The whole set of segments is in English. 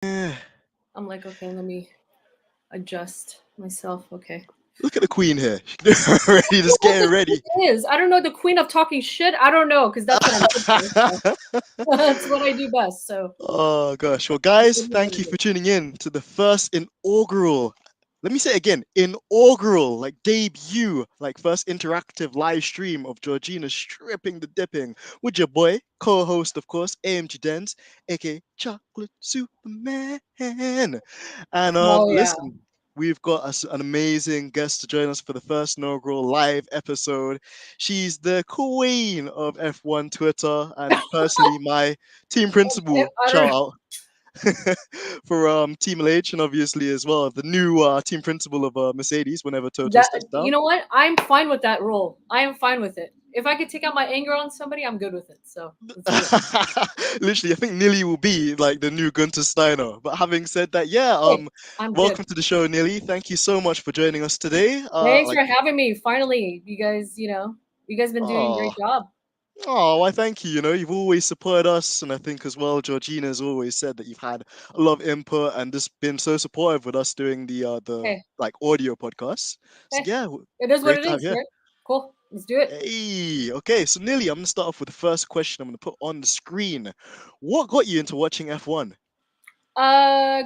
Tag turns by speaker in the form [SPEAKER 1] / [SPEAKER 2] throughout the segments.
[SPEAKER 1] I'm like, okay, let me adjust myself. Okay.
[SPEAKER 2] Look at the queen here. Already just
[SPEAKER 1] What the
[SPEAKER 2] getting ready.
[SPEAKER 1] queen is? I don't know. The queen of talking shit. I don't know because that's what I'm good for. So. That's what I do best. So
[SPEAKER 2] Oh gosh. Well,
[SPEAKER 1] it
[SPEAKER 2] guys,
[SPEAKER 1] is what
[SPEAKER 2] thank
[SPEAKER 1] it
[SPEAKER 2] you for
[SPEAKER 1] is.
[SPEAKER 2] tuning in to the first inaugural. Let me say it again, inaugural, like debut, like first interactive live stream of Georgina stripping the dipping with your boy, co-host, of course, AMG Dens, aka Chocolate Superman. And
[SPEAKER 1] Oh yeah.
[SPEAKER 2] listen, we've got us an amazing guest to join us for the first inaugural live episode. She's the queen of F1 Twitter and personally my team principal.
[SPEAKER 1] I
[SPEAKER 2] Shout
[SPEAKER 1] don't.
[SPEAKER 2] out for Team LH and obviously as well the new team principal of Mercedes whenever Toto
[SPEAKER 1] That
[SPEAKER 2] steps
[SPEAKER 1] you
[SPEAKER 2] down.
[SPEAKER 1] know what? I'm fine with that role. I am fine with it. If I could take out my anger on somebody, I'm good with it. So let's do it.
[SPEAKER 2] Literally, I think Nilly will be like the new Gunter Steiner. But having said that, yeah,
[SPEAKER 1] Hey, I'm good.
[SPEAKER 2] welcome to the show, Nilly. Thank you so much for joining us today.
[SPEAKER 1] Thanks
[SPEAKER 2] Like,
[SPEAKER 1] for having me. Finally, you guys been doing a
[SPEAKER 2] oh,
[SPEAKER 1] great job.
[SPEAKER 2] oh, why thank you. You know, you've always supported us, and I think as well, Georgina's always said that you've had a lot of input and just been so supportive with us doing the
[SPEAKER 1] Hey,
[SPEAKER 2] like audio podcasts. So
[SPEAKER 1] hey,
[SPEAKER 2] yeah,
[SPEAKER 1] it is what
[SPEAKER 2] great
[SPEAKER 1] it
[SPEAKER 2] to have
[SPEAKER 1] is,
[SPEAKER 2] you here.
[SPEAKER 1] right? Cool. Let's do it.
[SPEAKER 2] Hey, okay, so Nilly, I'm gonna start off with the first question I'm gonna put on the screen. What got you into watching F1?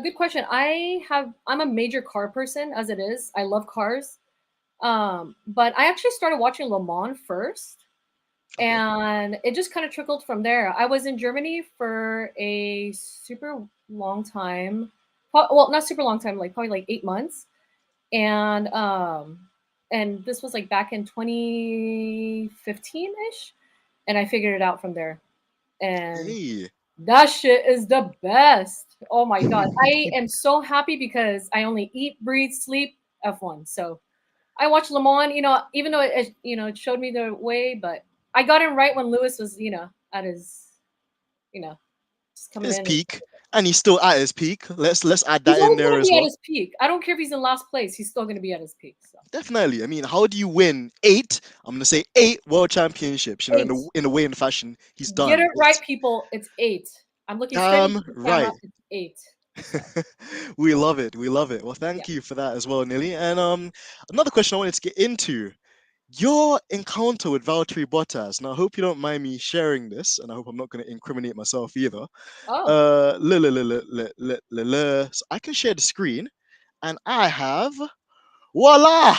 [SPEAKER 1] Good question. I'm a major car person as it is. I love cars. But I actually started watching Le Mans first,
[SPEAKER 2] Okay.
[SPEAKER 1] and it just kind of trickled from there. I was in Germany for a super long time. Well, not super long time, like probably like 8 months. And this was like back in 2015 ish, and I figured it out from there. And
[SPEAKER 2] Hey.
[SPEAKER 1] that shit is the best. Oh my god, I am so happy because I only eat, breathe, sleep F1. So I watched Le Mans. Even though it showed me the way, but I got in right when Lewis was at his you know just coming
[SPEAKER 2] His
[SPEAKER 1] in.
[SPEAKER 2] peak, and he's still at his peak. Let's add
[SPEAKER 1] He's
[SPEAKER 2] that in
[SPEAKER 1] always
[SPEAKER 2] there
[SPEAKER 1] gonna
[SPEAKER 2] as
[SPEAKER 1] be at
[SPEAKER 2] well.
[SPEAKER 1] his peak. I don't care if he's in last place. He's still gonna be at his peak. So
[SPEAKER 2] Definitely. I mean, how do you win eight? I'm gonna say eight world championships. You know, in
[SPEAKER 1] 8.
[SPEAKER 2] the way and fashion he's
[SPEAKER 1] Get
[SPEAKER 2] done.
[SPEAKER 1] it right,
[SPEAKER 2] It's
[SPEAKER 1] people. It's 8. I'm looking straight into
[SPEAKER 2] damn
[SPEAKER 1] the camera.
[SPEAKER 2] right.
[SPEAKER 1] It's 8. So
[SPEAKER 2] We love it. We love it. Well,
[SPEAKER 1] yeah.
[SPEAKER 2] thank you for that as well, Nilly. And another question I wanted to get into your encounter with Valtteri Bottas. Now, I hope you don't mind me sharing this, and I hope I'm not going to incriminate myself either.
[SPEAKER 1] Oh.
[SPEAKER 2] So I can share the screen, and I have voila,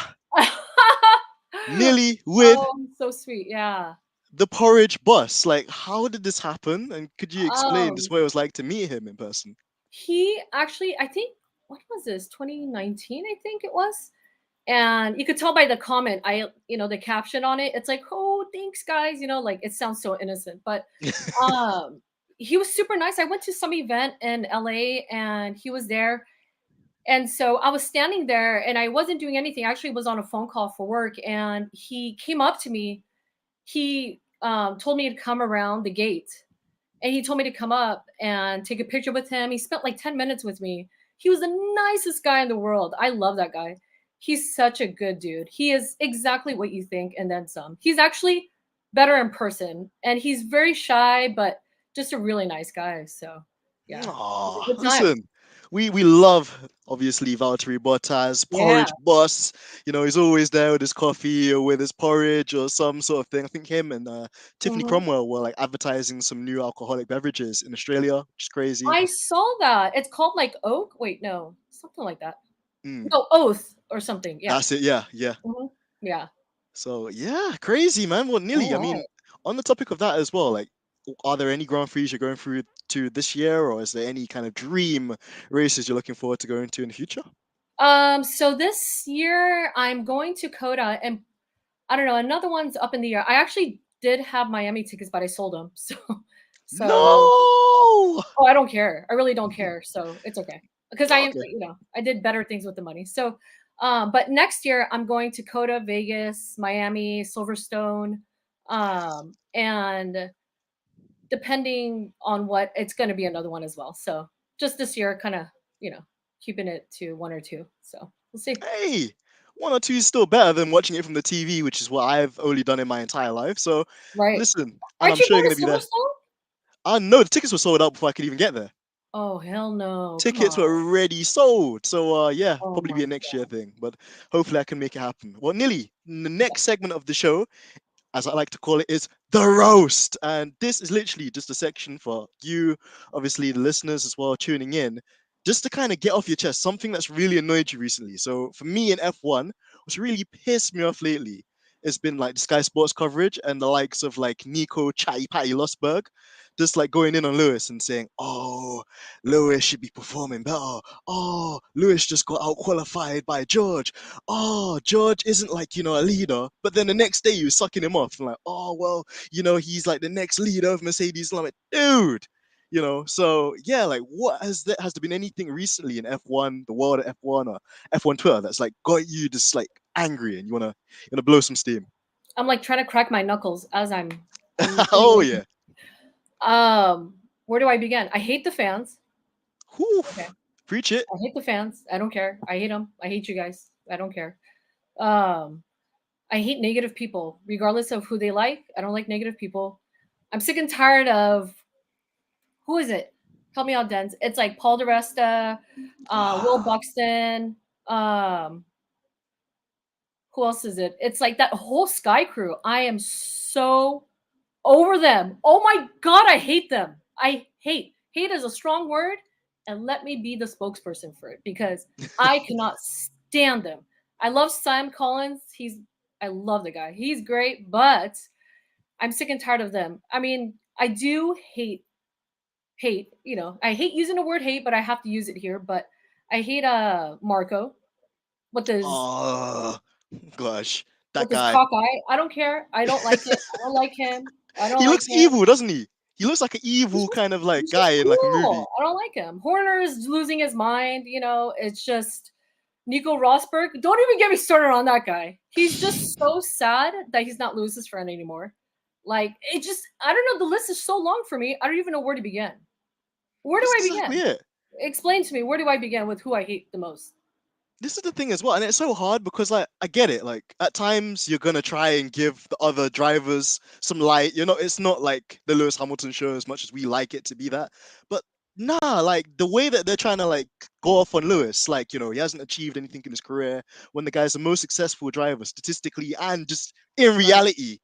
[SPEAKER 2] Nilly with
[SPEAKER 1] Oh, so sweet. Yeah.
[SPEAKER 2] the porridge bus. Like, how did this happen? And could you explain just
[SPEAKER 1] Um,
[SPEAKER 2] what it was like to meet him in person?
[SPEAKER 1] he actually, I think, what was this? 2019, I think it was. And you could tell by the comment, the caption on it. It's like, oh, thanks, guys. Like it sounds so innocent, but um, he was super nice. I went to some event in LA, and he was there. And so I was standing there, and I wasn't doing anything. I actually was on a phone call for work, and he came up to me. He told me to come around the gate, and he told me to come up and take a picture with him. He spent like 10 minutes with me. He was the nicest guy in the world. I love that guy. He's such a good dude. He is exactly what you think and then some. He's actually better in person, and he's very shy, but just a really nice guy. So, yeah, it was a
[SPEAKER 2] Aw,
[SPEAKER 1] good time.
[SPEAKER 2] listen, we love obviously Valtteri Bottas,
[SPEAKER 1] Yeah.
[SPEAKER 2] porridge boss. You know, he's always there with his coffee or with his porridge or some sort of thing. I think him and Tiffany
[SPEAKER 1] Mhm.
[SPEAKER 2] Cromwell were like advertising some new alcoholic beverages in Australia, which is crazy.
[SPEAKER 1] I saw that. It's called like Oak. Wait, no, something like that.
[SPEAKER 2] Mm,
[SPEAKER 1] No, Oath or something. Yeah.
[SPEAKER 2] that's it. Yeah, yeah.
[SPEAKER 1] Mhm. Yeah.
[SPEAKER 2] So yeah, crazy man. Well,
[SPEAKER 1] All
[SPEAKER 2] nearly. I mean,
[SPEAKER 1] right.
[SPEAKER 2] on the topic of that as well, like, are there any Grand Prix you're going through to this year, or is there any kind of dream races you're looking forward to going to in the future?
[SPEAKER 1] So this year I'm going to Coda, and I don't know, another one's up in the air. I actually did have Miami tickets, but I sold them. So
[SPEAKER 2] No.
[SPEAKER 1] oh, I don't care. I really don't care. So it's okay because
[SPEAKER 2] Okay.
[SPEAKER 1] I did better things with the money. So, but next year I'm going to Coda, Vegas, Miami, Silverstone, and depending on what, it's going to be another one as well. So just this year, kind of, you know, keeping it to one or two. So we'll see.
[SPEAKER 2] Hey, one or two is still better than watching it from the TV, which is what I've only done in my entire life. So,
[SPEAKER 1] Right.
[SPEAKER 2] listen, and
[SPEAKER 1] Aren't
[SPEAKER 2] I'm
[SPEAKER 1] you
[SPEAKER 2] sure you're
[SPEAKER 1] going
[SPEAKER 2] going to
[SPEAKER 1] to
[SPEAKER 2] be there.
[SPEAKER 1] Silverstone?
[SPEAKER 2] I know the tickets were sold out before I could even get there.
[SPEAKER 1] Oh hell no! Come
[SPEAKER 2] Tickets
[SPEAKER 1] on!
[SPEAKER 2] were already sold. So yeah,
[SPEAKER 1] Oh
[SPEAKER 2] probably be
[SPEAKER 1] my
[SPEAKER 2] a next year
[SPEAKER 1] god!
[SPEAKER 2] thing. But hopefully I can make it happen. Well, Nilly, in the next segment of the show, as I like to call it, is the roast. And this is literally just a section for you, obviously the listeners as well, tuning in, just to kind of get off your chest something that's really annoyed you recently. So for me in F1, what's really pissed me off lately has been like the Sky Sports coverage and the likes of like Nico Chatty Patty Losberg, just like going in on Lewis and saying, "Oh, Lewis should be performing better. Oh, Lewis just got out qualified by George. Oh, George isn't like, a leader." But then the next day you sucking him off and like, "Oh, well, he's like the next leader of Mercedes." And I'm like, dude, so yeah, like what has there been anything recently in F1, the world of F1 or F1 Twitter that's like got you just like angry and you wanna blow some steam?
[SPEAKER 1] I'm like trying to crack my knuckles as I'm
[SPEAKER 2] Oh
[SPEAKER 1] reading.
[SPEAKER 2] yeah.
[SPEAKER 1] Where do I begin? I hate the fans.
[SPEAKER 2] Whew.
[SPEAKER 1] Okay,
[SPEAKER 2] Preach it.
[SPEAKER 1] I hate the fans. I don't care. I hate them. I hate you guys. I don't care. Um, I hate negative people, regardless of who they like. I don't like negative people. I'm sick and tired of who is it? Help me out, Dens. It's like Paul DeResta, Will Buxton. Um, who else is it? It's like that whole Sky crew. I am so over them. Oh my god, I hate them. I hate is a strong word, and let me be the spokesperson for it because I cannot stand them. I love Sam Collins. I love the guy. He's great, but I'm sick and tired of them. I mean, I do hate, I hate using the word hate, but I have to use it here, but I hate Marco with his
[SPEAKER 2] Oh gosh, that
[SPEAKER 1] with his
[SPEAKER 2] guy.
[SPEAKER 1] cockeye. I don't care. I don't like it. I don't like him. I don't
[SPEAKER 2] He
[SPEAKER 1] like
[SPEAKER 2] looks
[SPEAKER 1] him.
[SPEAKER 2] evil, doesn't he? He looks like an
[SPEAKER 1] He's
[SPEAKER 2] evil
[SPEAKER 1] just
[SPEAKER 2] kind of like
[SPEAKER 1] he's just
[SPEAKER 2] guy in like a movie.
[SPEAKER 1] cool. I don't like him. Horner is losing his mind. It's just Nico Rosberg. Don't even get me started on that guy. He's just so sad that he's not Lewis's friend anymore. Like it just, I don't know. The list is so long for me. I don't even know where to begin. Where do
[SPEAKER 2] That's
[SPEAKER 1] I
[SPEAKER 2] exactly
[SPEAKER 1] begin?
[SPEAKER 2] it.
[SPEAKER 1] Explain to me. Where do I begin with who I hate the most?
[SPEAKER 2] This is the thing as well, and it's so hard because like I get it. Like at times you're gonna try and give the other drivers some light. It's not like the Lewis Hamilton show as much as we like it to be that. But nah, like the way that they're trying to like go off on Lewis, like he hasn't achieved anything in his career when the guy's the most successful driver statistically and just in
[SPEAKER 1] Right.
[SPEAKER 2] reality.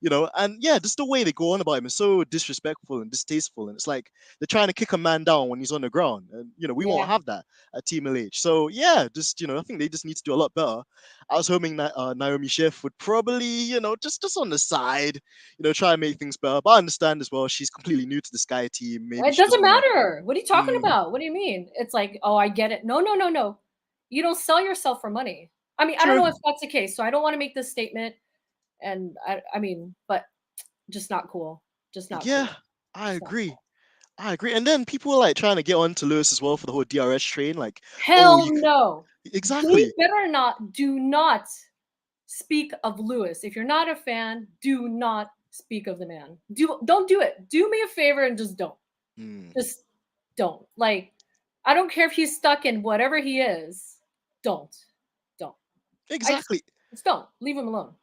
[SPEAKER 2] And yeah, just the way they go on about him is so disrespectful and distasteful. And it's like they're trying to kick a man down when he's on the ground. And we won't
[SPEAKER 1] Yeah.
[SPEAKER 2] have that at Team LH. So yeah, just I think they just need to do a lot better. I was hoping that Naomi Schiff would probably just on the side, try and make things better. But I understand as well she's completely new to the Sky team. Maybe
[SPEAKER 1] It
[SPEAKER 2] she
[SPEAKER 1] doesn't
[SPEAKER 2] doesn't want
[SPEAKER 1] matter. What are you
[SPEAKER 2] to.
[SPEAKER 1] talking about? What do you mean? It's like, oh, I get it. No, no, no, no. You don't sell yourself for money. I mean, I don't
[SPEAKER 2] True.
[SPEAKER 1] know if that's the case, so I don't want to make this statement. And I mean, but just not cool. Just not
[SPEAKER 2] Yeah,
[SPEAKER 1] cool.
[SPEAKER 2] I
[SPEAKER 1] Just not
[SPEAKER 2] agree.
[SPEAKER 1] cool.
[SPEAKER 2] I agree. And then people were like trying to get on to Lewis as well for the whole DRS train. Like, oh,
[SPEAKER 1] Hell no. They
[SPEAKER 2] exactly.
[SPEAKER 1] better not. Do not speak of Lewis. If you're not a fan, do not speak of the man. Don't do it. Do me a favor and just don't.
[SPEAKER 2] Hmm.
[SPEAKER 1] Just don't. Like, I don't care if he's stuck in whatever he is. Don't. Don't. I
[SPEAKER 2] Exactly.
[SPEAKER 1] just don't. Leave him alone.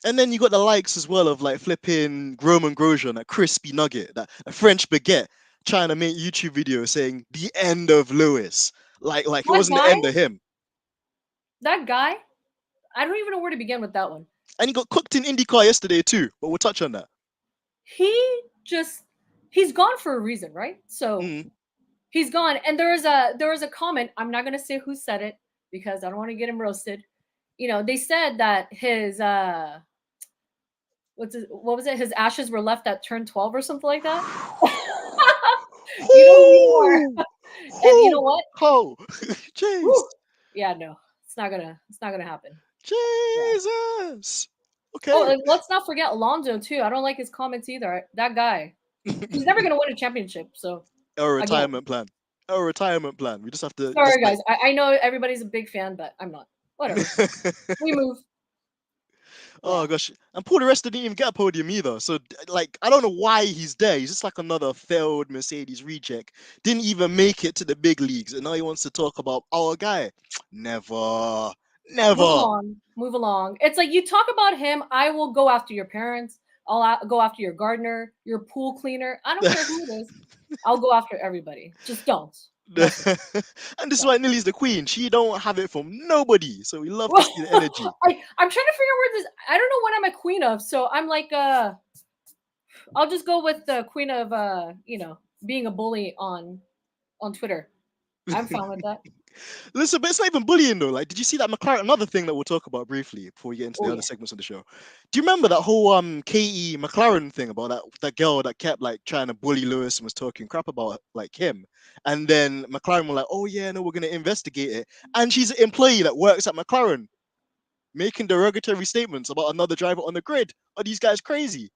[SPEAKER 2] And then you got the likes as well of like flipping Roman Grosjean, that crispy nugget, that a French baguette, trying to make YouTube videos saying the end of Lewis, like it
[SPEAKER 1] That
[SPEAKER 2] wasn't the
[SPEAKER 1] guy,
[SPEAKER 2] end of him.
[SPEAKER 1] that guy, I don't even know where to begin with that one.
[SPEAKER 2] And he got cooked in IndyCar yesterday too, but we'll touch on that.
[SPEAKER 1] He just he's gone for a reason, right? So
[SPEAKER 2] Mm.
[SPEAKER 1] he's gone. And there was a comment. I'm not gonna say who said it because I don't want to get him roasted. They said that his what was it? His ashes were left at turn 12 or something like that. You know who you are.
[SPEAKER 2] Whoo!
[SPEAKER 1] And you know
[SPEAKER 2] Whoo!
[SPEAKER 1] what?
[SPEAKER 2] Ho! Jeez.
[SPEAKER 1] Whew. Yeah, no. It's not gonna happen. Yeah.
[SPEAKER 2] Jesus.
[SPEAKER 1] Oh,
[SPEAKER 2] Okay.
[SPEAKER 1] and let's not forget Alonso too. I don't like his comments either. That guy. He's never gonna win a championship. So
[SPEAKER 2] Our
[SPEAKER 1] again,
[SPEAKER 2] retirement plan. Our retirement plan. We just have to just
[SPEAKER 1] sorry
[SPEAKER 2] like
[SPEAKER 1] guys. I know everybody's a big fan, but I'm not. Whatever. We move. Yeah.
[SPEAKER 2] Oh gosh, and Paul di Resta didn't even get a podium either. So like, I don't know why he's there. He's just like another failed Mercedes reject. Didn't even make it to the big leagues, and now he wants to talk about our guy. Never,
[SPEAKER 1] Move
[SPEAKER 2] never.
[SPEAKER 1] along. Move along. It's like you talk about him, I will go after your parents. Go after your gardener, your pool cleaner. I don't care who it is. I'll go after everybody. Just don't mess with
[SPEAKER 2] And this is
[SPEAKER 1] me.
[SPEAKER 2] why Nilly's the queen. She don't have it from nobody. So we love to
[SPEAKER 1] Well,
[SPEAKER 2] see the energy.
[SPEAKER 1] I'm trying to figure out where this. I don't know what I'm a queen of, so I'm like, I'll just go with the queen of, being a bully on Twitter. I'm fine with that.
[SPEAKER 2] Listen, but it's not even bullying though. Like, did you see that McLaren? Another thing that we'll talk about briefly before we get into
[SPEAKER 1] Oh
[SPEAKER 2] the other
[SPEAKER 1] yeah.
[SPEAKER 2] segments of the show. Do you remember that whole Katie McLaren thing about that girl that kept like trying to bully Lewis and was talking crap about like him? And then McLaren were like, "Oh yeah, no, we're gonna investigate it." And she's an employee that works at McLaren, making derogatory statements about another driver on the grid. Are these guys crazy?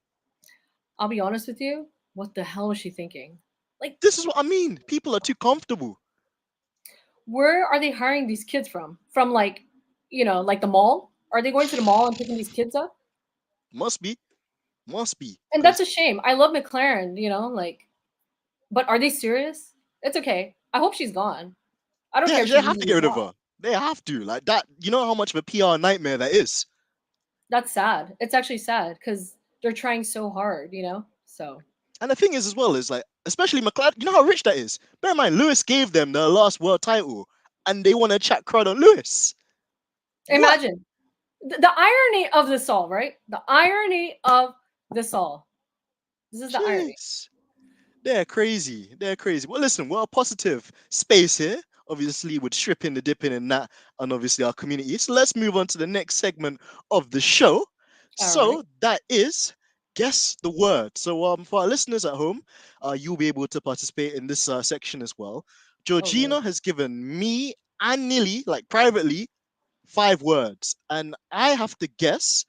[SPEAKER 1] I'll be honest with you. What the hell was she thinking? Like,
[SPEAKER 2] This is what I mean. People are too comfortable.
[SPEAKER 1] where are they hiring these kids from? From like, like the mall? Are they going to the mall and picking these kids up?
[SPEAKER 2] Must be, must be,
[SPEAKER 1] And that's
[SPEAKER 2] because
[SPEAKER 1] a shame. I love McLaren, like, but are they serious? It's okay. I hope she's gone. I don't care if
[SPEAKER 2] they
[SPEAKER 1] she
[SPEAKER 2] have
[SPEAKER 1] leaves
[SPEAKER 2] to
[SPEAKER 1] me
[SPEAKER 2] get
[SPEAKER 1] a
[SPEAKER 2] rid of
[SPEAKER 1] job.
[SPEAKER 2] her. They have to like that. You know how much of a PR nightmare that is.
[SPEAKER 1] That's sad. It's actually sad because they're trying so hard. So
[SPEAKER 2] And the thing is, as well, is like, especially McLaren, you know how rich that is? Bear in mind, Lewis gave them the last world title and they want to chat crud on Lewis. What?
[SPEAKER 1] imagine the irony of this all, right? The irony of this all. This is the irony.
[SPEAKER 2] Jeez. They're crazy. They're crazy. Well, listen, we're a positive space here, obviously, with stripping, the dipping, and that, and obviously our community. So let's move on to the next segment of the show.
[SPEAKER 1] All right.
[SPEAKER 2] So that is guess the word. So for our listeners at home, you'll be able to participate in this section as well.
[SPEAKER 1] Oh no.
[SPEAKER 2] Georgina has given me and Nilly, like privately, 5 words, and I have to guess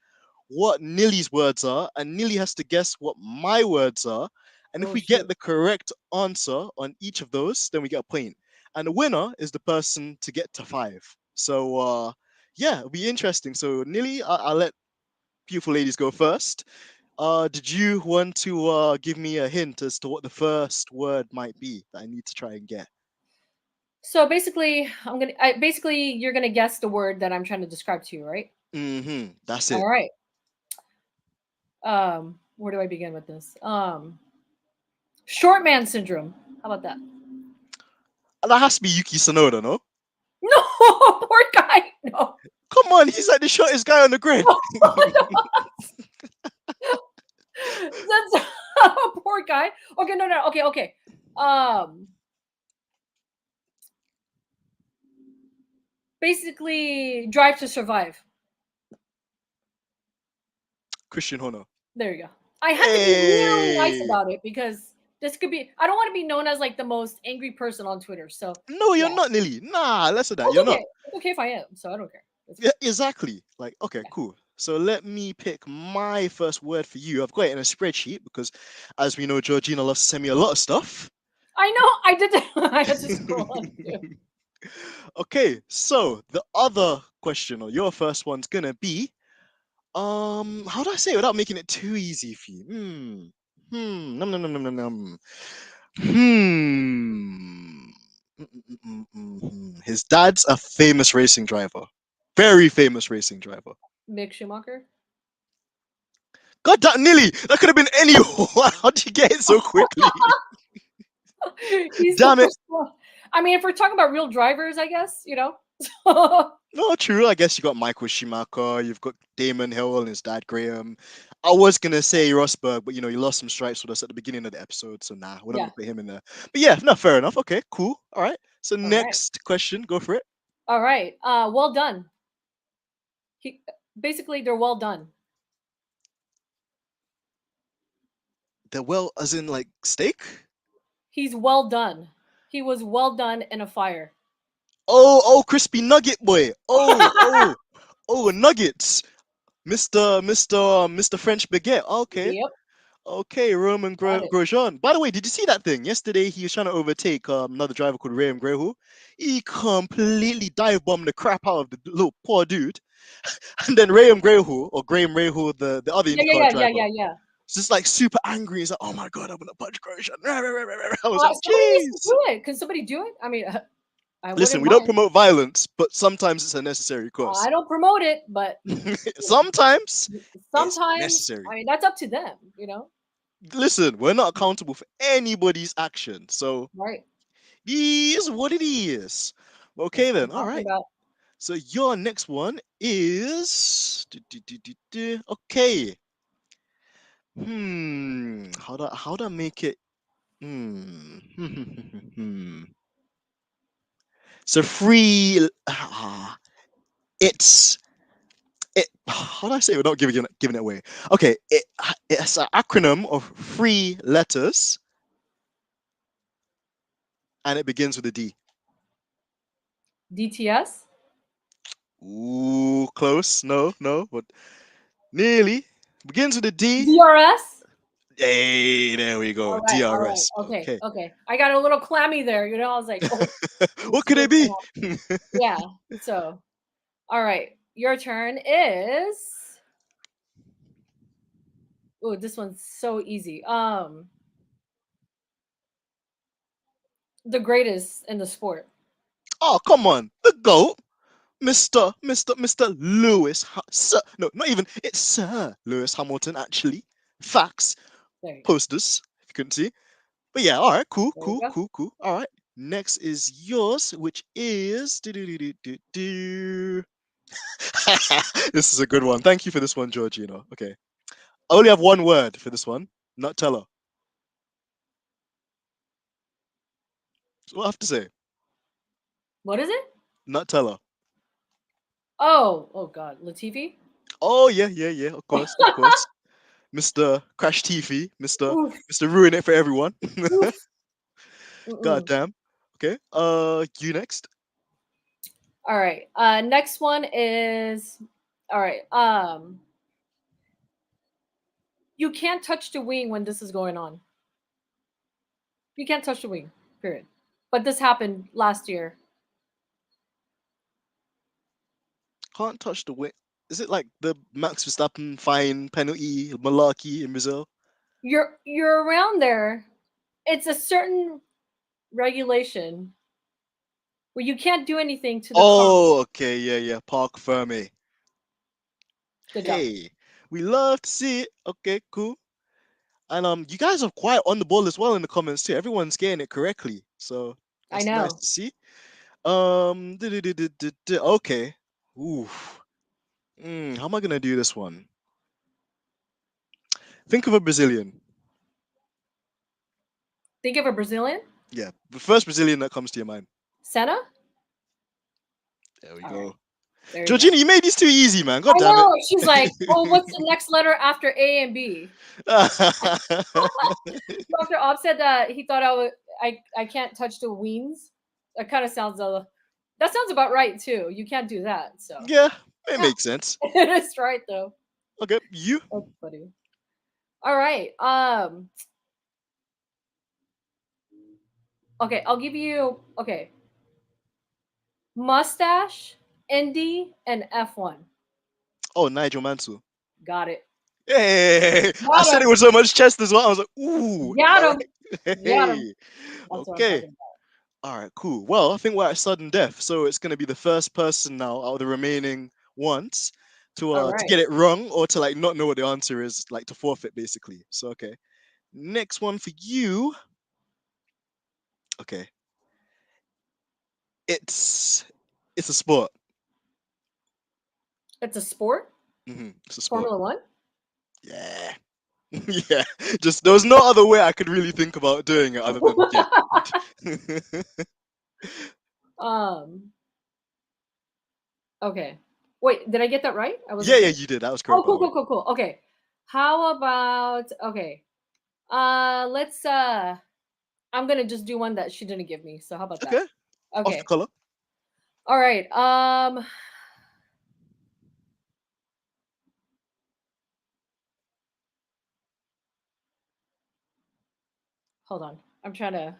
[SPEAKER 2] what Nilly's words are, and Nilly has to guess what my words are. And if
[SPEAKER 1] Oh
[SPEAKER 2] we get
[SPEAKER 1] shoot.
[SPEAKER 2] the correct answer on each of those, then we get a point. And the winner is the person to get to 5. So yeah, it'll be interesting. So Nilly, I'll let beautiful ladies go first. Did you want to give me a hint as to what the first word might be that I need to try and get?
[SPEAKER 1] So basically, basically you're gonna guess the word that I'm trying to describe to you, right?
[SPEAKER 2] That's
[SPEAKER 1] All
[SPEAKER 2] it.
[SPEAKER 1] right. Where do I begin with this? Short man syndrome. How about that?
[SPEAKER 2] And that has to be Yuki Tsunoda, no?
[SPEAKER 1] No, poor guy. No.
[SPEAKER 2] Come on, he's like the shortest guy on the grid.
[SPEAKER 1] That's poor guy. Okay, no, no. Okay, okay. Um, basically, Drive to Survive.
[SPEAKER 2] Christian Horner.
[SPEAKER 1] There you go. I had to be really nice
[SPEAKER 2] Hey.
[SPEAKER 1] about it because this could be. I don't want to be known as like the most angry person on Twitter. So
[SPEAKER 2] No, you're
[SPEAKER 1] yeah,
[SPEAKER 2] not, Nilly. Nah, less of that.
[SPEAKER 1] that's
[SPEAKER 2] You're not.
[SPEAKER 1] okay. It's okay if I am. So I don't care. It's
[SPEAKER 2] Yeah,
[SPEAKER 1] fine.
[SPEAKER 2] exactly. Like, okay,
[SPEAKER 1] Yeah.
[SPEAKER 2] cool. So let me pick my first word for you. I've got it in a spreadsheet because, as we know, Georgina loves to send me a lot of stuff.
[SPEAKER 1] I know. I did. I had to scroll up too.
[SPEAKER 2] Okay, so the other question, or your first one's gonna be, how do I say it without making it too easy for you? Num num num num num num. Hmm. His dad's a famous racing driver. Very famous racing driver.
[SPEAKER 1] Mick Schumacher.
[SPEAKER 2] God damn, Nilly, that could have been anyone. How did you get it so quickly?
[SPEAKER 1] He's the
[SPEAKER 2] Damn it.
[SPEAKER 1] first one. I mean, if we're talking about real drivers, I guess.
[SPEAKER 2] No, true. I guess you got Michael Schumacher, you've got Damon Hill and his dad Graham. I was gonna say Rosberg, but he lost some stripes with us at the beginning of the episode, so nah, we're not
[SPEAKER 1] Yeah.
[SPEAKER 2] gonna put him in there. But yeah, no, fair enough. Okay, cool. All right. So
[SPEAKER 1] All right.
[SPEAKER 2] next question, go for it.
[SPEAKER 1] All right. Well done. He, basically, they're well done.
[SPEAKER 2] The well, as in like steak?
[SPEAKER 1] He's well done. He was well done in a fire.
[SPEAKER 2] Oh, crispy nugget boy. Oh, nuggets. Mr. French baguette. Okay.
[SPEAKER 1] Yep.
[SPEAKER 2] Okay, Roman
[SPEAKER 1] Got it.
[SPEAKER 2] Grosjean. By the way, did you see that thing? Yesterday, he was trying to overtake another driver called Graham Graham. He completely dive bombed the crap out of the little poor dude. And then Graham Rahul, the other
[SPEAKER 1] Yeah, yeah,
[SPEAKER 2] IndyCar
[SPEAKER 1] yeah, yeah,
[SPEAKER 2] driver,
[SPEAKER 1] yeah, yeah.
[SPEAKER 2] was just like super angry. He's like, oh my God, I'm going to punch Grosjean. I was like,
[SPEAKER 1] Somebody needs to
[SPEAKER 2] jeez.
[SPEAKER 1] do it. Can somebody do it? I mean, I
[SPEAKER 2] Listen,
[SPEAKER 1] wouldn't
[SPEAKER 2] we don't
[SPEAKER 1] mind.
[SPEAKER 2] promote violence, but sometimes it's a necessary
[SPEAKER 1] I
[SPEAKER 2] cause.
[SPEAKER 1] don't promote it, but you know,
[SPEAKER 2] Sometimes it's
[SPEAKER 1] sometimes
[SPEAKER 2] necessary.
[SPEAKER 1] I mean that's up to them.
[SPEAKER 2] listen, we're not accountable for anybody's action. So
[SPEAKER 1] Right.
[SPEAKER 2] it is what it is. Okay
[SPEAKER 1] That's what
[SPEAKER 2] then.
[SPEAKER 1] I'm
[SPEAKER 2] All
[SPEAKER 1] talking
[SPEAKER 2] right.
[SPEAKER 1] about.
[SPEAKER 2] So your next one is okay. How do I make it? Hmm. So free. It's it. How do I say it without giving it away? Okay. It's an acronym of three letters, and it begins with a D.
[SPEAKER 1] DTS.
[SPEAKER 2] Ooh, close. No, no, but nearly. Begins with a D.
[SPEAKER 1] DRS.
[SPEAKER 2] Hey, there we go.
[SPEAKER 1] All right.
[SPEAKER 2] DRS.
[SPEAKER 1] Okay,
[SPEAKER 2] Okay.
[SPEAKER 1] okay. I got a little clammy there. You know, I was like, oh,
[SPEAKER 2] What
[SPEAKER 1] what's
[SPEAKER 2] could it
[SPEAKER 1] going
[SPEAKER 2] be?
[SPEAKER 1] on? Yeah. So, all right. Your turn is. Oh, this one's so easy. The greatest in the sport.
[SPEAKER 2] Oh, come on. The GOAT. Mr. Lewis. Sir. No, not even. It's Sir Lewis Hamilton, actually. Facts.
[SPEAKER 1] There you go.
[SPEAKER 2] Posters, if you couldn't see. But yeah, all right. Cool,
[SPEAKER 1] There you
[SPEAKER 2] cool,
[SPEAKER 1] go.
[SPEAKER 2] cool, cool. All right. Next is yours, which is. This is a good one. Thank you for this one, Georgina. Okay. I only have one word for this one. Nutella. So what I have to say?
[SPEAKER 1] What is it?
[SPEAKER 2] Nutella.
[SPEAKER 1] Oh, oh God, Latifi.
[SPEAKER 2] Oh yeah, yeah, yeah. Of course, of course. Mr. Crash TV, Mr.
[SPEAKER 1] Oof,
[SPEAKER 2] Mr. Ruin It for everyone.
[SPEAKER 1] oof.
[SPEAKER 2] God
[SPEAKER 1] Mm-mm.
[SPEAKER 2] damn. Okay. You next.
[SPEAKER 1] All right. Next one is. All right. You can't touch the wing when this is going on. You can't touch the wing. Period. But this happened last year.
[SPEAKER 2] Can't touch the wing. Is it like the Max Verstappen fine penalty malarkey in Brazil?
[SPEAKER 1] You're around there. It's a certain regulation where you can't do anything to the car.
[SPEAKER 2] Oh, okay, yeah, yeah. Park Ferme.
[SPEAKER 1] Good job.
[SPEAKER 2] Hey, we love to see it. Okay, cool. And you guys are quite on the ball as well in the comments too. Everyone's getting it correctly, so
[SPEAKER 1] I
[SPEAKER 2] that's nice
[SPEAKER 1] know.
[SPEAKER 2] to see. Okay. Ooh. How am I gonna do this one? Think of a Brazilian.
[SPEAKER 1] Think of a Brazilian.
[SPEAKER 2] Yeah, the first Brazilian that comes to your mind.
[SPEAKER 1] Senna.
[SPEAKER 2] There we
[SPEAKER 1] All right.
[SPEAKER 2] go.
[SPEAKER 1] There you go.
[SPEAKER 2] Georgina, you made these too easy, man. God
[SPEAKER 1] I
[SPEAKER 2] damn
[SPEAKER 1] know. She's like, oh, what's the next letter after A and B?
[SPEAKER 2] it.
[SPEAKER 1] Dr. Ob said that he thought I can't touch the wings. That kind of sounds that sounds about right too. You can't do that. So
[SPEAKER 2] Yeah, it
[SPEAKER 1] yeah,
[SPEAKER 2] makes sense.
[SPEAKER 1] it is right though.
[SPEAKER 2] Okay, you.
[SPEAKER 1] That's funny. All right. Okay, I'll give you okay. Mustache, Indy, and F1.
[SPEAKER 2] Oh, Nigel Mansell.
[SPEAKER 1] Got it.
[SPEAKER 2] Hey, I
[SPEAKER 1] Got
[SPEAKER 2] said
[SPEAKER 1] him.
[SPEAKER 2] it with so much chest as well. I was like, ooh, is that
[SPEAKER 1] Got him.
[SPEAKER 2] right?
[SPEAKER 1] Got him.
[SPEAKER 2] Hey,
[SPEAKER 1] That's what I'm
[SPEAKER 2] okay.
[SPEAKER 1] talking about.
[SPEAKER 2] All right, cool. Well, I think we're at sudden death, so it's going to be the first person now out of the remaining ones
[SPEAKER 1] All
[SPEAKER 2] to
[SPEAKER 1] right.
[SPEAKER 2] get it wrong or to like not know what the answer is, like to forfeit basically. So okay, next one for you. Okay, it's it's a sport.
[SPEAKER 1] It's a sport.
[SPEAKER 2] It's a sport.
[SPEAKER 1] Formula One.
[SPEAKER 2] Yeah, yeah. Just there was no other way I could really think about doing it other than yeah.
[SPEAKER 1] um. Okay. Wait, did I get that right? I
[SPEAKER 2] Yeah,
[SPEAKER 1] wasn't
[SPEAKER 2] yeah,
[SPEAKER 1] sure.
[SPEAKER 2] you did. That was
[SPEAKER 1] Oh,
[SPEAKER 2] correct, by
[SPEAKER 1] cool,
[SPEAKER 2] the way.
[SPEAKER 1] cool, cool, cool. Okay. How about okay. Let's I'm gonna just do one that she didn't give me. So how about that?
[SPEAKER 2] Okay, off the
[SPEAKER 1] Okay.
[SPEAKER 2] color.
[SPEAKER 1] All right. Hold on. I'm trying to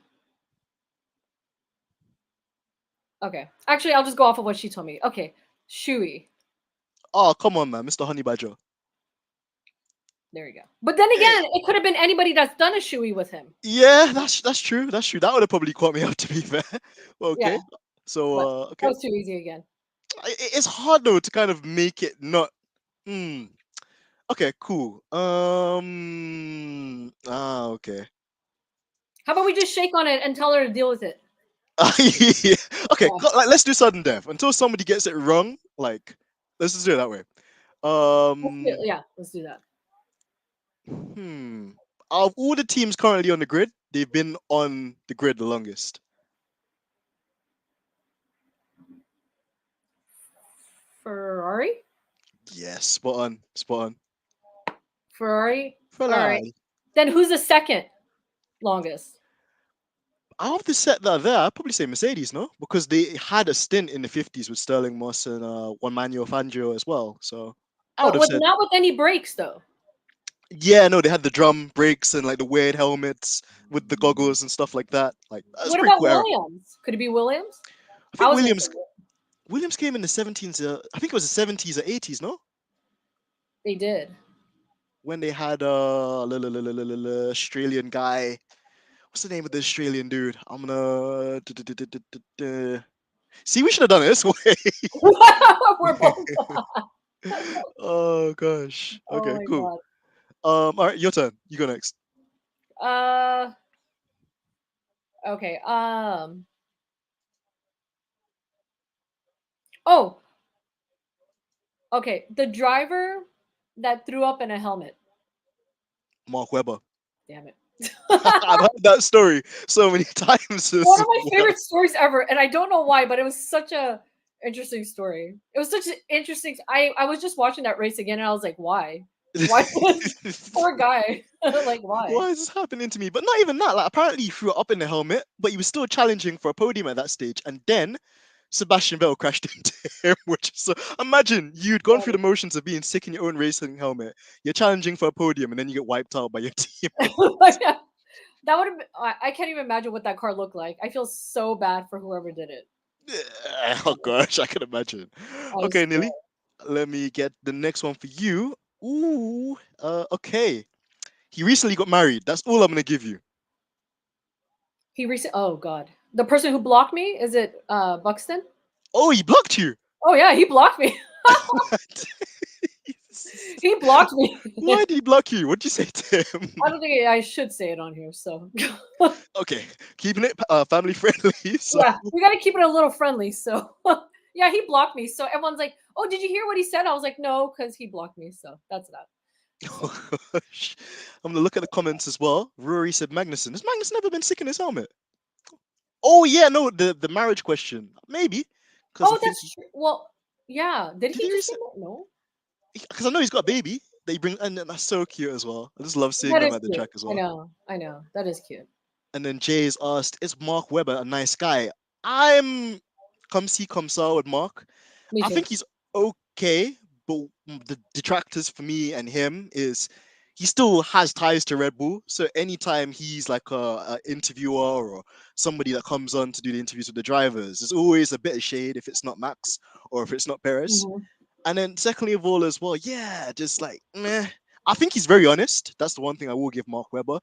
[SPEAKER 1] okay. Actually, I'll just go off of what she told me. Okay. Shui.
[SPEAKER 2] Oh, come on, man, Mr. Honey Badger.
[SPEAKER 1] There you go. But then
[SPEAKER 2] Hey,
[SPEAKER 1] again, it could have been anybody that's done a Shui with him.
[SPEAKER 2] yeah, that's true. That's true. That would have probably caught me out, to be fair. Well,
[SPEAKER 1] Yeah.
[SPEAKER 2] okay. So,
[SPEAKER 1] But that
[SPEAKER 2] okay.
[SPEAKER 1] was too easy again.
[SPEAKER 2] It's hard though to kind of make it not. Hmm. Okay, cool. Okay.
[SPEAKER 1] How about we just shake on it and tell her to deal with it?
[SPEAKER 2] Yeah. Okay,
[SPEAKER 1] Yeah.
[SPEAKER 2] like, let's do sudden death until somebody gets it wrong. Like, let's just do it that way. Um,
[SPEAKER 1] Yeah, let's do that.
[SPEAKER 2] hmm. Of all the teams currently on the grid, they've been on the grid the longest.
[SPEAKER 1] Ferrari?
[SPEAKER 2] Yes, spot on, spot on.
[SPEAKER 1] Ferrari? All right.
[SPEAKER 2] Ferrari.
[SPEAKER 1] Then who's the second longest?
[SPEAKER 2] Out of the set that are there, I'd probably say Mercedes, no? Because they had a stint in the 50s with Sterling Moss and Juan Manuel Fangio as well. So I would
[SPEAKER 1] But
[SPEAKER 2] have
[SPEAKER 1] with
[SPEAKER 2] said,
[SPEAKER 1] not with any brakes though.
[SPEAKER 2] yeah, no, they had the drum brakes and like the weird helmets with the goggles and stuff like that. Like, that's a
[SPEAKER 1] What
[SPEAKER 2] pretty
[SPEAKER 1] about
[SPEAKER 2] cool era.
[SPEAKER 1] Williams? Could it be Williams?
[SPEAKER 2] I
[SPEAKER 1] I
[SPEAKER 2] think
[SPEAKER 1] was gonna say
[SPEAKER 2] Williams came in the 17s. I think it was the 70s or 80s, no?
[SPEAKER 1] they did.
[SPEAKER 2] When they had Australian guy. What's the name of the Australian dude? I'm gonna see. We should have done it this way.
[SPEAKER 1] We're both.
[SPEAKER 2] Oh gosh.
[SPEAKER 1] Oh
[SPEAKER 2] Okay,
[SPEAKER 1] my
[SPEAKER 2] cool.
[SPEAKER 1] god.
[SPEAKER 2] All right, your turn. You go next.
[SPEAKER 1] Uh. Okay. Oh. Okay. The driver that threw up in a helmet.
[SPEAKER 2] Mark Webber.
[SPEAKER 1] Damn it.
[SPEAKER 2] I've heard that story so many times
[SPEAKER 1] One
[SPEAKER 2] as
[SPEAKER 1] of my
[SPEAKER 2] well.
[SPEAKER 1] favorite stories ever, and I don't know why, but it was such a interesting story. It was such an interesting. I was just watching that race again, and I was like, why? Why was poor guy? Like why?
[SPEAKER 2] Why is this happening to me? But not even that. Like, apparently he threw it up in the helmet, but he was still challenging for a podium at that stage. And then Sebastian Vettel crashed into him. Which is so, imagine you'd gone through the motions of being sick in your own racing helmet. You're challenging for a podium, and then you get wiped out by your team.
[SPEAKER 1] Yeah, that would have. I can't even imagine what that car looked like. I feel so bad for whoever did it.
[SPEAKER 2] Oh gosh, I can imagine.
[SPEAKER 1] I
[SPEAKER 2] Okay,
[SPEAKER 1] swear.
[SPEAKER 2] Nilly, let me get the next one for you. Ooh, okay. He recently got married. That's all I'm gonna give you.
[SPEAKER 1] He recent. Oh God, the person who blocked me is it Buxton?
[SPEAKER 2] Oh, he blocked you.
[SPEAKER 1] Oh yeah, he blocked me.
[SPEAKER 2] What?
[SPEAKER 1] He blocked me.
[SPEAKER 2] Why did he block you? What'd you say to him?
[SPEAKER 1] I don't think I should say it on here. So
[SPEAKER 2] Okay, keeping it family friendly. So,
[SPEAKER 1] yeah, we got to keep it a little friendly. So yeah, he blocked me. So everyone's like, "Oh, did you hear what he said?" I was like, "No," because he blocked me. So that's that. So
[SPEAKER 2] oh gosh. I'm gonna look at the comments as well. Rory said Magnussen. Has Magnussen never been sick in his helmet? Oh yeah, no, the marriage question. Maybe. Because I
[SPEAKER 1] oh,
[SPEAKER 2] think
[SPEAKER 1] that's true. Well, yeah. Did
[SPEAKER 2] did
[SPEAKER 1] he
[SPEAKER 2] he
[SPEAKER 1] just get
[SPEAKER 2] recent?
[SPEAKER 1] married? No,
[SPEAKER 2] Because I know he's got a baby. They bring, and that's so cute as well. I just love seeing
[SPEAKER 1] that
[SPEAKER 2] them
[SPEAKER 1] is
[SPEAKER 2] at the
[SPEAKER 1] cute.
[SPEAKER 2] track as
[SPEAKER 1] I
[SPEAKER 2] well.
[SPEAKER 1] know. I know. That is cute.
[SPEAKER 2] And then Jay's asked, "Is Mark Webber a nice guy?" I'm come see come saw with Mark.
[SPEAKER 1] Me
[SPEAKER 2] I
[SPEAKER 1] too.
[SPEAKER 2] think he's okay, but the detractors for me and him is he still has ties to Red Bull. So anytime he's like a interviewer or somebody that comes on to do the interviews with the drivers, there's always a bit of shade if it's not Max or if it's not Perez.
[SPEAKER 1] Mhm.
[SPEAKER 2] And then secondly of all as well, yeah, just like meh. I think he's very honest. That's the one thing I will give Mark Webber.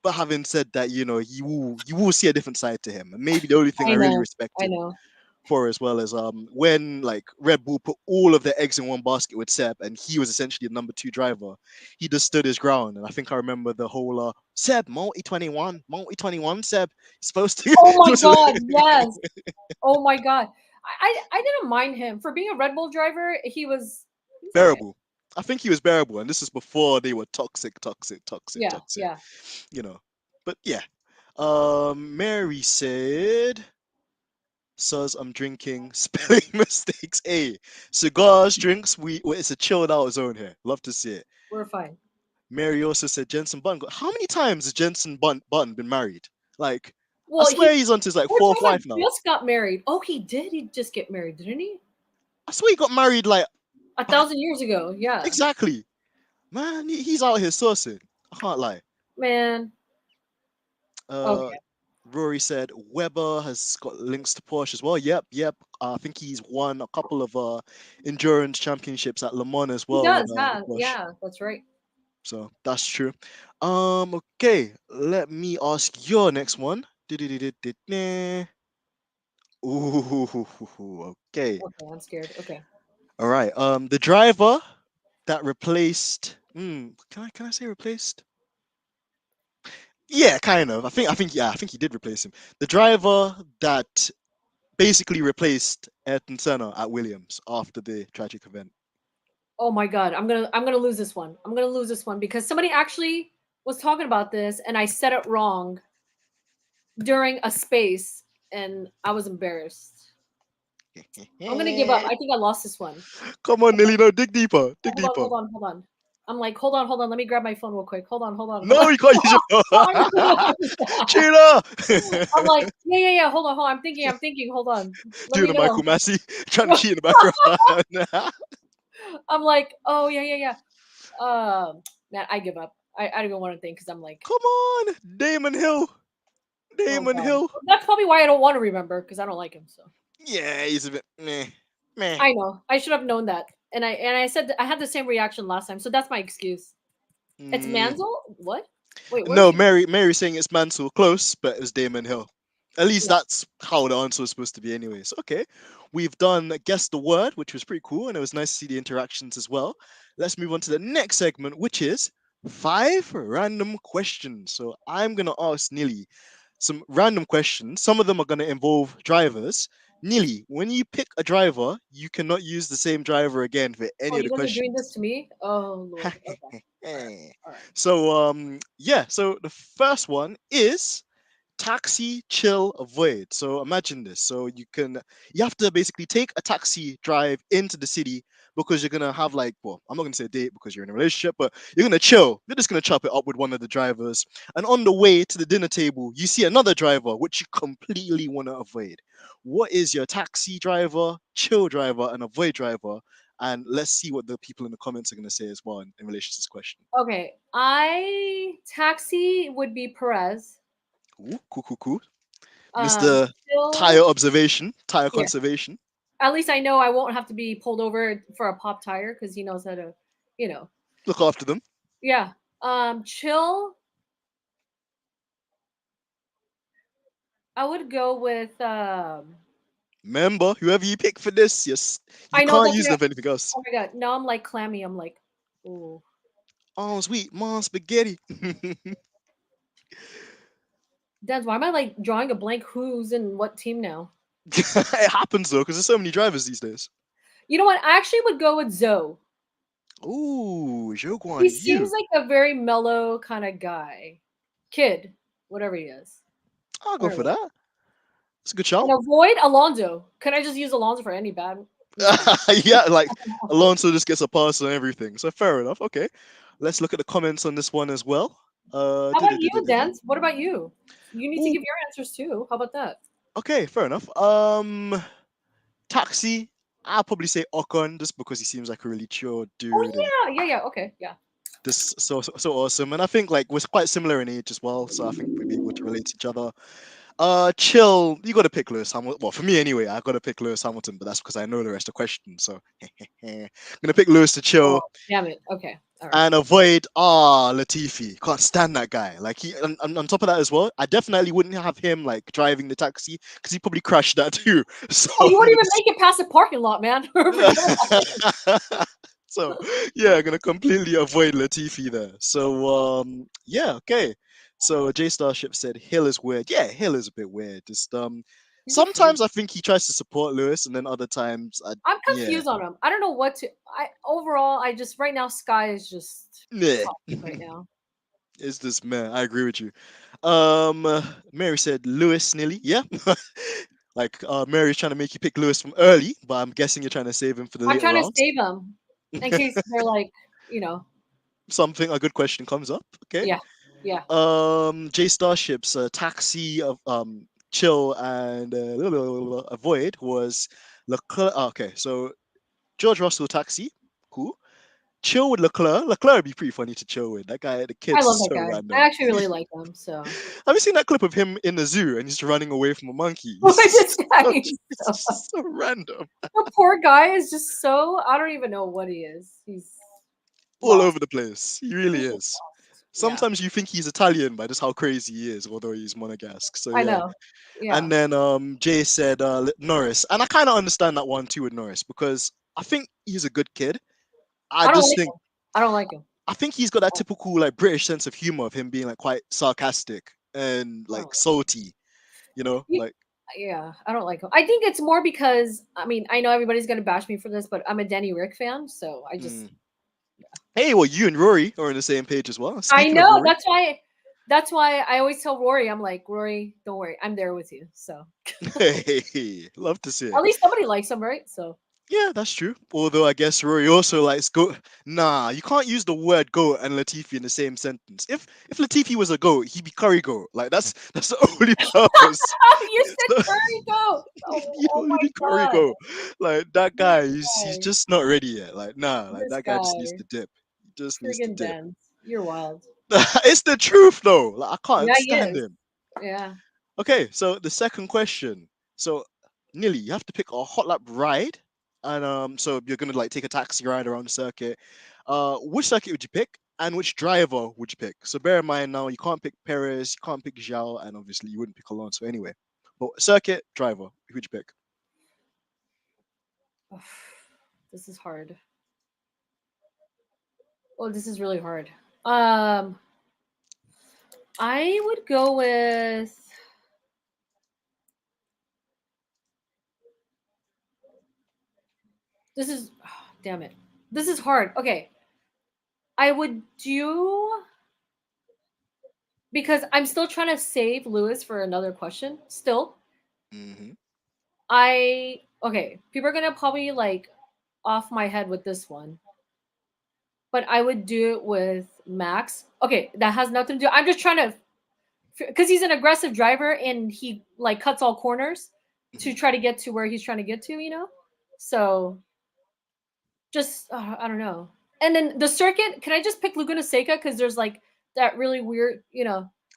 [SPEAKER 2] But having said that, you will see a different side to him. And maybe the only thing I
[SPEAKER 1] I
[SPEAKER 2] really
[SPEAKER 1] know.
[SPEAKER 2] respect
[SPEAKER 1] I
[SPEAKER 2] him
[SPEAKER 1] know.
[SPEAKER 2] for as well as when like Red Bull put all of their eggs in one basket with Seb and he was essentially the number two driver, he just stood his ground. And I think I remember the whole Seb multi 21 Seb supposed to
[SPEAKER 1] Oh my
[SPEAKER 2] supposed to
[SPEAKER 1] God. Yes. Oh my God. I didn't mind him for being a Red Bull driver. He was all right.
[SPEAKER 2] bearable. I think he was bearable, and this is before they were toxic, toxic, toxic,
[SPEAKER 1] Yeah.
[SPEAKER 2] toxic.
[SPEAKER 1] Yeah.
[SPEAKER 2] You know, but yeah. Mary said, "Says I'm drinking spelling mistakes. Hey, cigars, drinks. It's a chilled out zone here. Love to see it."
[SPEAKER 1] We're fine.
[SPEAKER 2] Mary also said Jensen Button. How many times has Jensen Button been married? Like, I
[SPEAKER 1] Well,
[SPEAKER 2] swear he's onto his like
[SPEAKER 1] George
[SPEAKER 2] fourth
[SPEAKER 1] Russell
[SPEAKER 2] wife now.
[SPEAKER 1] just got married. Oh, he did. He just get married, didn't he?
[SPEAKER 2] I swear he got married like
[SPEAKER 1] A
[SPEAKER 2] back
[SPEAKER 1] thousand years ago. Yeah.
[SPEAKER 2] exactly. Man, he's out here sourcing. I can't lie.
[SPEAKER 1] Man.
[SPEAKER 2] Uh,
[SPEAKER 1] Okay.
[SPEAKER 2] Rory said Weber has got links to Porsche as well. Yep, yep. I think he's won a couple of endurance championships at Le Mans as
[SPEAKER 1] He
[SPEAKER 2] well
[SPEAKER 1] does.
[SPEAKER 2] with
[SPEAKER 1] Huh?
[SPEAKER 2] Porsche.
[SPEAKER 1] Yeah. That's right.
[SPEAKER 2] So that's true. Okay. Let me ask your next one. Ooh, okay.
[SPEAKER 1] Okay. I'm scared. Okay.
[SPEAKER 2] All right. The driver. that replaced. Can I say replaced? Yeah, kind of. I think he did replace him. The driver that basically replaced Ayrton Senna at Williams after the tragic event.
[SPEAKER 1] Oh my god, I'm gonna lose this one. I'm gonna lose this one because somebody actually was talking about this and I said it wrong during a space and I was embarrassed. I'm gonna give up. I think I lost this one.
[SPEAKER 2] Come on, Nilly, no, dig deeper, dig
[SPEAKER 1] Hold on,
[SPEAKER 2] deeper.
[SPEAKER 1] hold on, hold on. I'm like, hold on. Let me grab my phone real quick. Hold
[SPEAKER 2] No,
[SPEAKER 1] on.
[SPEAKER 2] you can't use your cheater.
[SPEAKER 1] I'm like, yeah. Hold on. I'm thinking. Hold on. Let
[SPEAKER 2] Doing
[SPEAKER 1] me
[SPEAKER 2] a
[SPEAKER 1] know.
[SPEAKER 2] Michael Massey, trying to cheat in the background.
[SPEAKER 1] I'm like, oh yeah. Man, I give up. I don't even want to think because I'm like,
[SPEAKER 2] Come on, Damon Hill.
[SPEAKER 1] oh
[SPEAKER 2] Damon
[SPEAKER 1] god.
[SPEAKER 2] Hill.
[SPEAKER 1] That's probably why I don't want to remember because I don't like him. So
[SPEAKER 2] Yeah, he's a bit meh, meh.
[SPEAKER 1] I know I should have known that, and I said I had the same reaction last time, so that's my excuse. It's
[SPEAKER 2] Mm,
[SPEAKER 1] Manzel. What? Wait, where's
[SPEAKER 2] no,
[SPEAKER 1] she?
[SPEAKER 2] Mary saying it's Mansell close, but it was Damon Hill. At least
[SPEAKER 1] Yeah.
[SPEAKER 2] that's how the answer was supposed to be, anyways. Okay, we've done guess the word, which was pretty cool, and it was nice to see the interactions as well. Let's move on to the next segment, which is 5 random questions. So I'm gonna ask Nilly some random questions. Some of them are gonna involve drivers. Nilly, when you pick a driver, you cannot use the same driver again for
[SPEAKER 1] Oh,
[SPEAKER 2] any of
[SPEAKER 1] you
[SPEAKER 2] the
[SPEAKER 1] guys are doing this
[SPEAKER 2] questions.
[SPEAKER 1] to me? Oh Lord. Okay. All right.
[SPEAKER 2] So the first one is taxi chill avoid. So imagine this. So you have to basically take a taxi drive into the city because you're gonna have like, well, I'm not gonna say a date because you're in a relationship, but you're gonna chill. You're just gonna chop it up with one of the drivers. And on the way to the dinner table, you see another driver which you completely want to avoid. What is your taxi driver, chill driver, and avoid driver? And let's see what the people in the comments are gonna say as well in relation to this question.
[SPEAKER 1] Okay. I taxi would be Perez.
[SPEAKER 2] Ooh, cool, cool, cool.
[SPEAKER 1] Um,
[SPEAKER 2] Mr. Tire
[SPEAKER 1] chill.
[SPEAKER 2] observation, tire
[SPEAKER 1] Yeah.
[SPEAKER 2] conservation.
[SPEAKER 1] At least I know I won't have to be pulled over for a pop tire because he knows how to, you know.
[SPEAKER 2] Look after them.
[SPEAKER 1] Yeah. Chill. I would go with.
[SPEAKER 2] Remember, whoever you pick for this, yes, you
[SPEAKER 1] I know
[SPEAKER 2] can't
[SPEAKER 1] that's
[SPEAKER 2] use
[SPEAKER 1] gonna.
[SPEAKER 2] them for anything else.
[SPEAKER 1] Oh my god. Now I'm like clammy. I'm like, ooh.
[SPEAKER 2] Oh, sweet, mom, spaghetti.
[SPEAKER 1] Dad, why am I like drawing a blank? Who's in what team now?
[SPEAKER 2] It happens though, because there's so many drivers these days.
[SPEAKER 1] You know what? I actually would go with Zoe.
[SPEAKER 2] Ooh,
[SPEAKER 1] He
[SPEAKER 2] Joguan,
[SPEAKER 1] seems
[SPEAKER 2] you.
[SPEAKER 1] like a very mellow kind of guy, kid, whatever he is.
[SPEAKER 2] I'll
[SPEAKER 1] I
[SPEAKER 2] go
[SPEAKER 1] don't
[SPEAKER 2] for
[SPEAKER 1] know.
[SPEAKER 2] that. It's a good shout.
[SPEAKER 1] And avoid Alonso. Could I just use Alonso for any bad? Just kidding.
[SPEAKER 2] Yeah, like Alonso just gets a pass on everything. So fair enough. Okay, let's look at the comments on this one as well.
[SPEAKER 1] How about you,
[SPEAKER 2] Du-du-du-du-du-du.
[SPEAKER 1] Dance? What about you? You need to
[SPEAKER 2] Ooh,
[SPEAKER 1] give your answers too. How about that?
[SPEAKER 2] okay, fair enough. Taxi. I'll probably say Ocon just because he seems like a really chill dude and
[SPEAKER 1] Oh yeah. Okay, yeah.
[SPEAKER 2] just so awesome. And I think like we're quite similar in age as well, so I think we'd be able to relate to each other. Chill. You got to pick Lewis Hamilton. Well, for me anyway, I got to pick Lewis Hamilton, but that's because I know the rest of the questions. So I'm gonna pick Lewis to chill
[SPEAKER 1] Oh, damn it. Okay, all right.
[SPEAKER 2] and avoid Latifi. Can't stand that guy. Like he on top of that as well, I definitely wouldn't have him like driving the taxi because he probably crashed that too. So
[SPEAKER 1] Oh, you
[SPEAKER 2] I'm
[SPEAKER 1] wouldn't even
[SPEAKER 2] gonna
[SPEAKER 1] make it past the parking lot, man. Forget about it.
[SPEAKER 2] so yeah, I'm gonna completely avoid Latifi there. So yeah, okay. So J Starship said Hill is weird. Yeah, Hill is a bit weird. Just
[SPEAKER 1] He's a freak.
[SPEAKER 2] sometimes I think he tries to support Lewis, and then other times
[SPEAKER 1] I'm
[SPEAKER 2] yeah.
[SPEAKER 1] confused on him. I don't know what to. I overall, I just right now, Sky is just
[SPEAKER 2] Meh.
[SPEAKER 1] toxic right now.
[SPEAKER 2] It's just man, I agree with you. Mary said Lewis Nilly. Yeah. Like Mary's trying to make you pick Lewis from early, but I'm guessing you're trying to save him for the
[SPEAKER 1] I'm
[SPEAKER 2] later
[SPEAKER 1] trying to
[SPEAKER 2] rounds.
[SPEAKER 1] save him in case they're like, you know,
[SPEAKER 2] Something a good question comes up. Okay.
[SPEAKER 1] yeah, yeah.
[SPEAKER 2] J Starship's taxi of chill and avoid was Leclerc. Okay, so George Russell taxi, cool. Chill with Leclerc. Leclerc would be pretty funny to chill with. That guy, the
[SPEAKER 1] I
[SPEAKER 2] kid's
[SPEAKER 1] love that
[SPEAKER 2] so
[SPEAKER 1] guy. I
[SPEAKER 2] random.
[SPEAKER 1] actually really like him. So,
[SPEAKER 2] Have you seen that clip of him in the zoo and he's running away from a monkey?
[SPEAKER 1] this guy,
[SPEAKER 2] It's just so random,
[SPEAKER 1] the poor guy is just so. I don't even know what he is. He's
[SPEAKER 2] all
[SPEAKER 1] lost.
[SPEAKER 2] over the place. He really
[SPEAKER 1] He's just
[SPEAKER 2] is.
[SPEAKER 1] lost. Yeah,
[SPEAKER 2] Sometimes you think he's Italian by just how crazy he is, although he's Monegasque. So
[SPEAKER 1] I
[SPEAKER 2] yeah.
[SPEAKER 1] know. Yeah.
[SPEAKER 2] And then Jay said Norris, and I kind of understand that one too with Norris because I think he's a good kid, I
[SPEAKER 1] I don't
[SPEAKER 2] just
[SPEAKER 1] like
[SPEAKER 2] think
[SPEAKER 1] him. I don't like him.
[SPEAKER 2] I think he's got that
[SPEAKER 1] Oh,
[SPEAKER 2] typical like British sense of humor of him being like quite sarcastic and
[SPEAKER 1] I
[SPEAKER 2] like
[SPEAKER 1] don't like him.
[SPEAKER 2] salty, you know,
[SPEAKER 1] You-
[SPEAKER 2] like
[SPEAKER 1] yeah, I don't like him. I think it's more because I mean I know everybody's gonna bash me for this, but I'm a Danny Rick fan, so I just
[SPEAKER 2] mm. Hey, well, you and Rory are on the same page as well.
[SPEAKER 1] I
[SPEAKER 2] Speaking of
[SPEAKER 1] know
[SPEAKER 2] Rory,
[SPEAKER 1] that's why I always tell Rory, I'm like, Rory, don't worry, I'm there with you. So
[SPEAKER 2] hey, love to see
[SPEAKER 1] at
[SPEAKER 2] it.
[SPEAKER 1] least somebody likes him, right? So
[SPEAKER 2] Yeah, that's true. Although I guess Rory also likes goat. Nah, you can't use the word goat and Latifi in the same sentence. If Latifi was a goat, he'd be curry goat. Like that's the only purpose.
[SPEAKER 1] you said
[SPEAKER 2] So,
[SPEAKER 1] curry goat. Oh,
[SPEAKER 2] he'd
[SPEAKER 1] oh
[SPEAKER 2] only be
[SPEAKER 1] my
[SPEAKER 2] curry
[SPEAKER 1] god.
[SPEAKER 2] goat. Like that guy,
[SPEAKER 1] This
[SPEAKER 2] he's
[SPEAKER 1] guy.
[SPEAKER 2] just not ready yet. Like nah, like
[SPEAKER 1] This
[SPEAKER 2] that guy just needs
[SPEAKER 1] guy.
[SPEAKER 2] to dip. He just needs to
[SPEAKER 1] Friggin'
[SPEAKER 2] dip.
[SPEAKER 1] Dance. You're wild.
[SPEAKER 2] It's the truth though. Like I can't
[SPEAKER 1] Yeah, he
[SPEAKER 2] stand
[SPEAKER 1] is.
[SPEAKER 2] him.
[SPEAKER 1] Yeah.
[SPEAKER 2] Okay, so the second question. So, Nilly, you have to pick a hot lap ride, and so you're gonna like take a taxi ride around the circuit. Which circuit would you pick, and which driver would you pick? So bear in mind now, you can't pick Perez, you can't pick Zhao, and obviously you wouldn't pick Alonso anyway. But circuit driver, who would you pick?
[SPEAKER 1] This is hard. Oh, this is really hard. Um, I would go with. This is. Damn it. This is hard. Okay. I would do because I'm still trying to save Lewis for another question. Still,
[SPEAKER 2] Hmm.
[SPEAKER 1] I okay. People are gonna probably like off my head with this one, but I would do it with Max. Okay, that has nothing to do. I'm just trying to because he's an aggressive driver and he like cuts all corners to
[SPEAKER 2] Hmm.
[SPEAKER 1] try to get to where he's trying to get to. So just I don't know. And then the circuit, can I just pick Laguna Seca because there's like that really weird,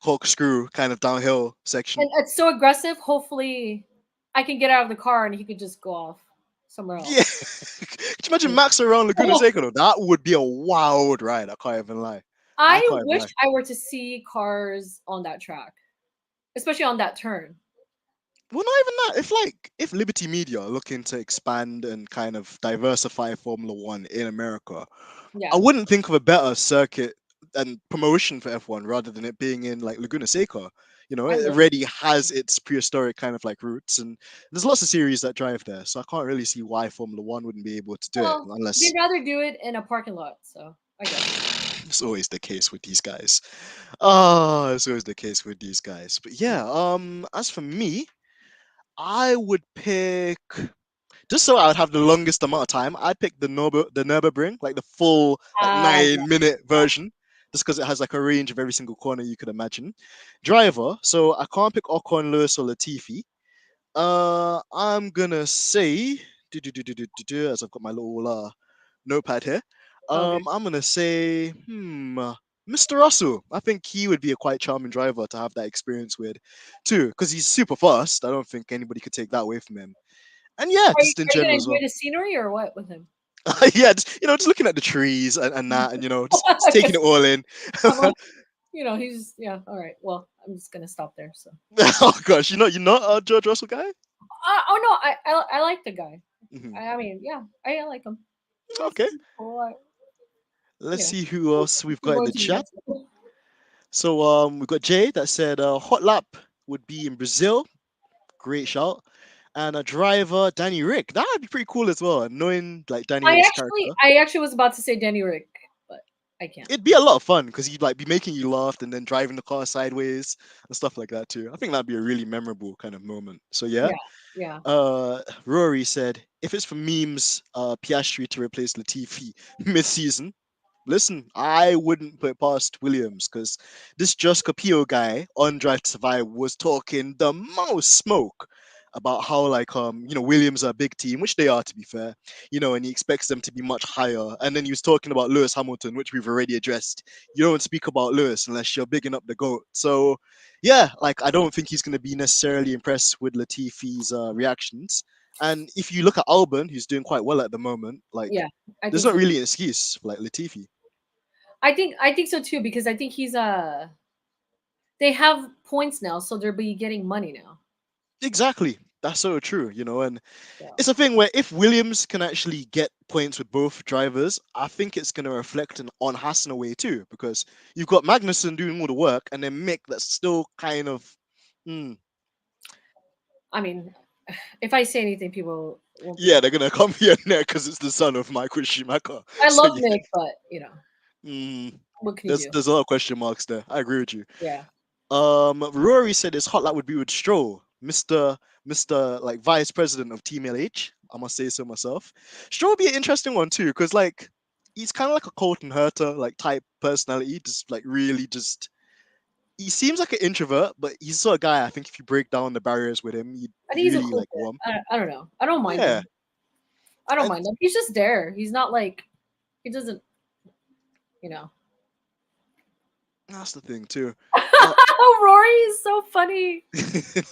[SPEAKER 2] Corkscrew kind of downhill section.
[SPEAKER 1] and it's so aggressive. Hopefully, I can get out of the car and he could just go off somewhere
[SPEAKER 2] Yeah,
[SPEAKER 1] else.
[SPEAKER 2] could you imagine Max around Laguna Seca though? That would be a wild ride. I can't even lie. I
[SPEAKER 1] I
[SPEAKER 2] can't even
[SPEAKER 1] wish
[SPEAKER 2] lie.
[SPEAKER 1] I were to see cars on that track, especially on that turn.
[SPEAKER 2] Well, not even that. If Liberty Media are looking to expand and kind of diversify Formula One in America, I
[SPEAKER 1] Yeah,
[SPEAKER 2] wouldn't think of a better circuit and promotion for F1 rather than it being in like Laguna Seca. You know,
[SPEAKER 1] I
[SPEAKER 2] it
[SPEAKER 1] would.
[SPEAKER 2] already has its prehistoric kind of like roots, and there's lots of series that drive there. So I can't really see why Formula One wouldn't be able to do it
[SPEAKER 1] Well, they'd
[SPEAKER 2] unless
[SPEAKER 1] rather do it in a parking lot, so I get it.
[SPEAKER 2] it's always the case with these guys. Oh, it's always the case with these guys. But yeah, as for me, I would pick just so I would have the longest amount of time. I'd pick the Nurburgring, like the full like
[SPEAKER 1] Ah, yeah,
[SPEAKER 2] 9 minute version, just because it has like a range of every single corner you could imagine. Driver, so I can't pick Ocon, Lewis, or Latifi. I'm gonna say as I've got my little notepad here.
[SPEAKER 1] okay.
[SPEAKER 2] I'm gonna say Mr. Russell. I think he would be a quite charming driver to have that experience with, too, because he's super fast. I don't think anybody could take that away from him. And yeah,
[SPEAKER 1] Are you,
[SPEAKER 2] just in
[SPEAKER 1] are you gonna
[SPEAKER 2] general as
[SPEAKER 1] enjoy
[SPEAKER 2] well.
[SPEAKER 1] the scenery or what with him?
[SPEAKER 2] Yeah, just looking at the trees and that, and just taking
[SPEAKER 1] Because
[SPEAKER 2] it all in.
[SPEAKER 1] I'm like, he's yeah. All right. Well, I'm just gonna stop there. So.
[SPEAKER 2] Oh gosh, you're not a George Russell guy.
[SPEAKER 1] Oh no, I like the guy.
[SPEAKER 2] Hmm.
[SPEAKER 1] I mean, yeah, I like him. He's
[SPEAKER 2] Okay,
[SPEAKER 1] cool.
[SPEAKER 2] let's
[SPEAKER 1] You know,
[SPEAKER 2] see who else we've
[SPEAKER 1] we're
[SPEAKER 2] got in
[SPEAKER 1] going
[SPEAKER 2] the
[SPEAKER 1] to the
[SPEAKER 2] chat.
[SPEAKER 1] next one.
[SPEAKER 2] So we've got Jay that said hot lap would be in Brazil. Great shout. And a driver, Danny Rick. That would be pretty cool as well. Knowing like Danny
[SPEAKER 1] I
[SPEAKER 2] Rick's
[SPEAKER 1] actually,
[SPEAKER 2] character,
[SPEAKER 1] I actually was about to say Danny Rick, but I can't.
[SPEAKER 2] it'd be a lot of fun because he'd like be making you laugh and then driving the car sideways and stuff like that too. I think that'd be a really memorable kind of moment. So yeah.
[SPEAKER 1] Yeah, yeah.
[SPEAKER 2] Rory said, if it's for memes, Piastri to replace Latifi mid-season. Listen, I wouldn't put it past Williams because this Josh Capillo guy on Drive to Survive was talking the most smoke about how like Williams are a big team, which they are to be fair, and he expects them to be much higher. And then he was talking about Lewis Hamilton, which we've already addressed. You don't speak about Lewis unless you're bigging up the goat. So yeah, like I don't think he's going to be necessarily impressed with Latifi's reactions. And if you look at Albon, who's doing quite well at the moment, like
[SPEAKER 1] Yeah, I
[SPEAKER 2] there's
[SPEAKER 1] think
[SPEAKER 2] not
[SPEAKER 1] so.
[SPEAKER 2] really an excuse for like Latifi.
[SPEAKER 1] I think so too because I think he's they have points now, so they'll be getting money now.
[SPEAKER 2] Exactly. That's so true, you know, and
[SPEAKER 1] So
[SPEAKER 2] it's a thing where if Williams can actually get points with both drivers, I think it's going to reflect on Haas in a way too, because you've got Magnussen doing all the work, and then Mick that's still kind of, hmm,
[SPEAKER 1] I mean, if I say anything, people won't be
[SPEAKER 2] yeah,
[SPEAKER 1] happy.
[SPEAKER 2] they're gonna come here and there because it's the son of Michael Schumacher.
[SPEAKER 1] I
[SPEAKER 2] So
[SPEAKER 1] love
[SPEAKER 2] yeah,
[SPEAKER 1] Nick, but
[SPEAKER 2] mm,
[SPEAKER 1] what can you
[SPEAKER 2] there's
[SPEAKER 1] do?
[SPEAKER 2] there's a lot of question marks there. I agree with you.
[SPEAKER 1] Yeah.
[SPEAKER 2] Rory said his hot lap would be with Stroll, Mister like Vice President of Team LH. I must say so myself. Stroll would be an interesting one too, because like he's kind of like a Colton Herta like type personality, just like really just. He seems like an introvert, but he's the sort of guy I think if you break down the barriers with him,
[SPEAKER 1] I
[SPEAKER 2] you'd
[SPEAKER 1] think he's a
[SPEAKER 2] really
[SPEAKER 1] cool
[SPEAKER 2] like
[SPEAKER 1] kid.
[SPEAKER 2] warm.
[SPEAKER 1] I don't know. I don't mind
[SPEAKER 2] Yeah,
[SPEAKER 1] him. I don't
[SPEAKER 2] and
[SPEAKER 1] mind him. He's just there. He's not like he doesn't, you know.
[SPEAKER 2] that's the thing too. Uh,
[SPEAKER 1] Rory is so funny.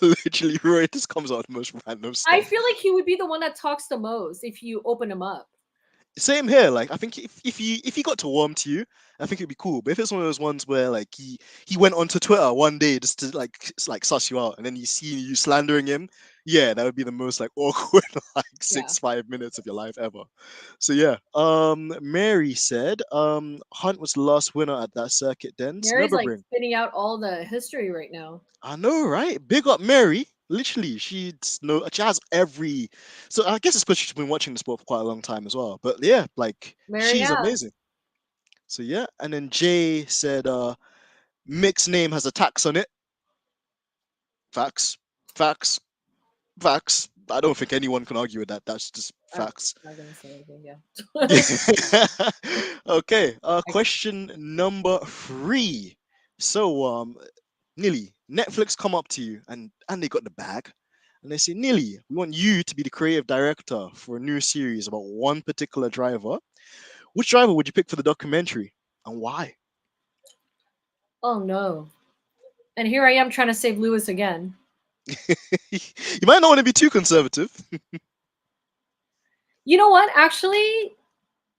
[SPEAKER 2] literally, Roy just comes out with the most random
[SPEAKER 1] I
[SPEAKER 2] stuff.
[SPEAKER 1] feel like he would be the one that talks the most if you open him up.
[SPEAKER 2] Same here. Like I think if he got to warm to you, I think it'd be cool. But if it's one of those ones where like he went onto Twitter one day just to like suss you out, and then you see you slandering him, yeah, that would be the most like awkward like
[SPEAKER 1] Yeah.
[SPEAKER 2] 5 minutes of your life ever. So yeah. Mary said Hunt was the last winner at that circuit. Then
[SPEAKER 1] Mary's like
[SPEAKER 2] Nürburgring.
[SPEAKER 1] spinning out all the history right now.
[SPEAKER 2] I know, right? Big up Mary. Literally, she has every. So I guess it's because she's been watching the sport for quite a long time as well. But yeah, like
[SPEAKER 1] Mary
[SPEAKER 2] she's
[SPEAKER 1] has.
[SPEAKER 2] amazing. So yeah, and then Jay said, Mick's name has a tax on it. Facts, facts, facts. I don't think anyone can argue with that. That's just
[SPEAKER 1] I'm
[SPEAKER 2] facts.
[SPEAKER 1] not gonna say anything. Yeah.
[SPEAKER 2] Okay.
[SPEAKER 1] I,
[SPEAKER 2] Question number 3. So Nilly, Netflix come up to you and they got the bag, and they say, Nilly, we want you to be the creative director for a new series about one particular driver. Which driver would you pick for the documentary, and why?
[SPEAKER 1] oh no. And here I am trying to save Lewis again.
[SPEAKER 2] You might not want to be too conservative.
[SPEAKER 1] You know what? Actually,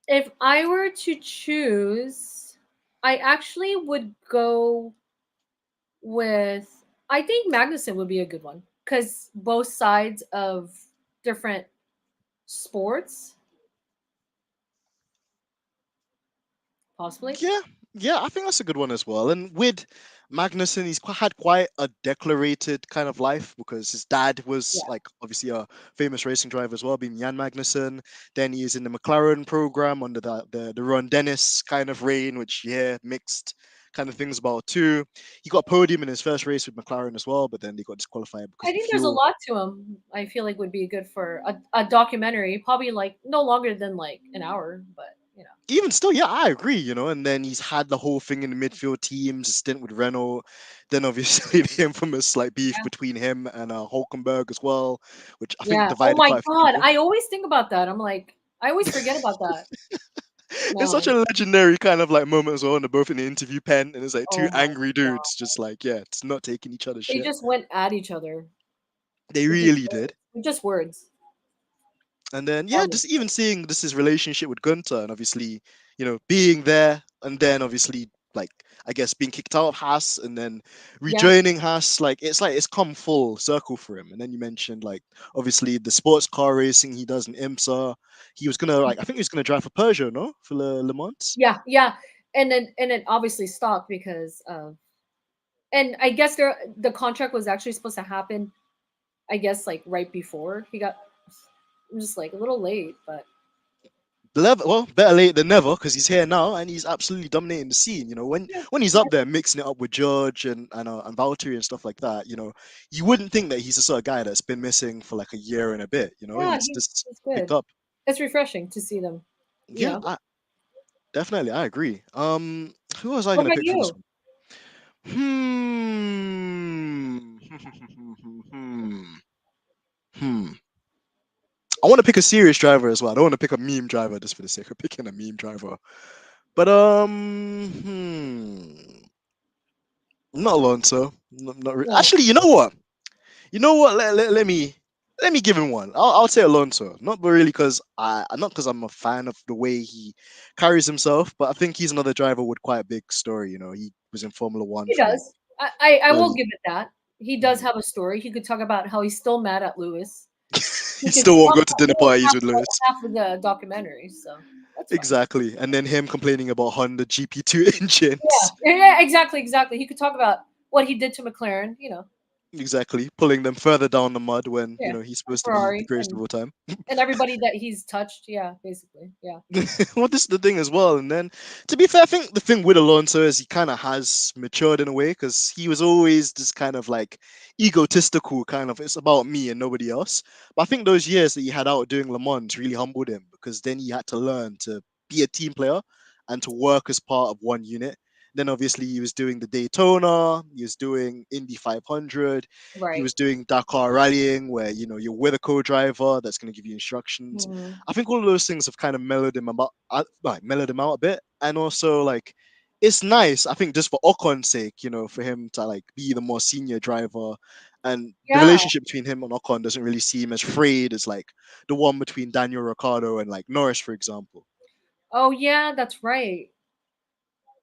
[SPEAKER 1] if I were to choose, I actually would go with. I think Magnuson would be a good one because both sides of different sports, possibly.
[SPEAKER 2] Yeah, yeah, I think that's a good one as well. And with Magnussen, had quite a declarated kind of life because his dad was
[SPEAKER 1] Yeah,
[SPEAKER 2] like obviously a famous racing driver as well, being Jan Magnussen. Then he is in the McLaren program under the Ron Dennis kind of reign, which yeah, mixed kind of things about too. He got a podium in his first race with McLaren as well, but then they got disqualified because
[SPEAKER 1] I
[SPEAKER 2] of
[SPEAKER 1] think there's a
[SPEAKER 2] fuel.
[SPEAKER 1] lot to him. I feel like would be good for a documentary, probably like no longer than like an hour, but
[SPEAKER 2] Even still, yeah, I agree, you know. And then he's had the whole thing in the midfield teams, a stint with Renault, then obviously the infamous like beef
[SPEAKER 1] yeah,
[SPEAKER 2] between him and Hulkenberg as well, which I think
[SPEAKER 1] yeah. Oh
[SPEAKER 2] divided
[SPEAKER 1] my
[SPEAKER 2] quite a few
[SPEAKER 1] god,
[SPEAKER 2] people.
[SPEAKER 1] I always think about that. I'm like, I always forget about that
[SPEAKER 2] It's such
[SPEAKER 1] now.
[SPEAKER 2] a legendary kind of like moment as well. And they're both in the interview pen, and it's like two
[SPEAKER 1] Oh my
[SPEAKER 2] angry
[SPEAKER 1] god,
[SPEAKER 2] dudes, just like yeah, it's not taking each other's
[SPEAKER 1] they
[SPEAKER 2] shit.
[SPEAKER 1] just went at each other
[SPEAKER 2] They
[SPEAKER 1] with just
[SPEAKER 2] really
[SPEAKER 1] words.
[SPEAKER 2] did.
[SPEAKER 1] With just words.
[SPEAKER 2] And then yeah,
[SPEAKER 1] Funny.
[SPEAKER 2] just even seeing this his relationship with Gunter, and obviously being there, and then obviously like I guess being kicked out of Haas and then
[SPEAKER 1] Yeah,
[SPEAKER 2] rejoining Haas, like it's come full circle for him. And then you mentioned like obviously the sports car racing he does in IMSA. He was gonna like I think he was gonna drive for Peugeot, no, for Le Mans.
[SPEAKER 1] yeah, yeah. And then obviously stopped because of and I guess the contract was actually supposed to happen. I guess like right before he got. I'm just like a little late, but
[SPEAKER 2] Well, better late than never because he's here now and he's absolutely dominating the scene.
[SPEAKER 1] yeah,
[SPEAKER 2] When he's up there mixing it up with George and Valtteri and stuff like that, you wouldn't think that he's the sort of guy that's been missing for like a year and a bit.
[SPEAKER 1] yeah,
[SPEAKER 2] He's just
[SPEAKER 1] he's
[SPEAKER 2] picked
[SPEAKER 1] good.
[SPEAKER 2] up.
[SPEAKER 1] It's refreshing to see them. You
[SPEAKER 2] Yeah,
[SPEAKER 1] know.
[SPEAKER 2] definitely, I agree. Who was I
[SPEAKER 1] What
[SPEAKER 2] gonna
[SPEAKER 1] about
[SPEAKER 2] pick for this
[SPEAKER 1] you?
[SPEAKER 2] one? Hmm. hmm. Hmm. I want to pick a serious driver as well. I don't want to pick a meme driver just for the sake of picking a meme driver. But not Alonso. Not
[SPEAKER 1] No.
[SPEAKER 2] Actually, you know what? You know what? Let me give him one. I'll say Alonso. Not really because not because I'm a fan of the way he carries himself, but I think he's another driver with quite a big story. He was in Formula One
[SPEAKER 1] He
[SPEAKER 2] from
[SPEAKER 1] does. I will
[SPEAKER 2] early.
[SPEAKER 1] give it that. he does
[SPEAKER 2] Mhm.
[SPEAKER 1] have a story. He could talk about how he's still mad at Lewis.
[SPEAKER 2] He
[SPEAKER 1] He could
[SPEAKER 2] still won't
[SPEAKER 1] talk
[SPEAKER 2] go to
[SPEAKER 1] about
[SPEAKER 2] dinner
[SPEAKER 1] Lewis
[SPEAKER 2] parties with Lewis.
[SPEAKER 1] half of the documentary, so that's fine.
[SPEAKER 2] Exactly. And then him complaining about Honda GP2 engines.
[SPEAKER 1] Yeah, exactly, exactly. He could talk about what he did to McLaren,
[SPEAKER 2] Exactly. Pulling them further down the mud when,
[SPEAKER 1] yeah,
[SPEAKER 2] he's
[SPEAKER 1] and
[SPEAKER 2] supposed to be the
[SPEAKER 1] Ferrari
[SPEAKER 2] greatest of
[SPEAKER 1] and
[SPEAKER 2] all time.
[SPEAKER 1] everybody that he's touched. Yeah, basically. Yeah.
[SPEAKER 2] Well, this is the thing as well. And then, to be fair, I think the thing with Alonso is he kind of has matured in a way because he was always just kind of like egotistical, kind of, it's about me and nobody else. But I think those years that he had out doing Le Mans really humbled him because then he had to learn to be a team player and to work as part of one unit. Then obviously he was doing the Daytona, he was doing Indy 500, he
[SPEAKER 1] Right.
[SPEAKER 2] was doing Dakar rallying, where you're with a co-driver that's going to give you instructions.
[SPEAKER 1] Mhm.
[SPEAKER 2] I think all of those things have kind of mellowed him about, like mellowed him out a bit, and also like it's nice. I think just for Ocon's sake, for him to like be the more senior driver, and the
[SPEAKER 1] Yeah.
[SPEAKER 2] relationship between him and Ocon doesn't really seem as frayed as like the one between Daniel Ricciardo and like Norris, for example.
[SPEAKER 1] Oh yeah, that's right.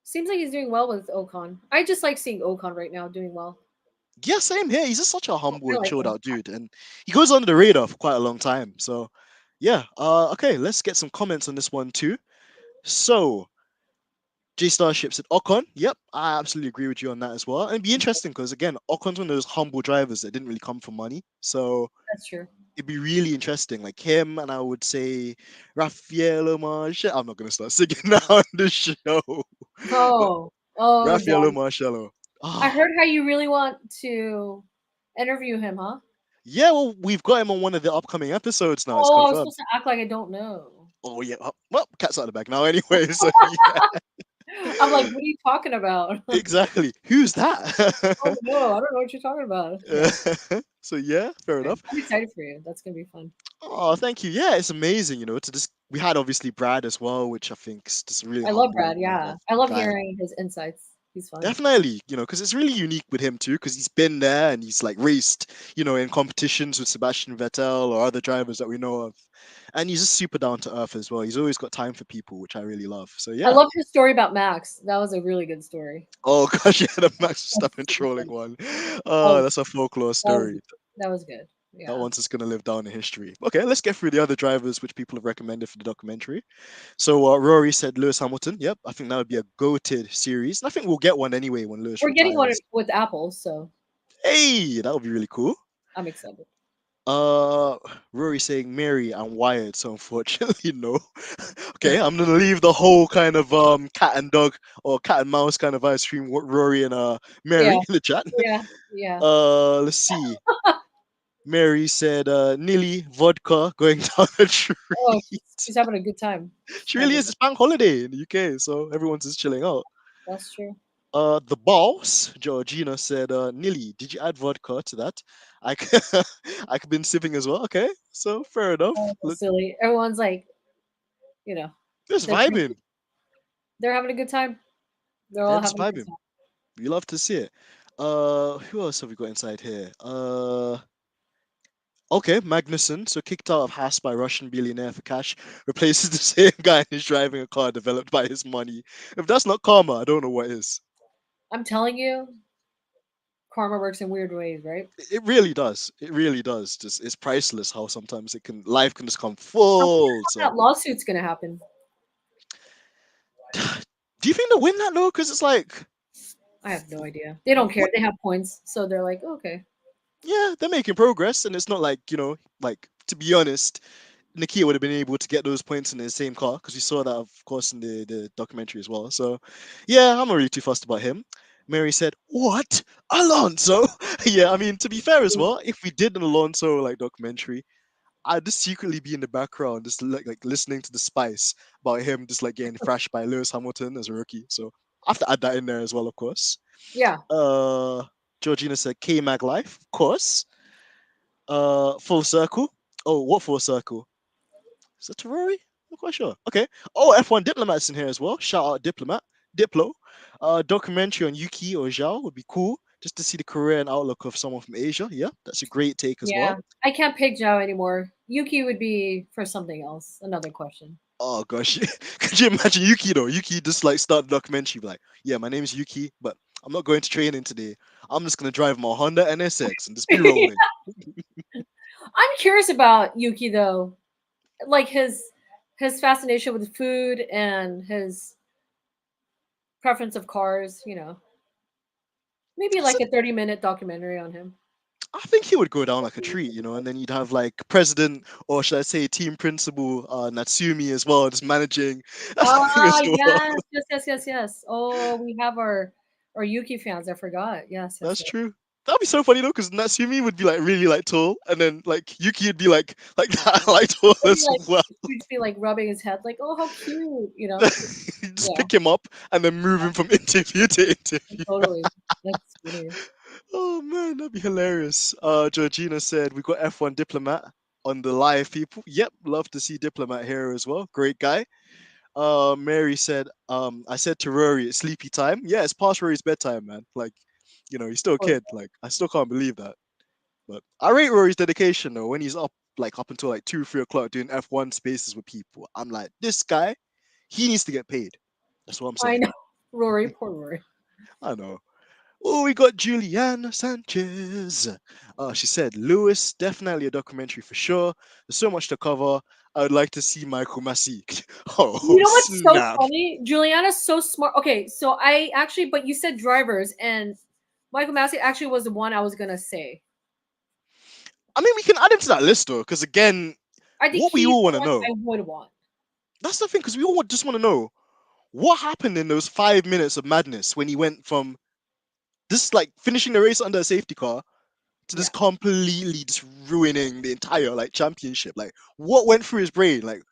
[SPEAKER 1] Seems like he's doing well with Ocon. I just like seeing Ocon right now doing well.
[SPEAKER 2] Yeah, same here. He's just such a humble
[SPEAKER 1] I
[SPEAKER 2] and
[SPEAKER 1] like
[SPEAKER 2] chilled
[SPEAKER 1] him.
[SPEAKER 2] out dude, and he goes under the radar for quite a long time. So, yeah. Okay, let's get some comments on this one too. So, J Starship said Ocon. Yep, I absolutely agree with you on that as well. And it'd be interesting because again, Ocon's one of those humble drivers that didn't really come from money. So
[SPEAKER 1] That's true.
[SPEAKER 2] it'd be really interesting. Like him and I would say Raffaello Marcello. I'm not gonna start singing now on the show. But
[SPEAKER 1] Oh, oh,
[SPEAKER 2] Raffaello
[SPEAKER 1] damn.
[SPEAKER 2] Marcello.
[SPEAKER 1] I
[SPEAKER 2] Ah,
[SPEAKER 1] heard how you really want to interview him, huh?
[SPEAKER 2] yeah, well, we've got him on one of the upcoming episodes now. It's
[SPEAKER 1] Oh, I was
[SPEAKER 2] confirmed.
[SPEAKER 1] supposed to act like I don't know.
[SPEAKER 2] Oh yeah. Well, cat's out of the bag now anyway. So yeah,
[SPEAKER 1] I'm like, what are you talking about?
[SPEAKER 2] exactly. Who's that?
[SPEAKER 1] Oh no, I don't know what you're talking about. Yeah.
[SPEAKER 2] So yeah, fair
[SPEAKER 1] Okay.
[SPEAKER 2] enough.
[SPEAKER 1] I'm excited for you. That's gonna be fun.
[SPEAKER 2] Oh, thank you. Yeah, it's amazing, to just we had obviously Brad as well, which I think is just a really
[SPEAKER 1] I love
[SPEAKER 2] humble
[SPEAKER 1] Brad. Yeah,
[SPEAKER 2] enough
[SPEAKER 1] I love
[SPEAKER 2] guy.
[SPEAKER 1] hearing his insights. He's fun.
[SPEAKER 2] Definitely, because it's really unique with him too, because he's been there and he's like raced, in competitions with Sebastian Vettel or other drivers that we know of. And he's just super down to earth as well. He's always got time for people, which I really love. So
[SPEAKER 1] I
[SPEAKER 2] yeah.
[SPEAKER 1] love his story about Max. That was a really good story.
[SPEAKER 2] Oh gosh, yeah, the Max
[SPEAKER 1] That was
[SPEAKER 2] Verstappen
[SPEAKER 1] super
[SPEAKER 2] trolling
[SPEAKER 1] fun.
[SPEAKER 2] one.
[SPEAKER 1] That was
[SPEAKER 2] That's a folklore
[SPEAKER 1] that was
[SPEAKER 2] story.
[SPEAKER 1] that was good.
[SPEAKER 2] That
[SPEAKER 1] Yeah.
[SPEAKER 2] one's just gonna live down in history. Okay, let's get through the other drivers which people have recommended for the documentary. So Rory said Lewis Hamilton. Yep, I think that would be a goated series. And I think we'll get one anyway when Lewis
[SPEAKER 1] We're getting one
[SPEAKER 2] retires.
[SPEAKER 1] with Apple, so
[SPEAKER 2] Hey, that would be really cool.
[SPEAKER 1] I'm excited.
[SPEAKER 2] Uh, Rory saying Mary and Wyatt. So unfortunately, no. Okay, I'm gonna leave the whole kind of cat and dog or cat and mouse kind of ice cream with Rory and
[SPEAKER 1] Yeah,
[SPEAKER 2] Mary in the chat.
[SPEAKER 1] yeah, yeah.
[SPEAKER 2] Let's see. Mary said Nilly vodka going down a
[SPEAKER 1] Oh,
[SPEAKER 2] tree.
[SPEAKER 1] she's having a good time.
[SPEAKER 2] She really
[SPEAKER 1] Having
[SPEAKER 2] is. It's bank holiday in the UK, so everyone's just chilling out.
[SPEAKER 1] That's true.
[SPEAKER 2] The boss, Georgina, said, Nilly, did you add vodka to that? I I've been sipping as well. Okay, so fair enough.
[SPEAKER 1] Oh, silly. Everyone's like, you know,
[SPEAKER 2] Just
[SPEAKER 1] they're drinking.
[SPEAKER 2] vibing.
[SPEAKER 1] They're having a good time. They're
[SPEAKER 2] They're
[SPEAKER 1] all
[SPEAKER 2] just
[SPEAKER 1] having a good
[SPEAKER 2] vibing.
[SPEAKER 1] time.
[SPEAKER 2] We love to see it. Who else have we got inside here? Okay, Magnussen. So kicked out of Haas by Russian billionaire for cash, replaces the same guy who's driving a car developed by his money. If that's not karma, I don't know what is.
[SPEAKER 1] I'm telling you, karma works in weird ways, right?
[SPEAKER 2] It really does. It really does. Just it's priceless how sometimes life can just come
[SPEAKER 1] I wonder
[SPEAKER 2] full
[SPEAKER 1] how that
[SPEAKER 2] circle.
[SPEAKER 1] lawsuit's gonna happen.
[SPEAKER 2] Do you think they'll win that though? Because it's like,
[SPEAKER 1] I have no idea. They don't care.
[SPEAKER 2] what?
[SPEAKER 1] They have points, so they're like, okay.
[SPEAKER 2] Yeah, they're making progress, and it's not like like to be honest, Nakia would have been able to get those points in the same car because we saw that, of course, in the documentary as well. So, yeah, I'm not really too fussed about him. Mary said, "What, Alonso?" Yeah, I mean, to be fair as well, if we did an Alonso like documentary, I'd just secretly be in the background, just like listening to the spice about him just like getting thrashed by Lewis Hamilton as a rookie. So I have to add that in there as well, of course.
[SPEAKER 1] Yeah.
[SPEAKER 2] Uh, Georgina said K Mag Life, of course. Full circle. Oh, what full circle? Is that Ferrari? I'm not quite sure. Okay. Oh, F1 diplomats in here as well. Shout out diplomat, Diplo. Documentary on Yuki or Zhao would be cool just to see the career and outlook of someone from Asia. Yeah, that's a great take as
[SPEAKER 1] Yeah.
[SPEAKER 2] well.
[SPEAKER 1] I can't pick Zhao anymore. Yuki would be for something else. Another question.
[SPEAKER 2] Oh gosh, could you imagine Yuki though? Yuki just like start the documentary like, yeah, my name is Yuki, but I'm not going to training today. I'm just gonna drive my Honda NSX and just be rolling.
[SPEAKER 1] I'm curious about Yuki though, like his fascination with food and his preference of cars. Maybe
[SPEAKER 2] So
[SPEAKER 1] like a 30-minute documentary on him.
[SPEAKER 2] I think he would go down like a treat, and then you'd have like president, or should I say team principal, Natsumi as well, just managing. That's the thing
[SPEAKER 1] Ah,
[SPEAKER 2] as well.
[SPEAKER 1] yes, yes, yes, yes, yes. Oh, we have our Yuki fans. I forgot. Yes, yes,
[SPEAKER 2] That's
[SPEAKER 1] yes.
[SPEAKER 2] true. That'd be so funny though, because Natsumi would be like really like tall, and then like Yuki would be like that, like tall
[SPEAKER 1] He'd be
[SPEAKER 2] as
[SPEAKER 1] like,
[SPEAKER 2] well.
[SPEAKER 1] he'd just be like rubbing his head, like, oh, how cute.
[SPEAKER 2] Just
[SPEAKER 1] Yeah,
[SPEAKER 2] pick him up and then move him from interview to interview.
[SPEAKER 1] totally. That's funny.
[SPEAKER 2] Oh man, that'd be hilarious. Georgina said we got F1 Diplomat on the live, people. Yep, love to see Diplomat here as well. Great guy. Mary said, I said to Rory, it's sleepy time. Yeah, it's past Rory's bedtime, man. Like, he's still a
[SPEAKER 1] Poor
[SPEAKER 2] kid. Like, I still can't believe that. But I rate Rory's dedication though. When he's up until like 2, 3 o'clock doing F1 spaces with people, I'm like, this guy, he needs to get paid. That's what I'm
[SPEAKER 1] I
[SPEAKER 2] saying.
[SPEAKER 1] know. Rory, poor Rory.
[SPEAKER 2] I know. Oh, we got Juliana Sanchez. She said, Lewis, definitely a documentary for sure. There's so much to cover. I would like to see Michael Massey.
[SPEAKER 1] You
[SPEAKER 2] Oh,
[SPEAKER 1] know what's so
[SPEAKER 2] snap.
[SPEAKER 1] funny? Juliana's so smart. Okay, so I actually, but you said drivers, and Michael Massey actually was the one I was gonna say.
[SPEAKER 2] I mean, we can add him to that list though, because again,
[SPEAKER 1] I think
[SPEAKER 2] what we
[SPEAKER 1] he's
[SPEAKER 2] all
[SPEAKER 1] the
[SPEAKER 2] want to
[SPEAKER 1] one
[SPEAKER 2] know.
[SPEAKER 1] I would want.
[SPEAKER 2] That's the thing, because we all just want to know what happened in those 5 minutes of madness when he went from this like finishing the race under a safety car to this
[SPEAKER 1] Yeah,
[SPEAKER 2] completely just ruining the entire like championship. Like, what went through his brain? Like,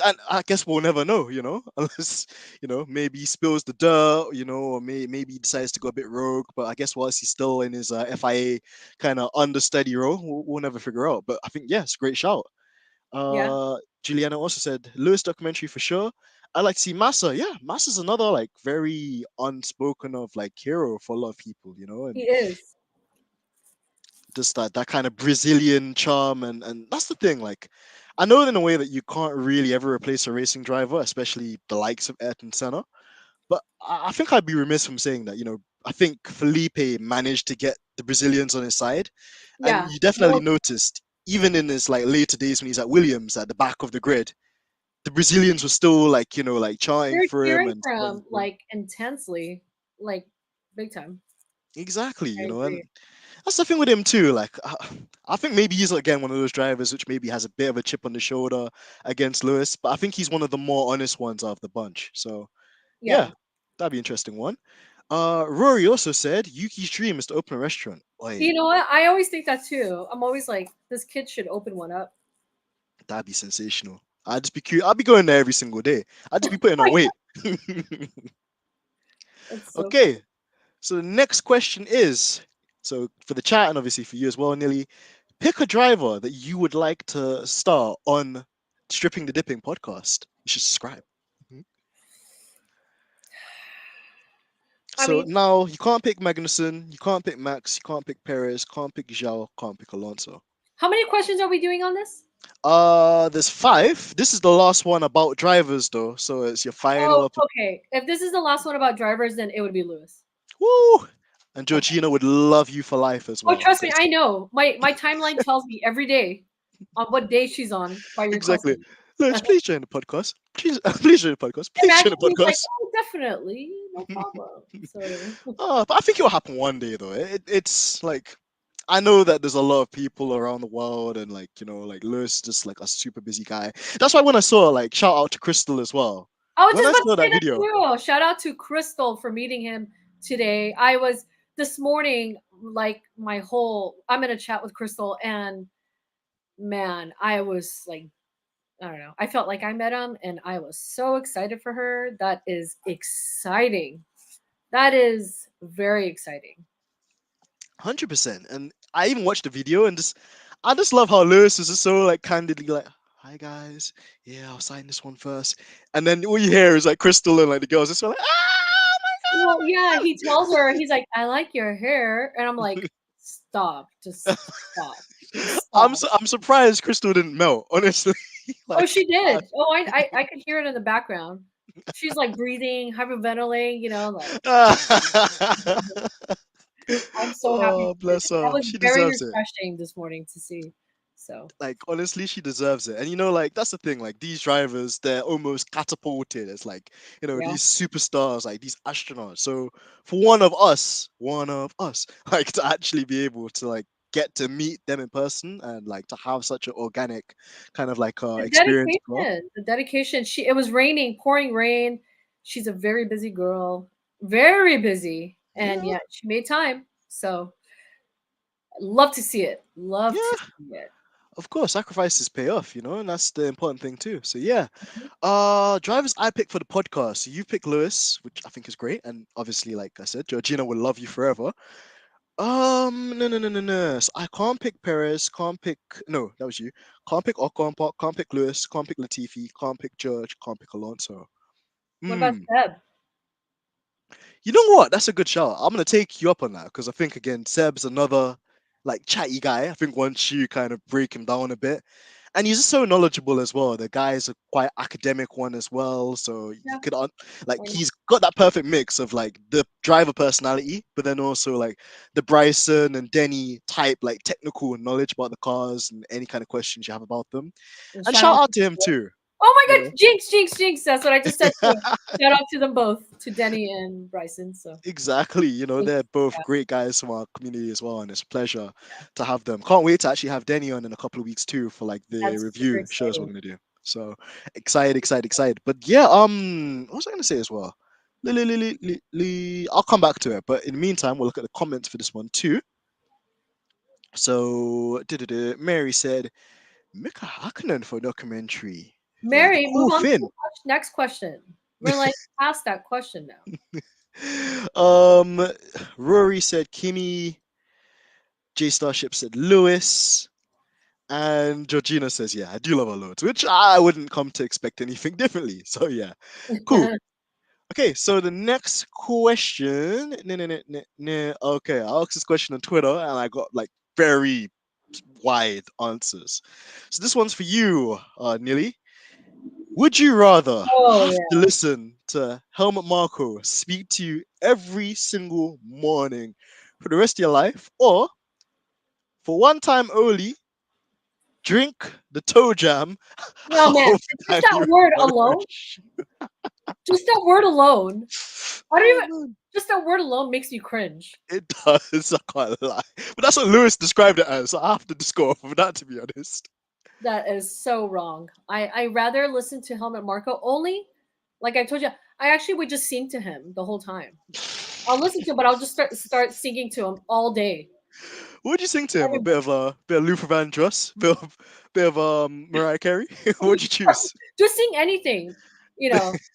[SPEAKER 2] and I guess we'll never know, unless maybe he spills the dirt, or maybe he decides to go a bit rogue. But I guess whilst he's still in his FIA kind of understudy role, we'll never figure out. But I think yes, great shout.
[SPEAKER 1] yeah,
[SPEAKER 2] Uh, Juliana also said Lewis documentary for sure. I like to see Massa. Yeah, Massa's another like very unspoken of like hero for a lot of people,
[SPEAKER 1] he
[SPEAKER 2] and
[SPEAKER 1] is.
[SPEAKER 2] just that kind of Brazilian charm, and that's the thing. Like, I know in a way that you can't really ever replace a racing driver, especially the likes of Ayrton Senna. But I think I'd be remiss from saying that. I think Felipe managed to get the Brazilians on his side, and
[SPEAKER 1] Yeah,
[SPEAKER 2] you
[SPEAKER 1] that
[SPEAKER 2] definitely
[SPEAKER 1] was
[SPEAKER 2] noticed even in his like later days when he's at Williams at the back of the grid, the Brazilians were still like like chanting
[SPEAKER 1] they're
[SPEAKER 2] for him
[SPEAKER 1] cheering
[SPEAKER 2] and
[SPEAKER 1] for
[SPEAKER 2] supporting
[SPEAKER 1] him
[SPEAKER 2] for him.
[SPEAKER 1] like intensely, like big time.
[SPEAKER 2] Exactly,
[SPEAKER 1] I
[SPEAKER 2] and
[SPEAKER 1] agree.
[SPEAKER 2] that's the thing with him too. Like, I think maybe he's again one of those drivers which maybe has a bit of a chip on the shoulder against Lewis, but I think he's one of the more honest ones out of the bunch. So yeah,
[SPEAKER 1] Yeah.
[SPEAKER 2] that'd be an interesting one. Rory also said Yuki's dream is to open a restaurant. Oi,
[SPEAKER 1] You know what? I always think that too. I'm always like, this kid should open one up.
[SPEAKER 2] that'd be sensational. I'd just be curious. I'd be going there every single day. I'd just be putting on
[SPEAKER 1] Like,
[SPEAKER 2] weight.
[SPEAKER 1] that's so funny.
[SPEAKER 2] Okay, so the next question is, so for the chat and obviously for you as well, Nilly, pick a driver that you would like to star on Stripping the Dipping podcast. You should subscribe. Mhm.
[SPEAKER 1] I
[SPEAKER 2] So
[SPEAKER 1] mean,
[SPEAKER 2] now you can't pick Magnussen, you can't pick Max, you can't pick Perez, can't pick Zhao, can't pick Alonso.
[SPEAKER 1] how many questions are we doing on this?
[SPEAKER 2] There's five. This is the last one about drivers though, so it's your final
[SPEAKER 1] Oh,
[SPEAKER 2] up.
[SPEAKER 1] okay. If this is the last one about drivers, then it would be Lewis.
[SPEAKER 2] Woo! And
[SPEAKER 1] Okay.
[SPEAKER 2] Georgina would love you for life as
[SPEAKER 1] Oh,
[SPEAKER 2] well.
[SPEAKER 1] trust me, I know. My timeline tells me every day on what day she's on by
[SPEAKER 2] Exactly.
[SPEAKER 1] requesting.
[SPEAKER 2] Lewis, please join the podcast. Please, please join the podcast. Please
[SPEAKER 1] Imagine
[SPEAKER 2] join the
[SPEAKER 1] he's like,
[SPEAKER 2] podcast.
[SPEAKER 1] oh, definitely, no problem. So
[SPEAKER 2] But I think it'll happen one day though. It's like I know that there's a lot of people around the world, and like like Lewis, is just like a super busy guy. That's why when I saw like shout out to Crystal as well.
[SPEAKER 1] I was
[SPEAKER 2] When
[SPEAKER 1] just
[SPEAKER 2] I
[SPEAKER 1] about to
[SPEAKER 2] saw
[SPEAKER 1] say
[SPEAKER 2] that
[SPEAKER 1] that
[SPEAKER 2] video,
[SPEAKER 1] too. Shout out to Crystal for meeting him today. I was this morning, like my whole. I'm in a chat with Crystal, and man, I was like, I don't know. I felt like I met him, and I was so excited for her. That is exciting. That is very exciting.
[SPEAKER 2] 100%. And I even watched the video and I just love how Lewis is just so like candidly like, "Hi guys, yeah, I'll sign this one first." And then all you hear is like Crystal and like the girls just like, "Ah,
[SPEAKER 1] Well,
[SPEAKER 2] oh
[SPEAKER 1] yeah,
[SPEAKER 2] my
[SPEAKER 1] he tells her, he's like, I like your hair. And I'm like, stop,
[SPEAKER 2] god,
[SPEAKER 1] just stop, just
[SPEAKER 2] I'm
[SPEAKER 1] stop.
[SPEAKER 2] I'm surprised Crystal didn't melt. Honestly,
[SPEAKER 1] Oh,
[SPEAKER 2] like
[SPEAKER 1] she did. Oh, I could hear it in the background. She's like breathing, hyperventilating, like I'm so happy
[SPEAKER 2] Oh,
[SPEAKER 1] for her.
[SPEAKER 2] bless
[SPEAKER 1] That
[SPEAKER 2] her.
[SPEAKER 1] was
[SPEAKER 2] She
[SPEAKER 1] very
[SPEAKER 2] deserves it.
[SPEAKER 1] refreshing this morning to see. So
[SPEAKER 2] Like honestly, she deserves it. And like that's the thing. Like these drivers, they're almost catapulted as like
[SPEAKER 1] yeah.
[SPEAKER 2] these superstars, like these astronauts. So for one of us, like to actually be able to like get to meet them in person and like to have such an organic kind of like
[SPEAKER 1] The
[SPEAKER 2] experience as well.
[SPEAKER 1] dedication. The dedication. It was raining, pouring rain. She's a very busy girl. Very busy. And
[SPEAKER 2] Yeah,
[SPEAKER 1] yet she made time. So love to see it. Love to
[SPEAKER 2] yeah.
[SPEAKER 1] see it.
[SPEAKER 2] Of course, sacrifices pay off, and that's the important thing too. So yeah, drivers I picked for the podcast. So you picked Lewis, which I think is great, and obviously, like I said, Georgina will love you forever. No, no, no, no, no. So I can't pick Perez. Can't pick. No, that was you. Can't pick Ocon. Can't pick Lewis. Can't pick Latifi. Can't pick George. Can't pick Alonso.
[SPEAKER 1] What about
[SPEAKER 2] Hmm.
[SPEAKER 1] Seb?
[SPEAKER 2] You know what? That's a good shout. I'm gonna take you up on that because I think again, Seb's another like chatty guy. I think once you kind of break him down a bit, and he's just so knowledgeable as well. The guy's a quite academic one as well, so you
[SPEAKER 1] Yeah.
[SPEAKER 2] could like
[SPEAKER 1] Why not?
[SPEAKER 2] he's got that perfect mix of like the driver personality, but then also like the Bryson and Denny type like technical knowledge about the cars and any kind of questions you have about them.
[SPEAKER 1] And
[SPEAKER 2] And
[SPEAKER 1] shout
[SPEAKER 2] shout
[SPEAKER 1] out
[SPEAKER 2] out
[SPEAKER 1] to
[SPEAKER 2] to him too.
[SPEAKER 1] oh my
[SPEAKER 2] You
[SPEAKER 1] god, Jinx, Jinx, Jinx. That's what I just said
[SPEAKER 2] know.
[SPEAKER 1] too. Shout out to them both, to Denny and Bryson. So
[SPEAKER 2] Exactly.
[SPEAKER 1] thanks.
[SPEAKER 2] They're both
[SPEAKER 1] Yeah,
[SPEAKER 2] great guys from our community as well, and it's a pleasure to have them. Can't wait to actually have Denny on in a couple of weeks too for like the
[SPEAKER 1] that's super
[SPEAKER 2] review shows we're
[SPEAKER 1] exciting.
[SPEAKER 2] gonna do. So excited, excited, excited. But yeah, what was I gonna say as well? I'll come back to it. But in the meantime, we'll look at the comments for this one too. So Mary said, Mika Hakkinen for documentary. The
[SPEAKER 1] Mary, move
[SPEAKER 2] cool
[SPEAKER 1] on to the
[SPEAKER 2] thing.
[SPEAKER 1] next question. We're like past that question now.
[SPEAKER 2] um Rory said Kimmy. J Starship said Lewis. And Georgina says, yeah, I do love her loads, which I wouldn't come to expect anything differently. So yeah, cool. Okay, so the next question. Okay, I asked this question on Twitter and I got like very wide answers. So this one's for you, Nilly. Would you rather
[SPEAKER 1] Oh
[SPEAKER 2] have to
[SPEAKER 1] yeah.
[SPEAKER 2] listen to Helmut Marko speak to you every single morning for the rest of your life, or for one time only, drink the toe jam
[SPEAKER 1] No man,
[SPEAKER 2] of
[SPEAKER 1] just that
[SPEAKER 2] Daniel
[SPEAKER 1] word alone.
[SPEAKER 2] Burge?
[SPEAKER 1] Just that word alone. I don't
[SPEAKER 2] Oh
[SPEAKER 1] even.
[SPEAKER 2] man,
[SPEAKER 1] Just that word alone makes me cringe.
[SPEAKER 2] it does. I can't lie, but that's what Lewis described it as. So I have to just go off of that, to be honest.
[SPEAKER 1] That is so wrong. I rather listen to Helmut Marko only. Like I told you, I actually would just sing to him the whole time. I'll listen to him, but I'll just start singing to him all day.
[SPEAKER 2] What would you sing to him? A
[SPEAKER 1] Every
[SPEAKER 2] bit of Luther Vandross, bit of Mariah Carey. What would you choose?
[SPEAKER 1] just sing anything.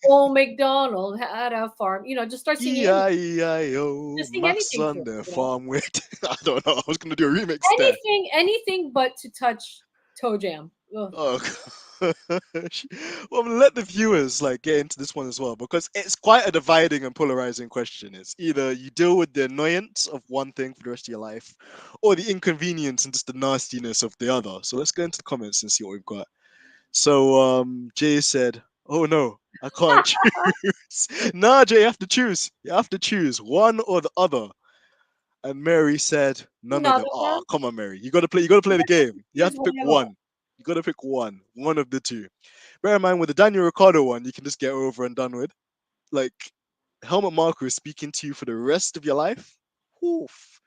[SPEAKER 1] Old McDonald had a farm. Just start singing anything.
[SPEAKER 2] E-I-E-I-O,
[SPEAKER 1] Just sing
[SPEAKER 2] Max
[SPEAKER 1] anything to
[SPEAKER 2] on
[SPEAKER 1] him.
[SPEAKER 2] the farm with. I don't know. I was gonna do a remix there.
[SPEAKER 1] Anything but to touch Toe Jam. Ugh.
[SPEAKER 2] Oh gosh. Well, I'm gonna let the viewers like get into this one as well because it's quite a dividing and polarizing question. It's either you deal with the annoyance of one thing for the rest of your life, or the inconvenience and just the nastiness of the other. So let's go into the comments and see what we've got. So Jay said, "Oh no, I can't choose." Nah, Jay, you have to choose. You have to choose one or the other. And Mary said, "None of them."
[SPEAKER 1] Another
[SPEAKER 2] Oh,
[SPEAKER 1] one.
[SPEAKER 2] come on, Mary. You gotta play. You gotta play the game. You have
[SPEAKER 1] Choose
[SPEAKER 2] to pick
[SPEAKER 1] whatever.
[SPEAKER 2] one. You gotta pick one. One of the two. Bear in mind, with the Daniel Ricciardo one, you can just get over and done with. Like Helmut Marko is speaking to you for the rest of your life. Oof.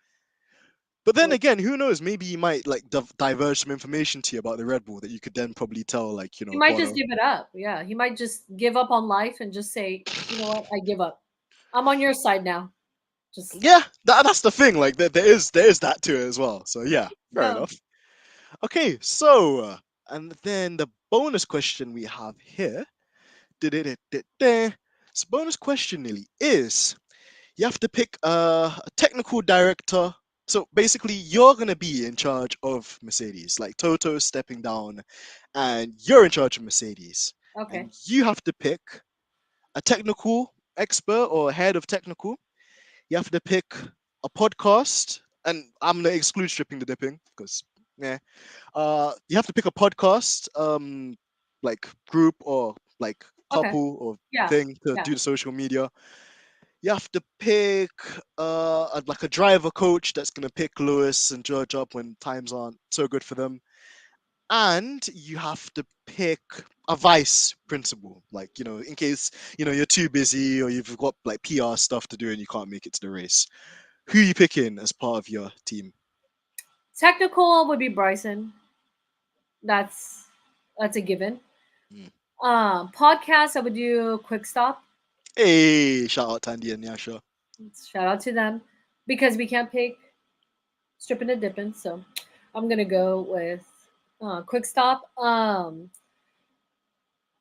[SPEAKER 2] But then
[SPEAKER 1] Well,
[SPEAKER 2] again, who knows? Maybe he might like diverge some information to you about the Red Bull that you could then probably tell, like
[SPEAKER 1] he might just
[SPEAKER 2] Bono.
[SPEAKER 1] give it up. Yeah, he might just give up on life and just say, you know what, I give up. I'm on your side now. Just
[SPEAKER 2] Yeah, that's the thing. Like there is that to it as well. So yeah, fair
[SPEAKER 1] go.
[SPEAKER 2] enough. Okay, so and then the bonus question we have here. So bonus question nearly is you have to pick a technical director. So basically, you're gonna be in charge of Mercedes. Like Toto stepping down, and you're in charge of Mercedes,
[SPEAKER 1] Okay.
[SPEAKER 2] and you have to pick a technical expert or head of technical. You have to pick a podcast, and I'm gonna exclude stripping the dipping because yeah. You have to pick a podcast, like group or like
[SPEAKER 1] Okay.
[SPEAKER 2] couple or
[SPEAKER 1] Yeah.
[SPEAKER 2] thing to
[SPEAKER 1] Yeah.
[SPEAKER 2] do the social media. You have to pick like a driver coach that's gonna pick Lewis and George up when times aren't so good for them, and you have to pick a vice principal, like in case you're too busy or you've got like PR stuff to do and you can't make it to the race. Who you picking as part of your team?
[SPEAKER 1] Technical would be Bryson. That's that's a given.
[SPEAKER 2] Mm.
[SPEAKER 1] Podcast I would do Quick Stop.
[SPEAKER 2] Hey, shout out Tandy and Yasha.
[SPEAKER 1] Shout out to them because we can't pick stripping and dipping. So I'm gonna go with Quick Stop.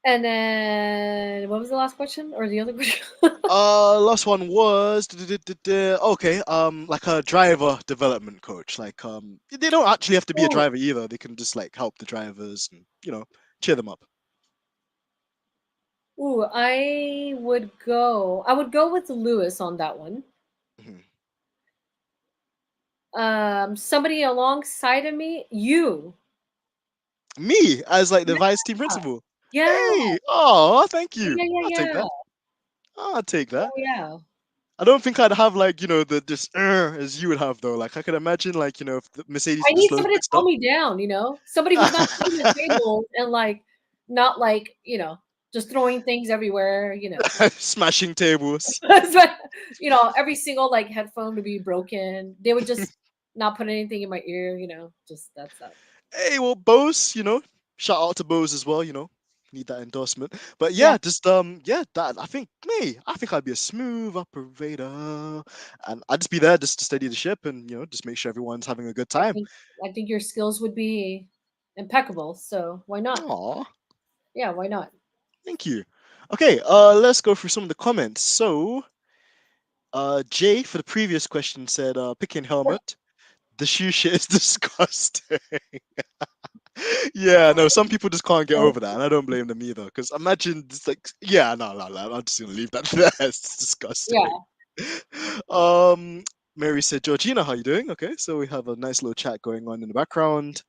[SPEAKER 1] And then what was the last question or the other question?
[SPEAKER 2] Last one was okay. Like a driver development coach. Like they don't actually have to be a
[SPEAKER 1] Ooh,
[SPEAKER 2] driver either. They can just like help the drivers and cheer them up.
[SPEAKER 1] ooh, I would go with Lewis on that one.
[SPEAKER 2] Mhm.
[SPEAKER 1] Somebody alongside of me, you.
[SPEAKER 2] Me as like the
[SPEAKER 1] Yeah,
[SPEAKER 2] vice team principal.
[SPEAKER 1] yeah,
[SPEAKER 2] Hey, oh, thank
[SPEAKER 1] yeah,
[SPEAKER 2] you.
[SPEAKER 1] yeah,
[SPEAKER 2] I'll take
[SPEAKER 1] yeah, yeah.
[SPEAKER 2] that. I'll take that.
[SPEAKER 1] Oh yeah.
[SPEAKER 2] I don't think I'd have like the this as you would have though. Like I could imagine like if the Mercedes
[SPEAKER 1] I
[SPEAKER 2] would just
[SPEAKER 1] need
[SPEAKER 2] slow
[SPEAKER 1] somebody to
[SPEAKER 2] quick
[SPEAKER 1] calm
[SPEAKER 2] stop,
[SPEAKER 1] me down, somebody who's not cleaning the table and like not like, just throwing things everywhere.
[SPEAKER 2] smashing tables.
[SPEAKER 1] So, every single like headphone would be broken. They would just not put anything in my ear. Just that's that.
[SPEAKER 2] Hey, well, Bose, shout out to Bose as well. Need that endorsement. But
[SPEAKER 1] Yeah,
[SPEAKER 2] yeah, just yeah, that I think me, I think I'd be a smooth operator, and I'd just be there just to steady the ship and just make sure everyone's having a good
[SPEAKER 1] I
[SPEAKER 2] time.
[SPEAKER 1] think I think your skills would be impeccable. So why not?
[SPEAKER 2] Aw,
[SPEAKER 1] Yeah, why not?
[SPEAKER 2] thank you. Okay, let's go through some of the comments. So, Jay for the previous question said, picking helmet. The shoe shit is disgusting. Yeah, no, some people just can't get
[SPEAKER 1] So
[SPEAKER 2] over that, and I don't blame them either. Because imagine just like, yeah, no, no, no, I'm just gonna leave that there. It's disgusting.
[SPEAKER 1] yeah,
[SPEAKER 2] Um, Mary said, Georgina, how you doing? Okay, so we have a nice little chat going on in the background.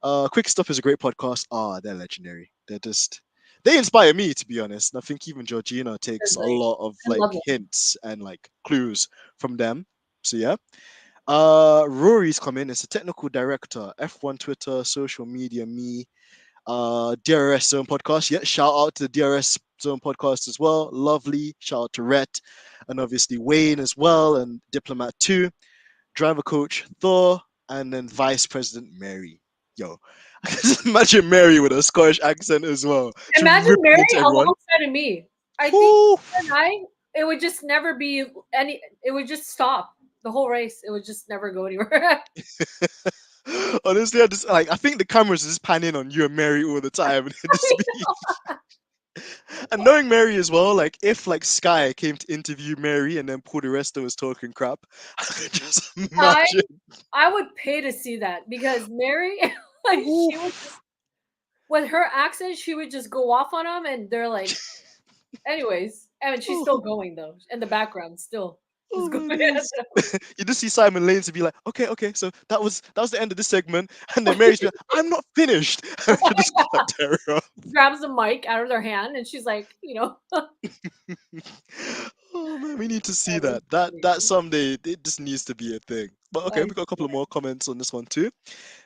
[SPEAKER 2] Quick Stuff is a great podcast. Ah, they're legendary. They inspire me to be honest. And I think even Georgina
[SPEAKER 1] they're
[SPEAKER 2] takes a
[SPEAKER 1] great.
[SPEAKER 2] lot of
[SPEAKER 1] I
[SPEAKER 2] like
[SPEAKER 1] love it.
[SPEAKER 2] hints and like clues from them. So yeah. Rory's come in. It's a technical director, F1 Twitter, social media, me, DRS Zone podcast. Yeah, shout out to the DRS Zone podcast as well. Lovely. Shout out to Rhett and obviously Wayne as well and Diplomat 2, driver coach Thor, and then Vice President Mary. Yo, I can just imagine Mary with a Scottish accent as well. She
[SPEAKER 1] Imagine
[SPEAKER 2] ripping
[SPEAKER 1] Mary
[SPEAKER 2] into everyone.
[SPEAKER 1] alongside of me. I think
[SPEAKER 2] Whew.
[SPEAKER 1] her and I, it would just never be any. It would just stop the whole race. It would just never go anywhere.
[SPEAKER 2] Honestly, I think the cameras just pan in on you and Mary all the time, and it just be and knowing Mary as well, like if like Sky came to interview Mary and then Paul the Resta was talking crap, I could just
[SPEAKER 1] I
[SPEAKER 2] imagine.
[SPEAKER 1] I would pay to see that because Mary, like she would
[SPEAKER 2] Oof.
[SPEAKER 1] just with her accent, she would just go off on them, and they're like, anyways. I mean, she's still
[SPEAKER 2] Oh,
[SPEAKER 1] going though in the background, still
[SPEAKER 2] oh
[SPEAKER 1] just
[SPEAKER 2] my
[SPEAKER 1] going.
[SPEAKER 2] days. You just see Simon Lanes to be like, okay, okay, so that was the end of this segment, and then Mary's be like, I'm not finished. And she just cut Terry off.
[SPEAKER 1] Grabs the mic out of their hand, and she's like,
[SPEAKER 2] Oh man, we need to see
[SPEAKER 1] that was
[SPEAKER 2] that. That
[SPEAKER 1] funny.
[SPEAKER 2] someday it just needs to be a thing. But okay, we got a couple of more comments on this one too.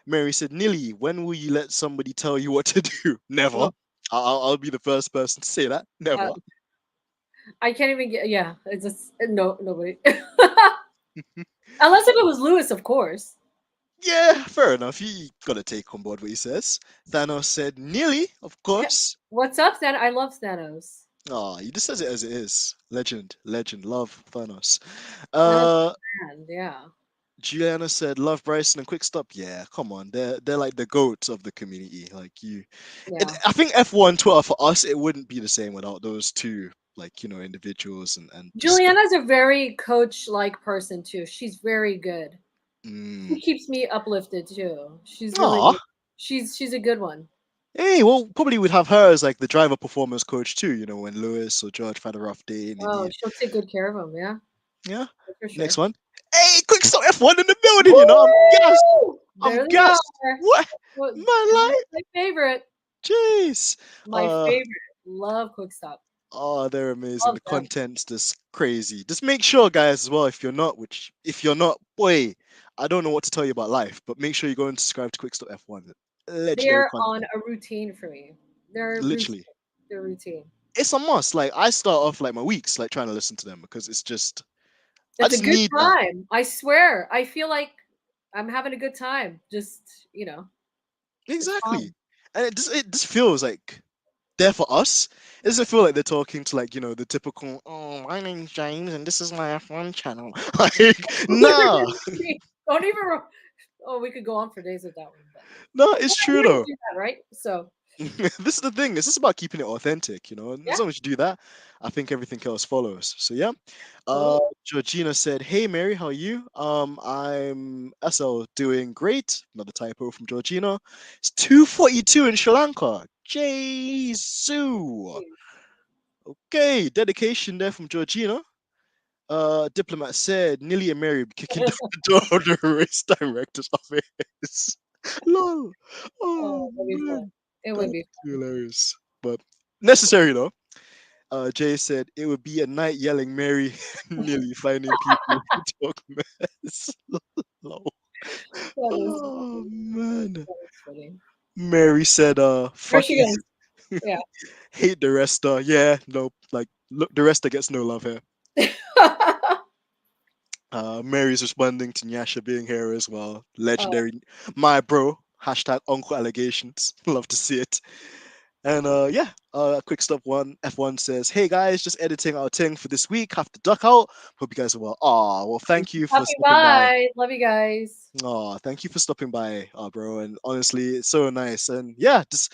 [SPEAKER 2] Mary said, Nilly, when will you let somebody tell you what to do? Never.
[SPEAKER 1] Well,
[SPEAKER 2] I'll be the first person to say that.
[SPEAKER 1] uh,
[SPEAKER 2] Never.
[SPEAKER 1] I can't even get. Yeah, it's just no nobody. Unless if it was Lewis, of course.
[SPEAKER 2] Yeah, fair enough. You gotta take on board what he says. Thanos said, nearly, of course.
[SPEAKER 1] What's up, Thanos? I love Thanos.
[SPEAKER 2] Oh, he just says it as it is. Legend, legend, love Thanos.
[SPEAKER 1] Thanos,
[SPEAKER 2] Uh,
[SPEAKER 1] man, yeah,
[SPEAKER 2] Juliana said, "Love Bryson and Quick Stop." Yeah, come on, they're like the goats of the community. Like you,
[SPEAKER 1] yeah.
[SPEAKER 2] I think F1 Twitter for us, it wouldn't be the same without those two, like individuals and just the.
[SPEAKER 1] Juliana's a very coach-like person too. She's very good.
[SPEAKER 2] Mm.
[SPEAKER 1] She keeps me uplifted too. She's
[SPEAKER 2] Aw,
[SPEAKER 1] really, she's a good one.
[SPEAKER 2] hey, well, probably would have her as like the driver performance coach too. When Lewis or George had a rough day and they
[SPEAKER 1] Oh,
[SPEAKER 2] need.
[SPEAKER 1] she'll take good care of him. Yeah,
[SPEAKER 2] Yeah.
[SPEAKER 1] for
[SPEAKER 2] Next
[SPEAKER 1] sure.
[SPEAKER 2] one. Hey, Quick Stop F1 in the building. I'm gassed.
[SPEAKER 1] Woo!
[SPEAKER 2] I'm
[SPEAKER 1] There they
[SPEAKER 2] gassed.
[SPEAKER 1] are.
[SPEAKER 2] What?
[SPEAKER 1] What-
[SPEAKER 2] My life.
[SPEAKER 1] My favorite.
[SPEAKER 2] Jeez.
[SPEAKER 1] My favorite. Love Quick Stop.
[SPEAKER 2] Oh, they're amazing.
[SPEAKER 1] Love
[SPEAKER 2] The
[SPEAKER 1] them.
[SPEAKER 2] content's just crazy. Just make sure, guys, as well, if you're not, boy, I don't know what to tell you about life, but make sure you go and subscribe to Quickstop F1. Legendary
[SPEAKER 1] They're on
[SPEAKER 2] content.
[SPEAKER 1] a routine for me. They're routine.
[SPEAKER 2] Literally.
[SPEAKER 1] They're routine.
[SPEAKER 2] It's a must. Like I start off like my weeks like trying to listen to them because it's just I
[SPEAKER 1] It's a
[SPEAKER 2] just
[SPEAKER 1] good
[SPEAKER 2] need that.
[SPEAKER 1] time. I swear. I feel like I'm having a good time. Just, it's
[SPEAKER 2] Exactly.
[SPEAKER 1] fun.
[SPEAKER 2] And it just feels like they're for us. It doesn't feel like they're talking to like, the typical, oh, my name's James and this is my F1 channel. Like, nah.
[SPEAKER 1] Don't even. Oh, we could go on for days with that one, but
[SPEAKER 2] No, it's
[SPEAKER 1] we
[SPEAKER 2] true
[SPEAKER 1] already
[SPEAKER 2] though.
[SPEAKER 1] do that, right? So
[SPEAKER 2] This is the thing. It's just about keeping it authentic, and
[SPEAKER 1] yeah,
[SPEAKER 2] as long as you do that, I think everything else follows. So yeah.
[SPEAKER 1] totally.
[SPEAKER 2] Georgina said, "Hey Mary, how are you? I'm SL doing great." Another typo from Georgina. It's 2:42 in Sri Lanka. Jesus. Okay, dedication there from Georgina. Diplomat said, Nilly and Mary be kicking down the door of the race director's office. Lol.
[SPEAKER 1] Oh,
[SPEAKER 2] Oh
[SPEAKER 1] that'd be fun.
[SPEAKER 2] man.
[SPEAKER 1] It would
[SPEAKER 2] That's
[SPEAKER 1] be
[SPEAKER 2] hilarious. But necessary though. Jay said it would be a night yelling Mary nearly finding people who talk mess. Lol.
[SPEAKER 1] fun. That is
[SPEAKER 2] Oh man.
[SPEAKER 1] funny.
[SPEAKER 2] Mary said
[SPEAKER 1] Where's
[SPEAKER 2] fuck
[SPEAKER 1] she
[SPEAKER 2] you.
[SPEAKER 1] going? Yeah.
[SPEAKER 2] Hate the rester. Yeah, no, like look the rester gets no love here. Mary's responding to Nyasha being here as well.
[SPEAKER 1] Oh,
[SPEAKER 2] Legendary. My bro. Hashtag uncle allegations. Love to see it. And yeah, quick stop one. F1 says, hey guys, just editing our thing for this week. Have to duck out. Hope you guys are well. Aw, well,
[SPEAKER 1] thanks
[SPEAKER 2] thank
[SPEAKER 1] for
[SPEAKER 2] you for
[SPEAKER 1] stopping
[SPEAKER 2] stopping by.
[SPEAKER 1] by. Love you guys.
[SPEAKER 2] Aw, thank you for stopping by, bro. And honestly, it's so nice. And yeah, just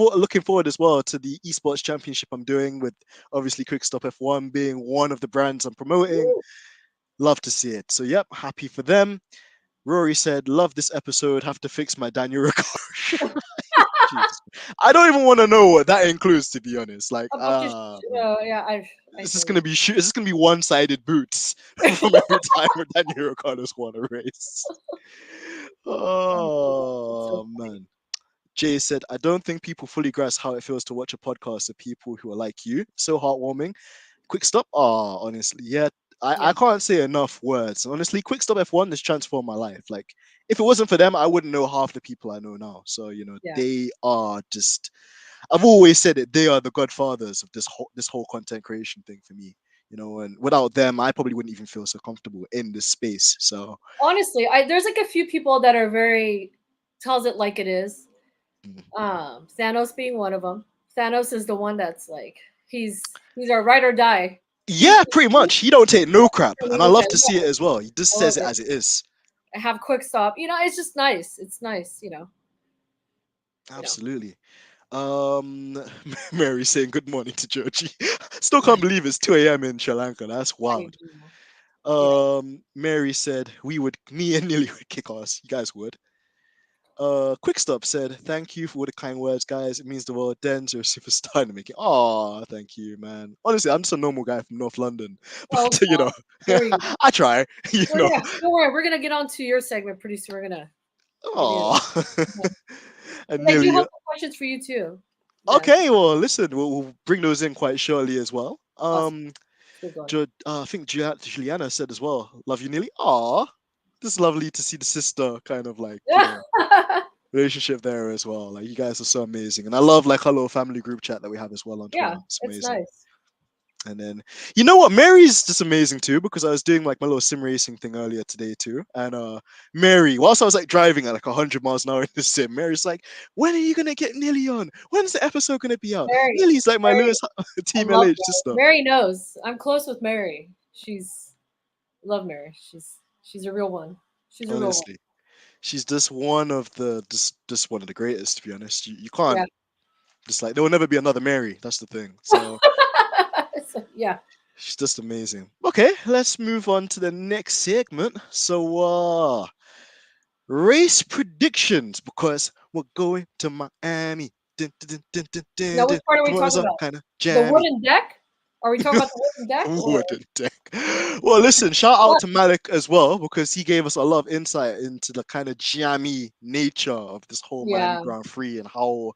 [SPEAKER 2] looking forward as well to the esports championship I'm doing with obviously Quick Stop F1 being one of the brands I'm promoting.
[SPEAKER 1] Woo.
[SPEAKER 2] Love to see it. So yep, happy for them. Rory said, "Love this episode. Have to fix my Daniel Ricciardo." Jesus, I don't even want to know what that includes. To be honest, like,
[SPEAKER 1] About to,
[SPEAKER 2] man,
[SPEAKER 1] yeah, I
[SPEAKER 2] this is
[SPEAKER 1] feel
[SPEAKER 2] gonna
[SPEAKER 1] you.
[SPEAKER 2] be this is gonna be one-sided boots from every time Daniel Ricciardo's won a race.
[SPEAKER 1] It's so
[SPEAKER 2] Oh
[SPEAKER 1] funny.
[SPEAKER 2] man. Jay said, I don't think people fully grasp how it feels to watch a podcast of people who are like you. So heartwarming. Quick stop. Oh, honestly, yeah. I
[SPEAKER 1] Yeah,
[SPEAKER 2] can't say enough words. Honestly, Quick Stop F1 has transformed my life. Like, if it wasn't for them, I wouldn't know half the people I know now. So,
[SPEAKER 1] yeah.
[SPEAKER 2] they are just I've always said it, they are the godfathers of this whole content creation thing for me. And without them, I probably wouldn't even feel so comfortable in this space. So
[SPEAKER 1] Honestly, there's like a few people that are very tells it like it is.
[SPEAKER 2] mm.
[SPEAKER 1] Thanos being one of them. Thanos is the one that's like he's our ride or die. He's
[SPEAKER 2] Yeah, pretty much. He don't take no crap. And I
[SPEAKER 1] yeah,
[SPEAKER 2] love to see it as well. He just
[SPEAKER 1] I love
[SPEAKER 2] says it
[SPEAKER 1] it.
[SPEAKER 2] as it is.
[SPEAKER 1] I have quick stop. It's just nice. It's nice. You know.
[SPEAKER 2] Absolutely. Mary saying good morning to Georgie. Still can't believe it's 2 a.m. in Sri Lanka. That's
[SPEAKER 1] I
[SPEAKER 2] wild.
[SPEAKER 1] do. You know.
[SPEAKER 2] Mary said me and Neely would kick ass. You guys would. Quick Stop said, thank you for all the kind words, guys. It means the world. Dens, you're a superstar in the making. Oh, thank you, man. Honestly, I'm just a normal guy from North London.
[SPEAKER 1] Oh,
[SPEAKER 2] But,
[SPEAKER 1] there we go.
[SPEAKER 2] I try,
[SPEAKER 1] Oh yeah. Don't worry. We're gonna get on to your segment pretty soon. We're gonna give you.
[SPEAKER 2] Oh.
[SPEAKER 1] Mhm.
[SPEAKER 2] And
[SPEAKER 1] I do
[SPEAKER 2] Nearly,
[SPEAKER 1] have some questions for you too. Then
[SPEAKER 2] okay, well, listen, we'll bring those in quite shortly as well.
[SPEAKER 1] awesome. Let's get going.
[SPEAKER 2] I think Juliana said as well, love you, Nearly. Aw, this is lovely to see the sister kind of like,
[SPEAKER 1] Yeah.
[SPEAKER 2] relationship there as well. Like you guys are so amazing, and I love like our little family group chat that we have as well on
[SPEAKER 1] Yeah.
[SPEAKER 2] Twitter. It's
[SPEAKER 1] It's
[SPEAKER 2] amazing.
[SPEAKER 1] nice.
[SPEAKER 2] And then you know what, Mary's just amazing too because I was doing like my little sim racing thing earlier today too, and Mary, whilst I was like driving at like 100 miles an hour in the sim, Mary's like, "When are you gonna get Nilly on? When's the episode gonna be out?"
[SPEAKER 1] Mary.
[SPEAKER 2] Nilly's like my
[SPEAKER 1] Mary.
[SPEAKER 2] Lewis
[SPEAKER 1] I
[SPEAKER 2] Team
[SPEAKER 1] love
[SPEAKER 2] LH
[SPEAKER 1] Mary.
[SPEAKER 2] sister.
[SPEAKER 1] Mary knows. I'm close with Mary. Love Mary. She's a real one. She's a real one.
[SPEAKER 2] Honestly, she's just one of the greatest. To be honest, you
[SPEAKER 1] Yeah.
[SPEAKER 2] can't just like there will never be another Mary. That's the thing. So
[SPEAKER 1] Yeah.
[SPEAKER 2] she's just amazing. Okay, let's move on to the next segment. So, race predictions because we're going to Miami. Dun, dun, dun, dun, dun,
[SPEAKER 1] Now, which
[SPEAKER 2] dun.
[SPEAKER 1] part are we
[SPEAKER 2] Tomorrow's
[SPEAKER 1] talking
[SPEAKER 2] up
[SPEAKER 1] about?
[SPEAKER 2] kind of
[SPEAKER 1] The
[SPEAKER 2] jammy.
[SPEAKER 1] wooden deck? Are we talking about the wooden deck or
[SPEAKER 2] Wooden deck. Well, listen, shout out to Malik as well because he gave us a lot of insight into the kind of jammy nature of this whole Miami
[SPEAKER 1] yeah?
[SPEAKER 2] Grand Prix and how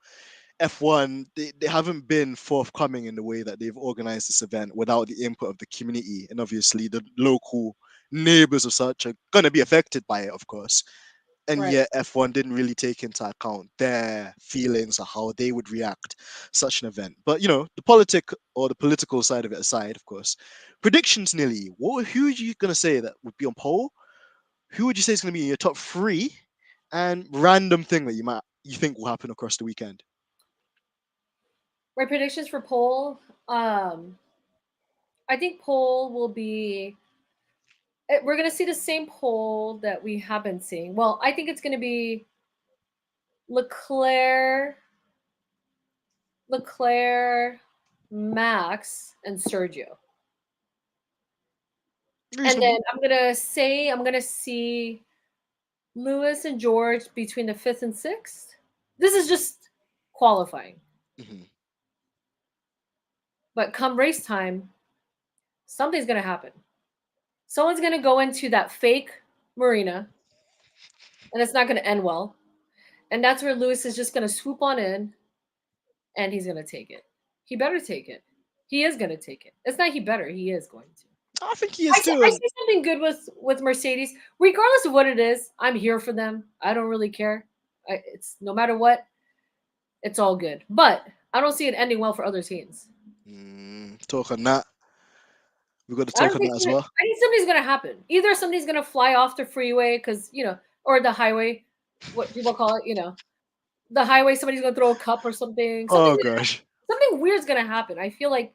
[SPEAKER 2] F1, they haven't been forthcoming in the way that they've organized this event without the input of the community. And obviously, the local neighbors of such are going to be affected by it, of course. And
[SPEAKER 1] Right.
[SPEAKER 2] yet, F1 didn't really take into account their feelings or how they would react such an event. But, the political side of it aside, of course. Predictions, Nilly. Who are you going to say that would be on pole? Who would you say is going to be in your top three? And random thing that you think will happen across the weekend?
[SPEAKER 1] My predictions for pole. I think pole will be. We're gonna see the same pole that we have been seeing. Well, I think it's gonna be Leclerc, Leclerc, Max, and Sergio. And then
[SPEAKER 2] Reasonable.
[SPEAKER 1] I'm gonna see Lewis and George between the fifth and sixth. This is just qualifying.
[SPEAKER 2] Hmm.
[SPEAKER 1] But come race time, something's gonna happen. Someone's gonna go into that fake marina, and it's not gonna end well. And that's where Lewis is just gonna swoop on in, and he's gonna take it. He better take it. He is gonna take it. It's not he better. He is going to.
[SPEAKER 2] I think he is too.
[SPEAKER 1] I
[SPEAKER 2] And
[SPEAKER 1] see something good with Mercedes, regardless of what it is. I'm here for them. I don't really care. It's no matter what, it's all good. But I don't see it ending well for other teams.
[SPEAKER 2] talk on that. We've got to
[SPEAKER 1] I
[SPEAKER 2] talk
[SPEAKER 1] don't
[SPEAKER 2] on
[SPEAKER 1] think.
[SPEAKER 2] that as well.
[SPEAKER 1] I think something's gonna happen. Either somebody's gonna fly off the freeway because or the highway, what people call it. The highway. Somebody's gonna throw a cup or something.
[SPEAKER 2] Oh gosh.
[SPEAKER 1] Something weird's gonna happen. I feel like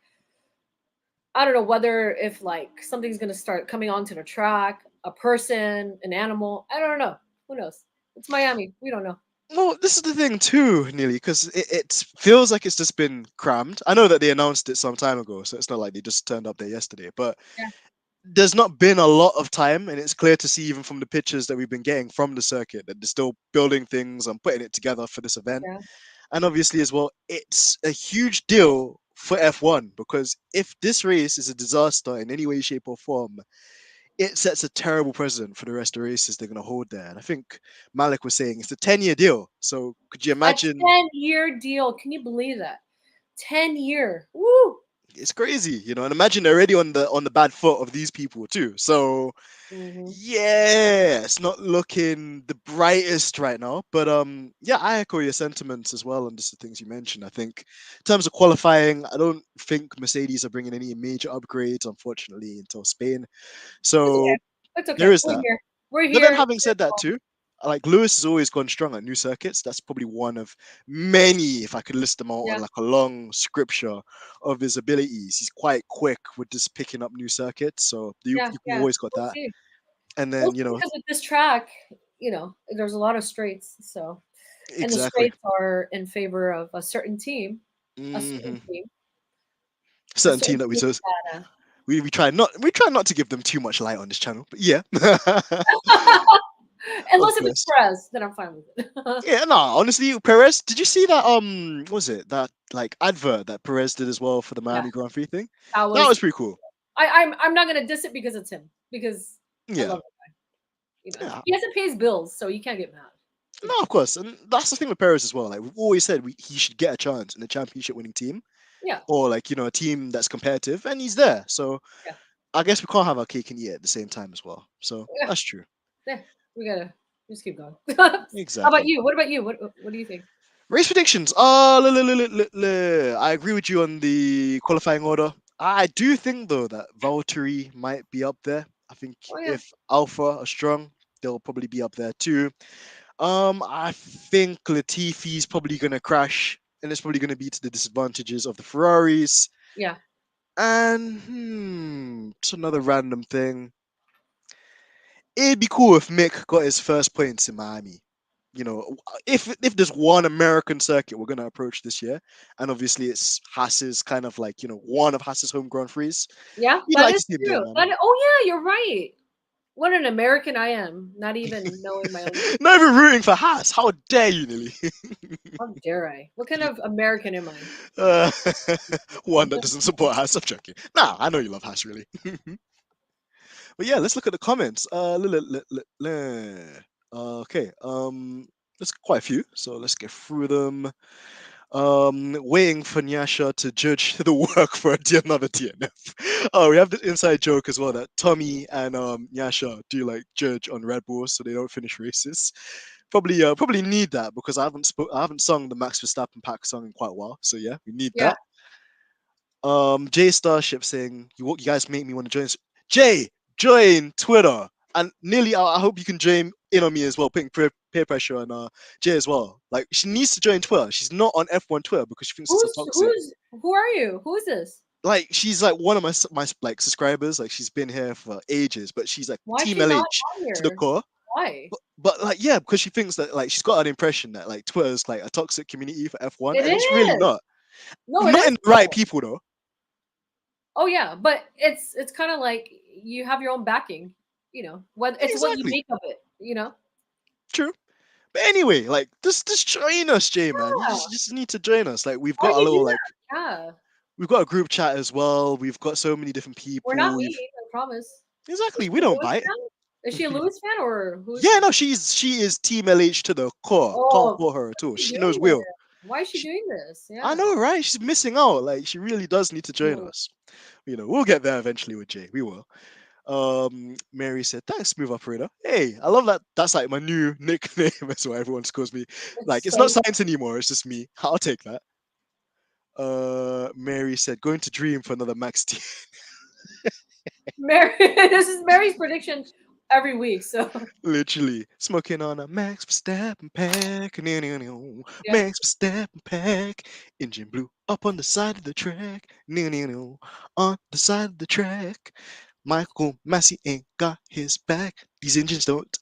[SPEAKER 1] I don't know whether if like something's gonna start coming onto the track, a person, an animal. I don't know. Who knows? It's Miami. We don't know.
[SPEAKER 2] Well, this is the thing too, Nearly, because it feels like it's just been crammed. I know that they announced it some time ago, so it's not like they just turned up there yesterday. But
[SPEAKER 1] Yeah,
[SPEAKER 2] there's not been a lot of time, and it's clear to see even from the pictures that we've been getting from the circuit that they're still building things and putting it together for this event.
[SPEAKER 1] yeah.
[SPEAKER 2] And obviously, as well, it's a huge deal for F1 because if this race is a disaster in any way, shape, or form, it sets a terrible precedent for the rest of the races they're going to hold there. And I think Malik was saying it's a 10-year deal. So could you
[SPEAKER 1] A
[SPEAKER 2] imagine?
[SPEAKER 1] 10-year deal. Can you believe that? 10-year. Woo.
[SPEAKER 2] It's crazy, and imagine they're already on the bad foot of these people too. So
[SPEAKER 1] Hmm.
[SPEAKER 2] yeah, it's not looking the brightest right now. But yeah, I echo your sentiments as well on just the things you mentioned. I think in terms of qualifying, I don't think Mercedes are bringing any major upgrades, unfortunately, until Spain.
[SPEAKER 1] It's
[SPEAKER 2] So
[SPEAKER 1] okay. It's
[SPEAKER 2] there
[SPEAKER 1] okay.
[SPEAKER 2] is
[SPEAKER 1] We're
[SPEAKER 2] that.
[SPEAKER 1] here. We're
[SPEAKER 2] But then
[SPEAKER 1] here.
[SPEAKER 2] having said that too, like Lewis has always gone strong at new circuits. That's probably one of many, if I could list them out on
[SPEAKER 1] Yeah.
[SPEAKER 2] like a long scripture of his abilities. He's quite quick with just picking up new circuits. So
[SPEAKER 1] Yeah.
[SPEAKER 2] you've
[SPEAKER 1] Yeah.
[SPEAKER 2] always got
[SPEAKER 1] We'll
[SPEAKER 2] that.
[SPEAKER 1] see.
[SPEAKER 2] And
[SPEAKER 1] We'll
[SPEAKER 2] then,
[SPEAKER 1] see because with this track, there's a lot of straights. So, and the
[SPEAKER 2] exactly.
[SPEAKER 1] straights are in favor of a certain team, a certain
[SPEAKER 2] Hmm.
[SPEAKER 1] team, a
[SPEAKER 2] Certain team
[SPEAKER 1] certain
[SPEAKER 2] that we
[SPEAKER 1] team
[SPEAKER 2] just
[SPEAKER 1] that.
[SPEAKER 2] we try not to give them too much light on this channel. But yeah. Of
[SPEAKER 1] Unless if it's
[SPEAKER 2] course.
[SPEAKER 1] Perez, then I'm fine with it.
[SPEAKER 2] Yeah, no, honestly, Perez, did you see that what was it that like advert that Perez did as well for the
[SPEAKER 1] Yeah,
[SPEAKER 2] Miami Grand Prix thing?
[SPEAKER 1] that
[SPEAKER 2] That
[SPEAKER 1] was.
[SPEAKER 2] was pretty cool.
[SPEAKER 1] I'm not gonna diss it because it's him because I
[SPEAKER 2] Yeah.
[SPEAKER 1] love it.
[SPEAKER 2] Yeah.
[SPEAKER 1] He hasn't paid his bills, so you can't get mad.
[SPEAKER 2] No, of course, and that's the thing with Perez as well. Like we've always said, he should get a chance in a championship-winning team,
[SPEAKER 1] Yeah,
[SPEAKER 2] or like a team that's competitive, and he's there. So
[SPEAKER 1] yeah,
[SPEAKER 2] I guess we can't have our cake and eat it at the same time as well. So
[SPEAKER 1] yeah,
[SPEAKER 2] that's true.
[SPEAKER 1] yeah. We gotta just keep going. How about
[SPEAKER 2] Exactly.
[SPEAKER 1] you? What about you? What do you think?
[SPEAKER 2] Race predictions. I agree with you on the qualifying order. I do think though that Valtteri might be up there. I think
[SPEAKER 1] Oh yeah,
[SPEAKER 2] if Alpha are strong, they'll probably be up there too. I think Latifi's probably gonna crash, and it's probably gonna be to the disadvantages of the Ferraris.
[SPEAKER 1] yeah,
[SPEAKER 2] And it's another random thing. It'd be cool if Mick got his first points in Miami. If there's one American circuit we're gonna approach this year, and obviously it's Haas's kind of like one of Haas's home Grand Prix,
[SPEAKER 1] yeah.
[SPEAKER 2] you'd
[SPEAKER 1] That
[SPEAKER 2] like
[SPEAKER 1] is
[SPEAKER 2] to see him there,
[SPEAKER 1] true.
[SPEAKER 2] man.
[SPEAKER 1] Oh yeah, you're right. What an American I am, not even knowing my own.
[SPEAKER 2] Not even rooting for Haas. How dare you, Lily?
[SPEAKER 1] How dare I? What kind of American am I?
[SPEAKER 2] uh, one that doesn't support Haas. I'm joking. Nah, I know you love Haas, really. But yeah, let's look at the comments. Okay. There's quite a few, so let's get through them. Waiting for Nyasha to judge the work for another DNF. Oh, we have the inside joke as well that Tommy and Nyasha do like judge on Red Bull so they don't finish races. Probably need that because I haven't sung the Max Verstappen pack song in quite a while. So yeah, we need
[SPEAKER 1] Yeah.
[SPEAKER 2] that. Jay Starship saying you guys make me want to join. Jay, join Twitter, and nearly. I hope you can join in on me as well, putting peer pressure on Jay as well. Like she needs to join Twitter. She's not on F1 Twitter because she thinks it's a toxic.
[SPEAKER 1] Who are you? Who is this?
[SPEAKER 2] Like she's like one of my like subscribers. Like she's been here for ages, but she's like
[SPEAKER 1] Why is
[SPEAKER 2] Team
[SPEAKER 1] she not
[SPEAKER 2] LH
[SPEAKER 1] on
[SPEAKER 2] to the
[SPEAKER 1] here?
[SPEAKER 2] core.
[SPEAKER 1] Why?
[SPEAKER 2] But like yeah, because she thinks that like she's got an impression that like Twitter is like a toxic community for F1,
[SPEAKER 1] It
[SPEAKER 2] and it's really
[SPEAKER 1] is.
[SPEAKER 2] not.
[SPEAKER 1] No, it
[SPEAKER 2] Not
[SPEAKER 1] is
[SPEAKER 2] in the right
[SPEAKER 1] though.
[SPEAKER 2] people though.
[SPEAKER 1] Oh yeah, but it's kind of like you have your own backing. What it's what you
[SPEAKER 2] Exactly.
[SPEAKER 1] make of it.
[SPEAKER 2] True. But anyway, like just join us, Jay man. You
[SPEAKER 1] Yeah.
[SPEAKER 2] just need to join us. Like we've
[SPEAKER 1] Why
[SPEAKER 2] got
[SPEAKER 1] do
[SPEAKER 2] a
[SPEAKER 1] you
[SPEAKER 2] little
[SPEAKER 1] do
[SPEAKER 2] like
[SPEAKER 1] that? Yeah.
[SPEAKER 2] we've got a group chat as well. We've got so many different
[SPEAKER 1] We're not
[SPEAKER 2] people. We've
[SPEAKER 1] mean, I promise. Is
[SPEAKER 2] exactly we
[SPEAKER 1] she a
[SPEAKER 2] don't
[SPEAKER 1] Lewis
[SPEAKER 2] bite.
[SPEAKER 1] fan? Is she a Lewis fan or who is
[SPEAKER 2] Yeah,
[SPEAKER 1] she?
[SPEAKER 2] no, she is Team LH to the core. Can't
[SPEAKER 1] Oh,
[SPEAKER 2] call her at
[SPEAKER 1] why
[SPEAKER 2] all.
[SPEAKER 1] is she
[SPEAKER 2] She knows
[SPEAKER 1] doing this?
[SPEAKER 2] Will.
[SPEAKER 1] Why is she
[SPEAKER 2] She,
[SPEAKER 1] doing this?
[SPEAKER 2] I
[SPEAKER 1] Yeah.
[SPEAKER 2] know, right? She's missing out. Like she really does need to join
[SPEAKER 1] Mm.
[SPEAKER 2] us. We'll get there eventually with Jay. We will. Mary said, "Thanks, smooth operator." Hey, I love that. That's like my new nickname. That's what everyone calls me. Like
[SPEAKER 1] It's
[SPEAKER 2] it's not
[SPEAKER 1] so
[SPEAKER 2] science anymore. It's just me. I'll take that. Mary said, "Going to dream for another Max T."
[SPEAKER 1] Mary. This is Mary's prediction every week. So
[SPEAKER 2] Literally smoking on a Max Verstappen pack.
[SPEAKER 1] yeah.
[SPEAKER 2] Max Verstappen pack. Engine blew up on the side of the track. On the side of the track. Michael Massey ain't got his back. These engines don't.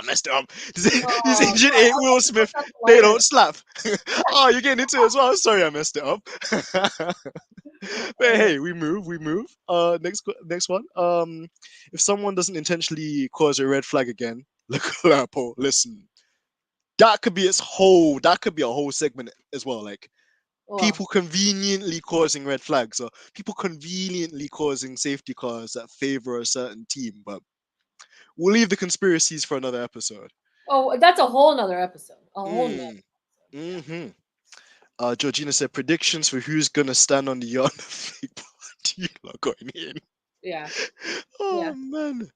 [SPEAKER 2] Messed it up. These
[SPEAKER 1] Oh,
[SPEAKER 2] engine ain't Will Smith.
[SPEAKER 1] that's
[SPEAKER 2] They
[SPEAKER 1] hilarious.
[SPEAKER 2] don't slap. You're getting into it as well. Sorry, I messed it up. But
[SPEAKER 1] Uh,
[SPEAKER 2] hey, we move. We move. Next one. If someone doesn't intentionally cause a red flag again, look at that, Paul. Listen, that could be its whole. That could be a whole segment as well. Like
[SPEAKER 1] well,
[SPEAKER 2] people conveniently causing red flags or people conveniently causing safety cars that favor a certain team. But we'll leave the conspiracies for another episode.
[SPEAKER 1] oh, that's a whole nother episode. A whole nother
[SPEAKER 2] Mm.
[SPEAKER 1] episode.
[SPEAKER 2] Hmm. Georgina said predictions for who's gonna stand on the yard of fake party. You lot going in.
[SPEAKER 1] Yeah.
[SPEAKER 2] Oh
[SPEAKER 1] Yeah.
[SPEAKER 2] man.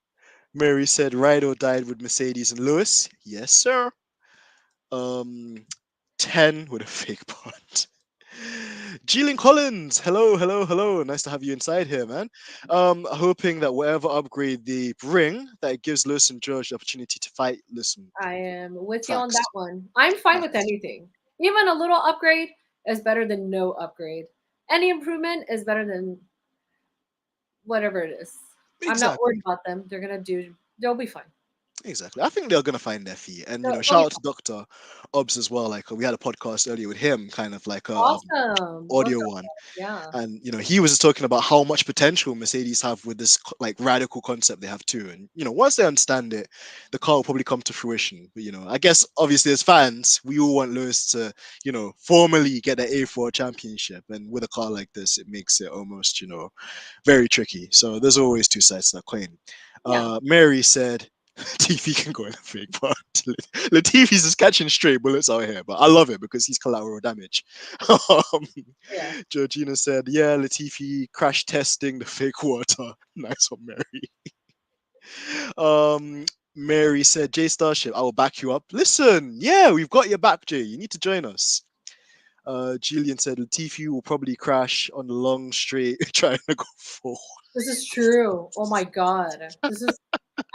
[SPEAKER 2] Mary said ride or died with Mercedes and Lewis. Yes, sir. Um 10 with a fake part. Jeeling Collins, hello, hello, hello. Nice to have you inside here, man. Hoping that whatever upgrade they bring, that it gives Lewis and George the opportunity to fight. Listen,
[SPEAKER 1] I am with you on
[SPEAKER 2] facts,
[SPEAKER 1] that one. I'm fine with
[SPEAKER 2] facts.
[SPEAKER 1] anything. Even a little upgrade is better than no upgrade. Any improvement is better than whatever it is. I'm not worried
[SPEAKER 2] Exactly.
[SPEAKER 1] about them. They'll be fine.
[SPEAKER 2] Exactly. I think they're gonna find their feet, and
[SPEAKER 1] They'll be
[SPEAKER 2] shout out to Doctor Obs as well. Like we had a podcast earlier with him, kind of like a
[SPEAKER 1] awesome. What's
[SPEAKER 2] audio
[SPEAKER 1] up?
[SPEAKER 2] one,
[SPEAKER 1] Yeah.
[SPEAKER 2] and he was just talking about how much potential Mercedes have with this like radical concept they have too, and once they understand it, the car will probably come to fruition. But I guess obviously as fans, we all want Lewis to formally get the A4 championship, and with a car like this, it makes it almost very tricky. So there's always two sides to that coin.
[SPEAKER 1] Yeah.
[SPEAKER 2] Mary said. Latifi can go in a fake part. Latifi's just catching stray bullets out here, but I love it because he's collateral damage. um,
[SPEAKER 1] Yeah.
[SPEAKER 2] Georgina said, "Yeah, Latifi crash testing the fake water." Nice one, Mary. Um, Mary said, "Jay Starship, I will back you up." Listen, yeah, we've got your back, Jay. You need to join us. Julian said, "Latifi will probably crash on the long straight trying to go forward."
[SPEAKER 1] This is true. Oh my god.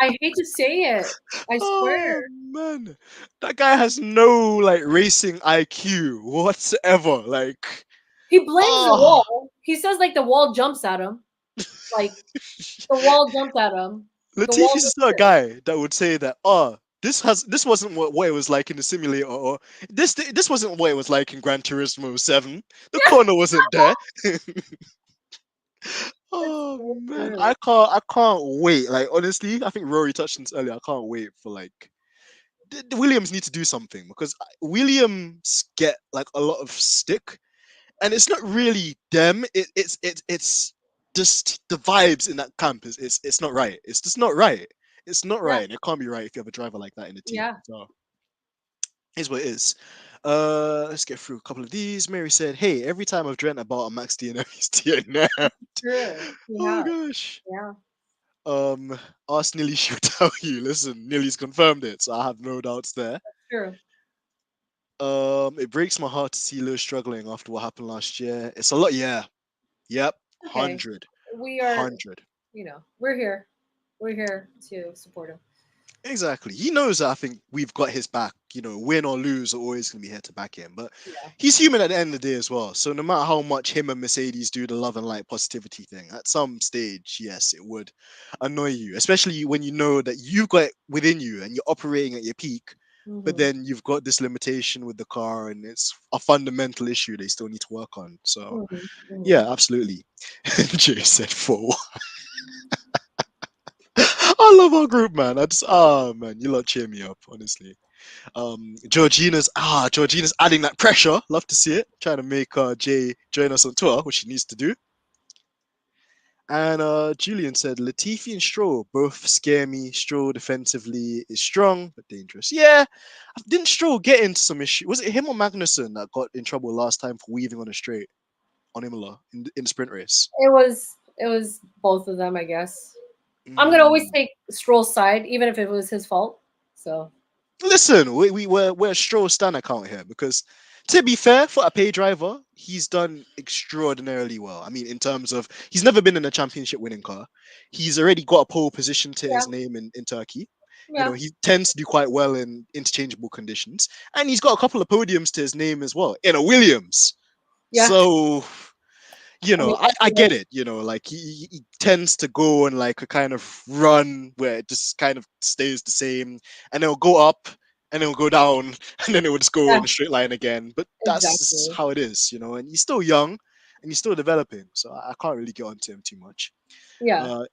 [SPEAKER 1] I hate to say it. I swear.
[SPEAKER 2] Oh man, that guy has no like racing IQ whatsoever. Like,
[SPEAKER 1] He blames the
[SPEAKER 2] oh,
[SPEAKER 1] wall. He says like the wall jumps at him. Like the wall jumped at him. The wall
[SPEAKER 2] Latifi's
[SPEAKER 1] did
[SPEAKER 2] still a
[SPEAKER 1] this.
[SPEAKER 2] guy that would say that, this wasn't what it was like in the simulator, or this wasn't what it was like in Gran Turismo 7. The corner wasn't there.
[SPEAKER 1] It's
[SPEAKER 2] Oh
[SPEAKER 1] so
[SPEAKER 2] man,
[SPEAKER 1] true.
[SPEAKER 2] I can't wait. Like honestly, I think Rory touched on this earlier. I can't wait for like the Williams need to do something because Williams get like a lot of stick, and it's not really them. It's just the vibes in that camp it's not right. It's just not right. It's not
[SPEAKER 1] Yeah.
[SPEAKER 2] right, and it can't be right if you have a driver like that in the team.
[SPEAKER 1] Yeah.
[SPEAKER 2] So here's what it is. Let's get through a couple of these. Mary said, "Hey, every time I've dreamt about a Max DNF, he's DNF."
[SPEAKER 1] True. We
[SPEAKER 2] Oh
[SPEAKER 1] have.
[SPEAKER 2] gosh.
[SPEAKER 1] Yeah.
[SPEAKER 2] Um, Ask Nilly, she'll tell you. Listen, Nilly's confirmed it, so I have no doubts there.
[SPEAKER 1] True.
[SPEAKER 2] It breaks my heart to see Lewis struggling after what happened last year. It's a lot, yeah. Yep,
[SPEAKER 1] Okay.
[SPEAKER 2] 100,
[SPEAKER 1] We are,
[SPEAKER 2] 100.
[SPEAKER 1] we're here. We're here to support him.
[SPEAKER 2] Exactly. He knows that I think we've got his back. Win or lose, we're always going to be here to back him. But
[SPEAKER 1] Yeah.
[SPEAKER 2] he's human at the end of the day as well. So no matter how much him and Mercedes do the love and light positivity thing, at some stage, yes, it would annoy you, especially when you know that you've got it within you and you're operating at your peak. But
[SPEAKER 1] Mm-hmm.
[SPEAKER 2] then you've got this limitation with the car, and it's a fundamental issue they still need to work on. So
[SPEAKER 1] Mm-hmm. Mm-hmm.
[SPEAKER 2] yeah, absolutely. Jay said four. I love our group, man. Man, you lot cheer me up, honestly. Georgina's adding that pressure. Love to see it. Trying to make Jay join us on tour, which she needs to do. And Julian said Latifi and Stroll both scare me. Stroll defensively is strong but dangerous. Yeah, didn't Stroll get into some issue? Was it him or Magnussen that got in trouble last time for weaving on a straight on Imola in the sprint race?
[SPEAKER 1] It was both of them, I guess. I'm gonna always
[SPEAKER 2] Mm.
[SPEAKER 1] take Stroll's side, even if it was his fault. So
[SPEAKER 2] Listen, we're a Stroll Stan account here because, to be fair, for a pay driver, he's done extraordinarily well. I mean, in terms of he's never been in a championship winning car. He's already got a pole position to
[SPEAKER 1] yeah,
[SPEAKER 2] his name in Turkey.
[SPEAKER 1] yeah,
[SPEAKER 2] He tends to do quite well in interchangeable conditions, and he's got a couple of podiums to his name as well in a Williams.
[SPEAKER 1] yeah.
[SPEAKER 2] So
[SPEAKER 1] I mean,
[SPEAKER 2] I get it. Like he tends to go on like a kind of run where it just kind of stays the same, and it'll go up and it'll go down, and then it will just go
[SPEAKER 1] yeah,
[SPEAKER 2] in a straight line again. But that's just
[SPEAKER 1] exactly.
[SPEAKER 2] how it is. And he's still young and he's still developing, so I can't really get onto him too much.
[SPEAKER 1] Yeah,
[SPEAKER 2] Uh,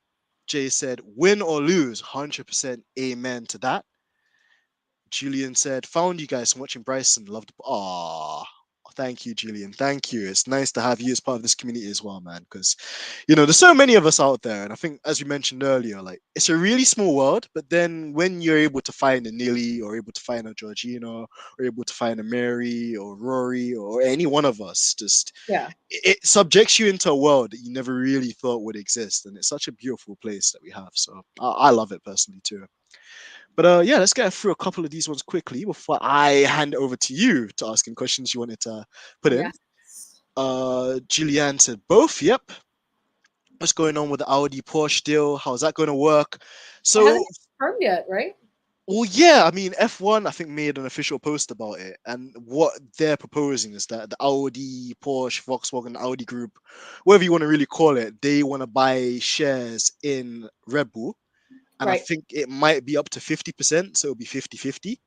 [SPEAKER 2] Jay said, "Win or lose, 100% amen to that." Julian said, "Found you guys from watching Bryson. Loved." Ah, thank you, Julian. Thank you. It's nice to have you as part of this community as well, man. Because there's so many of us out there, and I think, as we mentioned earlier, like it's a really small world. But then when you're able to find a Nilly, or able to find a Georgina, or able to find a Mary or Rory or any one of us, just
[SPEAKER 1] yeah,
[SPEAKER 2] it subjects you into a world that you never really thought would exist, and it's such a beautiful place that we have. So I love it personally too. But yeah, let's get through a couple of these ones quickly before I hand it over to you to ask any questions you wanted to put in.
[SPEAKER 1] yes.
[SPEAKER 2] Julianne said both. Yep. What's going on with the Audi Porsche deal? How's that going to work?
[SPEAKER 1] It hasn't
[SPEAKER 2] So,
[SPEAKER 1] been confirmed yet, right?
[SPEAKER 2] well, yeah, I mean, F1, I think, made an official post about it. And what they're proposing is that the Audi, Porsche, Volkswagen, Audi group, whatever you want to really call it, they want to buy shares in Red Bull. And I
[SPEAKER 1] Right.
[SPEAKER 2] think it might be up to 50%. So it'll be 50-50.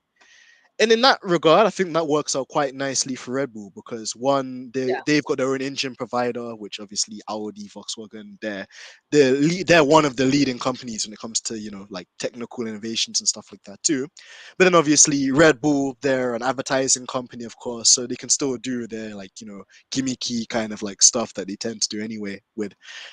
[SPEAKER 2] And in that regard, I think that works out quite nicely for Red Bull because one,
[SPEAKER 1] Yeah.
[SPEAKER 2] they've got their own engine provider, which obviously Audi, Volkswagen, they're one of the leading companies when it comes to like technical innovations and stuff like that too. But then obviously Red Bull, they're an advertising company, of course, so they can still do their like gimmicky kind of like stuff that they tend to do anyway with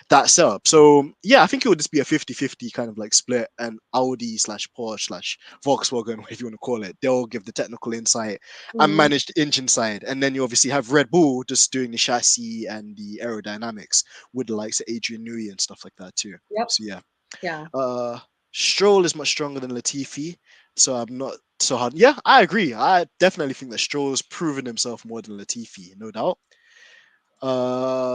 [SPEAKER 2] that setup. So yeah, I think it would just be a 50-50 kind of like split, and Audi slash Porsche slash Volkswagen, whatever you want to call it, they'll give the technical insight and
[SPEAKER 1] Hmm.
[SPEAKER 2] manage the engine side. And then you obviously have Red Bull just doing the chassis and the aerodynamics with the likes of Adrian Newey and stuff like that too.
[SPEAKER 1] Yep.
[SPEAKER 2] So yeah.
[SPEAKER 1] Yeah.
[SPEAKER 2] Uh Stroll is much stronger than Latifi. So I'm not so hard. Yeah, I agree. I definitely think that Stroll's proven himself more than Latifi, no doubt.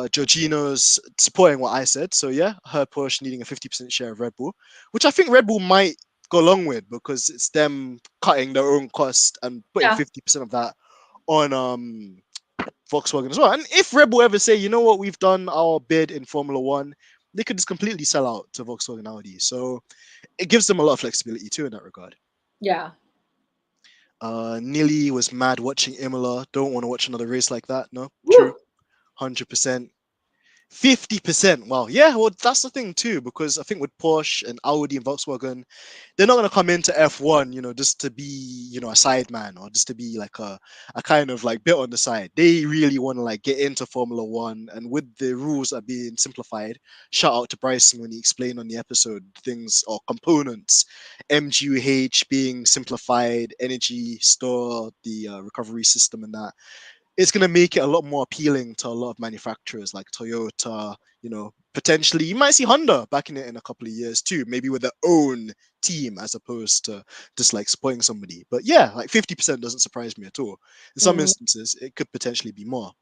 [SPEAKER 2] Georgino's supporting what I said. So yeah, her Porsche needing a 50% share of Red Bull, which I think Red Bull might go along with because it's them cutting their own cost and putting
[SPEAKER 1] Yeah.
[SPEAKER 2] 50% of that on Volkswagen as well. And if Red Bull ever say, you know what, we've done our bid in Formula One, they could just completely sell out to Volkswagen Audi. So it gives them a lot of flexibility too in that regard.
[SPEAKER 1] Yeah.
[SPEAKER 2] Nearly was mad watching Imola. Don't want to watch another race like that. No, true,
[SPEAKER 1] Woo.
[SPEAKER 2] 100%. 50%. Wow. Yeah, well, that's the thing too, because I think with Porsche and Audi and Volkswagen, they're not going to come into F1, just to be, a sideman or just to be like a kind of like bit on the side. They really want to like get into Formula One. And with the rules that are being simplified, shout out to Bryson when he explained on the episode things or components, MGUH being simplified, energy store, the recovery system, and that it's going to make it a lot more appealing to a lot of manufacturers like Toyota. Potentially you might see Honda backing it in a couple of years too, maybe with their own team as opposed to just like supporting somebody. But yeah, like 50% doesn't surprise me at all. In some
[SPEAKER 1] Mhm.
[SPEAKER 2] instances, it could potentially be more.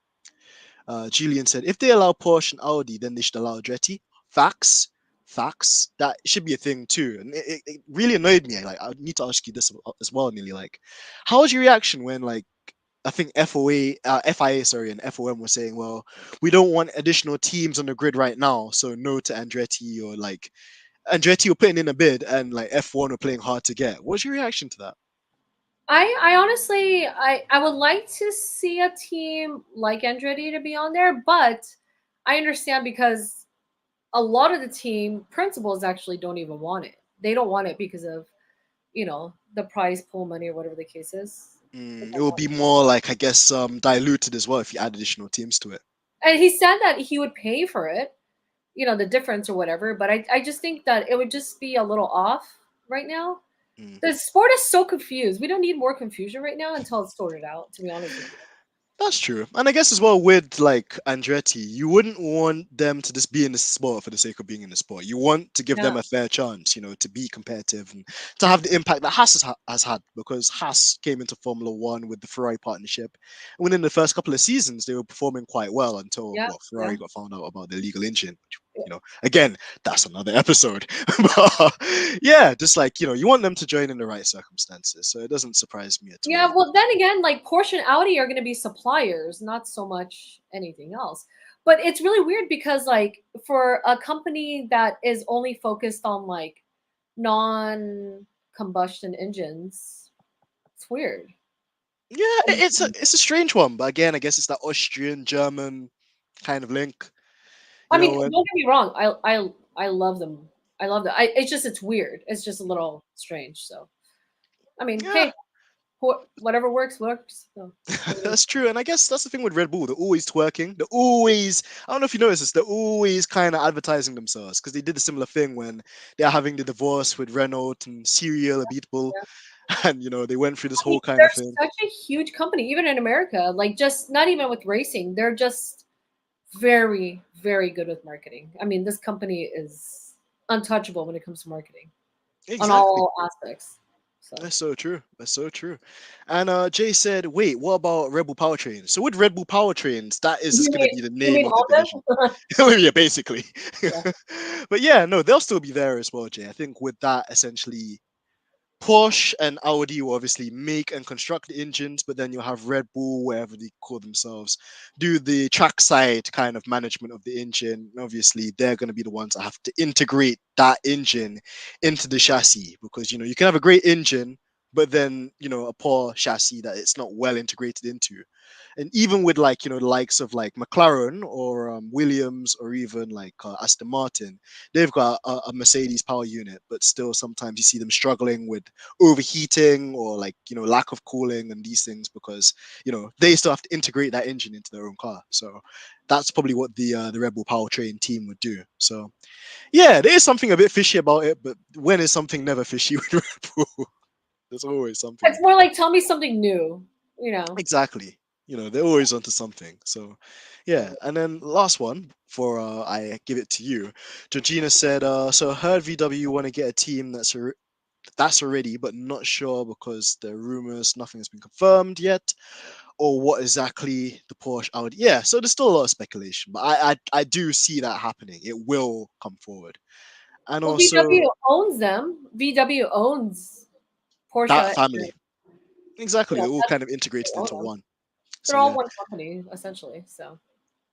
[SPEAKER 2] Julian said, if they allow Porsche and Audi, then they should allow Andretti. Facts. Facts. That should be a thing too. And it really annoyed me. Like, I need to ask you this as well, Nearly. Like, how was your reaction when, like, I think FIA, sorry, and FOM were saying, well, we don't want additional teams on the grid right now, so no to Andretti, or like Andretti were putting in a bid and like F1 were playing hard to get. What's your reaction to that?
[SPEAKER 1] I honestly I would like to see a team like Andretti to be on there, but I understand because a lot of the team principals actually don't even want it. They don't want it because of the prize pool money or whatever the case is. They
[SPEAKER 2] It will
[SPEAKER 1] don't want
[SPEAKER 2] be more like, I guess, diluted as well if you add additional teams to it.
[SPEAKER 1] it. And he said that he would pay for it, the difference or whatever. But I just think that it would just be a little off right now.
[SPEAKER 2] Mm.
[SPEAKER 1] The sport is so confused. We don't need more confusion right now until it's sorted out. To be honest with you.
[SPEAKER 2] That's true. And I guess as well with like Andretti, you wouldn't want them to just be in the sport for the sake of being in the sport. You want to give
[SPEAKER 1] Yeah.
[SPEAKER 2] them a fair chance, to be competitive and to have the impact that has had, because Haas came into Formula One with the Ferrari partnership. And within the first couple of seasons, they were performing quite well until,
[SPEAKER 1] Yeah.
[SPEAKER 2] well,
[SPEAKER 1] Yeah.
[SPEAKER 2] Ferrari got found out about the illegal engine, which, again, that's another episode. But yeah, just like, you want them to join in the right circumstances. So it doesn't surprise me at
[SPEAKER 1] Yeah,
[SPEAKER 2] all.
[SPEAKER 1] well, then again, like Porsche and Audi are going to be suppliers, not so much anything else. But it's really weird because, like, for a company that is only focused on like non-combustion engines, it's weird.
[SPEAKER 2] Yeah,
[SPEAKER 1] And
[SPEAKER 2] it's a strange one, but again, I guess it's that Austrian German kind of link.
[SPEAKER 1] I
[SPEAKER 2] You
[SPEAKER 1] mean,
[SPEAKER 2] know,
[SPEAKER 1] don't
[SPEAKER 2] when
[SPEAKER 1] get me wrong, I love them. I love that. It's just it's weird. It's just a little strange. So I mean,
[SPEAKER 2] yeah,
[SPEAKER 1] hey, whatever works works. So what do you-
[SPEAKER 2] that's true. And I guess that's the thing with Red Bull. They're always twerking. They're always, I don't know if you noticed this, they're always kind of advertising themselves because they did a similar thing when they're having the divorce with Renault and Serial Beatable.
[SPEAKER 1] yeah.
[SPEAKER 2] And, they went through this
[SPEAKER 1] I mean,
[SPEAKER 2] whole kind
[SPEAKER 1] they're
[SPEAKER 2] of thing.
[SPEAKER 1] such a huge company, even in America. Like, just not even with racing, they're just very, very good with marketing. I mean, this company is untouchable when it comes to marketing on
[SPEAKER 2] Exactly.
[SPEAKER 1] all aspects. So
[SPEAKER 2] That's so true. That's so true. And Jay said, wait, what about Red Bull Powertrains? So with Red Bull Powertrains, that is just
[SPEAKER 1] you
[SPEAKER 2] going to
[SPEAKER 1] mean
[SPEAKER 2] be the
[SPEAKER 1] you
[SPEAKER 2] name
[SPEAKER 1] mean
[SPEAKER 2] of the
[SPEAKER 1] all
[SPEAKER 2] division.
[SPEAKER 1] of them?
[SPEAKER 2] Yeah, basically.
[SPEAKER 1] Yeah.
[SPEAKER 2] But yeah, no, they'll still be there as well, Jay. I think with that, essentially, Porsche and Audi will obviously make and construct the engines, but then you'll have Red Bull, wherever they call themselves, do the trackside kind of management of the engine. And obviously, they're going to be the ones that have to integrate that engine into the chassis because you can have a great engine, but then a poor chassis that it's not well integrated into. And even with like the likes of like McLaren or Williams or even like Aston Martin, they've got a Mercedes power unit, but still sometimes you see them struggling with overheating or like lack of cooling and these things because they still have to integrate that engine into their own car. So that's probably what the Red Bull powertrain team would do. So yeah, there is something a bit fishy about it, but when is something never fishy with Red Bull? There's always something.
[SPEAKER 1] It's more like tell me something new. You know.
[SPEAKER 2] Exactly. They're always onto something. So, yeah. And then last one for I give it to you. Georgina said, so I heard VW want to get a team that's already, but not sure because there are rumors, nothing has been confirmed yet, or what exactly the Porsche Audi. Yeah, so there's still a lot of speculation, but I do see that happening. It will come forward. And
[SPEAKER 1] Well,
[SPEAKER 2] also
[SPEAKER 1] VW owns them. VW owns
[SPEAKER 2] that
[SPEAKER 1] Porsche.
[SPEAKER 2] family. Exactly. They're all
[SPEAKER 1] That's
[SPEAKER 2] kind of
[SPEAKER 1] they
[SPEAKER 2] integrated
[SPEAKER 1] own
[SPEAKER 2] into
[SPEAKER 1] them.
[SPEAKER 2] one. So
[SPEAKER 1] They're all
[SPEAKER 2] yeah.
[SPEAKER 1] one company essentially. So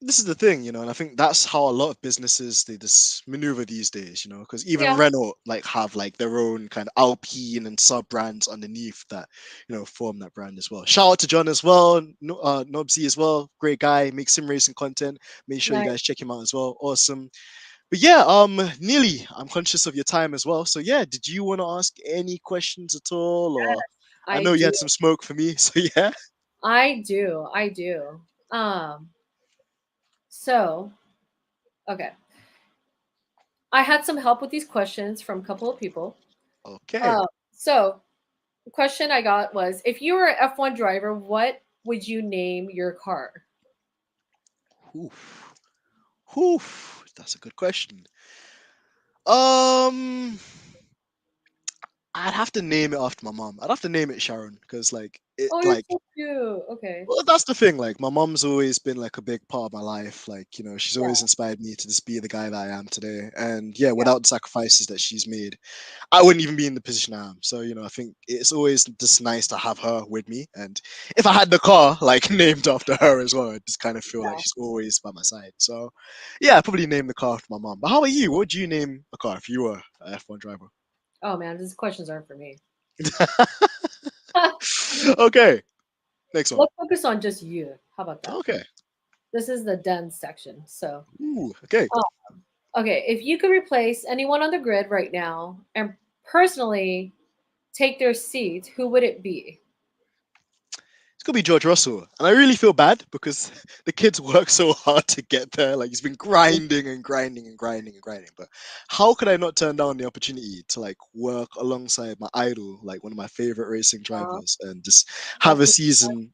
[SPEAKER 2] this is the thing, and I think that's how a lot of businesses they just maneuver these days, because even
[SPEAKER 1] Yeah,
[SPEAKER 2] Renault like have like their own kind of Alpine and sub brands underneath that, form that brand as well. Shout out to John as well, Nobsy as well, great guy, makes sim racing content. Make sure you
[SPEAKER 1] nice.
[SPEAKER 2] guys check him out as well. Awesome. But yeah, Neely, I'm conscious of your time as well. So yeah, did you want to ask any questions at all, or I
[SPEAKER 1] I
[SPEAKER 2] know you
[SPEAKER 1] do.
[SPEAKER 2] had some smoke for me, so yeah.
[SPEAKER 1] I do. I do. Um, so okay. I had some help with these questions from a couple of people.
[SPEAKER 2] Okay.
[SPEAKER 1] Uh, so the question I got was if you were an F1 driver, what would you name your car?
[SPEAKER 2] Oof. Oof. That's a good question. Um, I'd have to name it after my mom. I'd have to name it Sharon because, like, it
[SPEAKER 1] Oh, you're
[SPEAKER 2] like
[SPEAKER 1] so cute. Okay.
[SPEAKER 2] well, that's the thing. Like, my mom's always been like a big part of my life. Like, she's
[SPEAKER 1] Yeah.
[SPEAKER 2] always inspired me to just be the guy that I am today. And yeah,
[SPEAKER 1] Yeah.
[SPEAKER 2] without the sacrifices that she's made, I wouldn't even be in the position I am. So, I think it's always just nice to have her with me. And if I had the car like named after her as well, I just kind of feel like
[SPEAKER 1] Yeah.
[SPEAKER 2] she's always by my side. So, yeah, I'd probably name the car after my mom. But how about you? What would you name a car if you were an F1 driver?
[SPEAKER 1] Oh man, these questions aren't for me.
[SPEAKER 2] Okay, next one.
[SPEAKER 1] Let's focus on just you. How about that?
[SPEAKER 2] Okay.
[SPEAKER 1] This is the den section. So,
[SPEAKER 2] Ooh, okay.
[SPEAKER 1] okay, if you could replace anyone on the grid right now and personally take their seat, who would it be?
[SPEAKER 2] It's gonna be George Russell, and I really feel bad because the kid's worked so hard to get there. Like he's been grinding and grinding and grinding and grinding. But how could I not turn down the opportunity to like work alongside my idol, like one of my favorite racing
[SPEAKER 1] Uh,
[SPEAKER 2] drivers, and just have a
[SPEAKER 1] that's
[SPEAKER 2] season.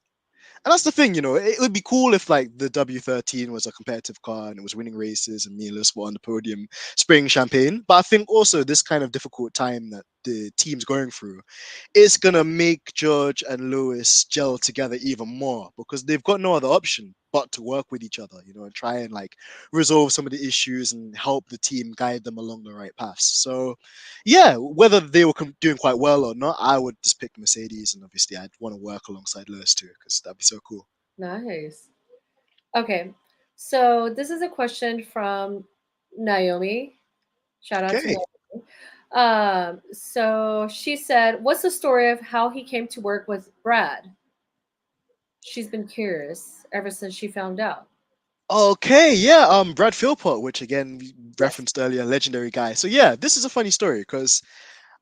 [SPEAKER 2] And that's the thing, it would be cool if like the W13 was a competitive car and it was winning races and me and Lewis were on the podium spraying champagne. But I think also this kind of difficult time that the team's going through is gonna make George and Lewis gel together even more because they've got no other option but to work with each other, and try and like resolve some of the issues and help the team guide them along the right paths. So yeah, whether they were doing quite well or not, I would just pick Mercedes, and obviously I'd want to work alongside Lewis too because that'd be so cool.
[SPEAKER 1] nice. Okay, so this is a question from Naomi. Shout out to
[SPEAKER 2] Okay.
[SPEAKER 1] Naomi. So she said, "What's the story of how he came to work with Brad?" She's been curious ever since she found out.
[SPEAKER 2] Okay, yeah, Brad Philpott, which again we
[SPEAKER 1] Yes.
[SPEAKER 2] referenced earlier, legendary guy. So yeah, this is a funny story because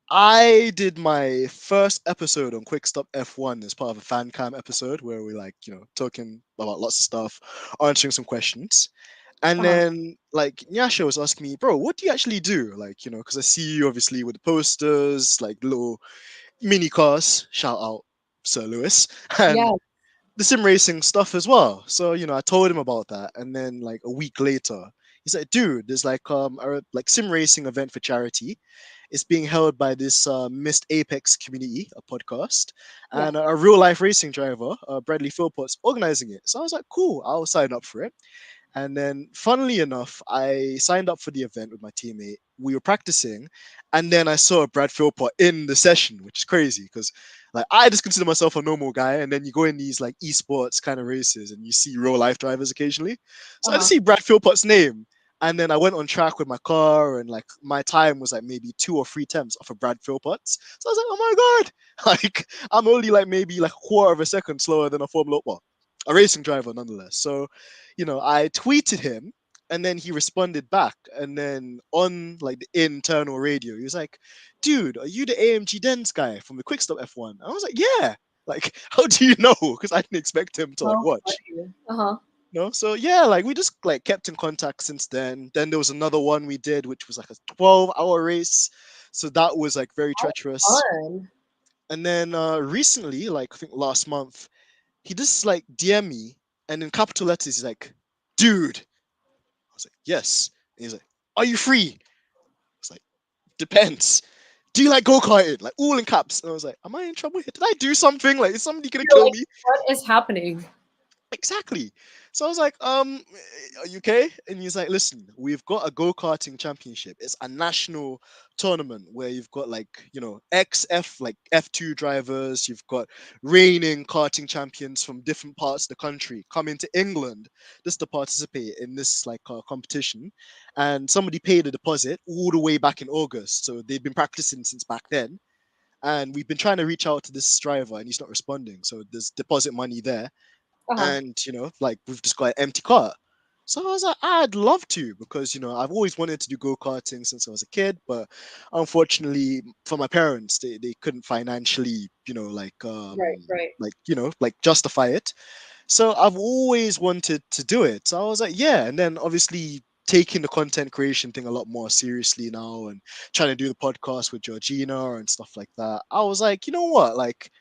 [SPEAKER 2] I did my first episode on Quick Stop F1 as part of a fan cam episode where we like, talking about lots of stuff, answering some questions. And
[SPEAKER 1] Uh-huh.
[SPEAKER 2] then like Nyasha was asking me, bro, what do you actually do? Like, because I see you obviously with the posters, like little mini cars, shout out Sir Lewis, and
[SPEAKER 1] Yeah.
[SPEAKER 2] the sim racing stuff as well. So, I told him about that. And then like a week later, he's like, dude, there's like a like sim racing event for charity. It's being held by this Missed Apex community, a podcast,
[SPEAKER 1] Yeah.
[SPEAKER 2] and a real life racing driver, Bradley Philpott's organizing it. So I was like, cool, I'll sign up for it. And then, funnily enough, I signed up for the event with my teammate. We were practicing, and then I saw Brad Philpott in the session, which is crazy because, like, I just consider myself a normal guy, and then you go in these like esports kind of races, and you see real life drivers occasionally. So I just
[SPEAKER 1] Uh-huh.
[SPEAKER 2] see Brad Philpott's name, and then I went on track with my car, and like my time was like maybe 2 or 3 tenths off of Brad Philpott's. So I was like, oh my god, like I'm only like maybe like a quarter of a second slower than a Formula One, a racing driver nonetheless. So I tweeted him and then he responded back. And then on like the internal radio, he was like, dude, are you the AMG Dens guy from the Quickstop F1? I was like, yeah. Like, how do you know? Because I didn't expect him to like
[SPEAKER 1] Oh,
[SPEAKER 2] watch.
[SPEAKER 1] funny. Uh-huh.
[SPEAKER 2] So yeah, like we just like kept in contact since then. Then there was another one we did, which was like a 12-hour race. So that was like very treacherous.
[SPEAKER 1] Fun.
[SPEAKER 2] And then recently, like I think last month, he just like DM me and in capital letters, he's like, dude, I was like, yes. And he's like, are you free? I was like, depends. Do you like go karting? Like all in caps. And I was like, am I in trouble here? Did I do something? Like, is somebody gonna
[SPEAKER 1] You're
[SPEAKER 2] kill
[SPEAKER 1] like,
[SPEAKER 2] me?
[SPEAKER 1] what is happening?
[SPEAKER 2] Exactly. So I was like, are you okay? And he's like, listen, we've got a go-karting championship. It's a national tournament where you've got like, XF, like F2 drivers, you've got reigning karting champions from different parts of the country coming to England just to participate in this like competition. And somebody paid a deposit all the way back in August. So they've been practicing since back then. And we've been trying to reach out to this driver and he's not responding. So there's deposit money there,
[SPEAKER 1] Uh-huh.
[SPEAKER 2] and like we've just got an empty cart. So I was like, I'd love to, because I've always wanted to do go-karting since I was a kid, but unfortunately for my parents, they couldn't financially
[SPEAKER 1] Right, right.
[SPEAKER 2] like justify it. So I've always wanted to do it. So I was like, yeah. And then obviously taking the content creation thing a lot more seriously now, and trying to do the podcast with Georgina and stuff like that, I was like, you know what, like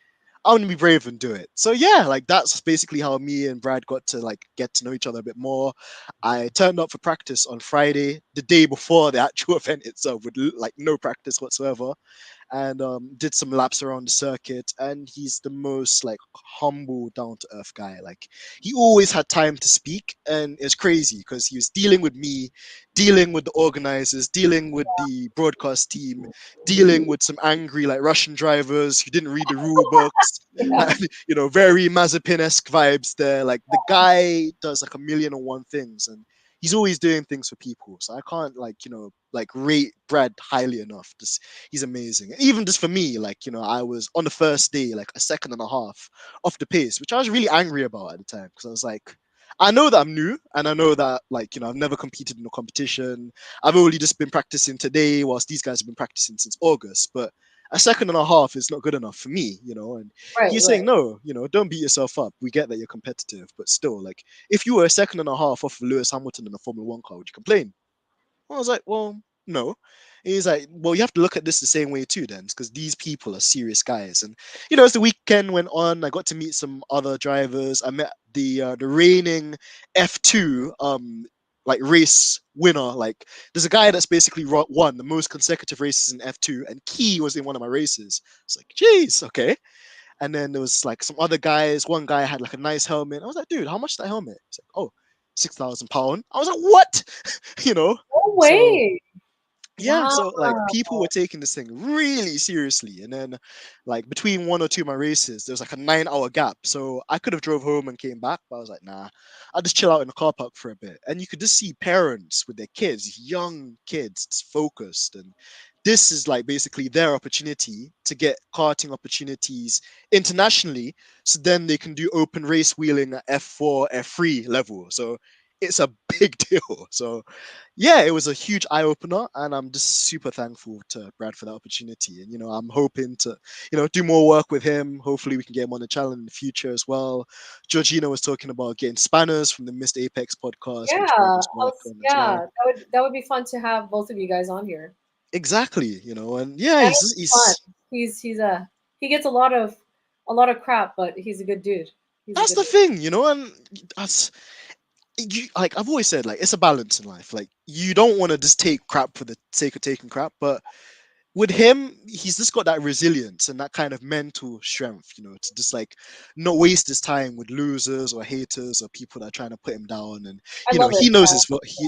[SPEAKER 2] I want to be brave and do it. So yeah, like that's basically how me and Brad got to like get to know each other a bit more. I turned up for practice on Friday, the day before the actual event itself, with like no practice whatsoever, and did some laps around the circuit. And he's the most like humble, down to earth guy. Like he always had time to speak, and it's crazy because he was dealing with me, dealing with the organizers, dealing with the broadcast team, dealing with some angry like Russian drivers who didn't read the rule books.
[SPEAKER 1] Yeah.
[SPEAKER 2] Like, very Mazepin-esque vibes there. Like the guy does like a million and one things, and he's always doing things for people. So I can't like rate Brad highly enough. Just he's amazing. Even just for me, like I was on the first day like a second and a half off the pace, which I was really angry about at the time, because I was like, I know that I'm new, and I know that like I've never competed in a competition. I've only just been practicing today, whilst these guys have been practicing since August. But a second and a half is not good enough for me. And
[SPEAKER 1] Right,
[SPEAKER 2] he's saying,
[SPEAKER 1] right.
[SPEAKER 2] no, don't beat yourself up. We get that you're competitive, but still, like if you were a second and a half off of Lewis Hamilton in a Formula One car, would you complain? I was like, well, no. He's like, well, you have to look at this the same way too, then, because these people are serious guys. And as the weekend went on, I got to meet some other drivers. I met the reigning F2 like race winner. Like, there's a guy that's basically won the most consecutive races in F2, and Key was in one of my races. It's like, geez, okay. And then there was like some other guys. One guy had like a nice helmet. I was like, dude, how much is that helmet? He's like, oh, £6,000. I was like, what? you know.
[SPEAKER 1] No
[SPEAKER 2] So
[SPEAKER 1] way.
[SPEAKER 2] yeah,
[SPEAKER 1] Wow.
[SPEAKER 2] so like people were taking this thing really seriously, and then like between one or two of my races there was like a 9 hour gap, so I could have drove home and came back, but I was like, nah, I'll just chill out in the car park for a bit. And you could just see parents with their kids, young kids, just focused. And this is like basically their opportunity to get karting opportunities internationally, so then they can do open race wheeling at F4 F3 level. So it's a big deal. So yeah, it was a huge eye opener, and I'm just super thankful to Brad for that opportunity. And I'm hoping to do more work with him. Hopefully, we can get him on the channel in the future as well. Georgina was talking about getting spanners from the Missed Apex podcast,
[SPEAKER 1] Yeah,
[SPEAKER 2] which Brad was working as
[SPEAKER 1] yeah,
[SPEAKER 2] well.
[SPEAKER 1] that would be fun to have both of you guys on here.
[SPEAKER 2] Exactly, and yeah,
[SPEAKER 1] And
[SPEAKER 2] he's
[SPEAKER 1] it's fun.
[SPEAKER 2] he's
[SPEAKER 1] He gets a lot of crap, but he's a good dude. He's a
[SPEAKER 2] that's
[SPEAKER 1] good
[SPEAKER 2] the
[SPEAKER 1] dude.
[SPEAKER 2] thing, and that's like I've always said, like it's a balance in life. Like you don't want to just take crap for the sake of taking crap, but with him, he's just got that resilience and that kind of mental strength, to just like not waste his time with losers or haters or people that are trying to put him down. And
[SPEAKER 1] I love it.
[SPEAKER 2] he knows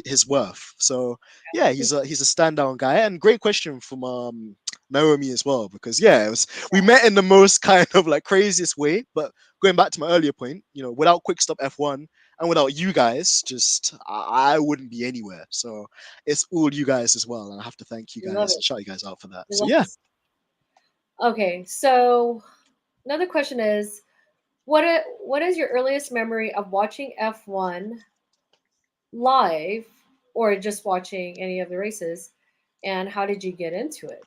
[SPEAKER 2] his worth. So yeah,
[SPEAKER 1] He's,
[SPEAKER 2] he's a standout guy. And great question from Naomi as well, because yeah, we met in the most kind of like craziest way. But going back to my earlier point, without Quick Stop F1 and without you guys, just I wouldn't be anywhere. So it's all you guys as well, and I have to thank you
[SPEAKER 1] we love
[SPEAKER 2] guys
[SPEAKER 1] it.
[SPEAKER 2] and shout you guys out for that.
[SPEAKER 1] We
[SPEAKER 2] So
[SPEAKER 1] love
[SPEAKER 2] yeah.
[SPEAKER 1] this. Okay, so another question is, what is your earliest memory of watching F1 live, or just watching any of the races, and how did you get into it?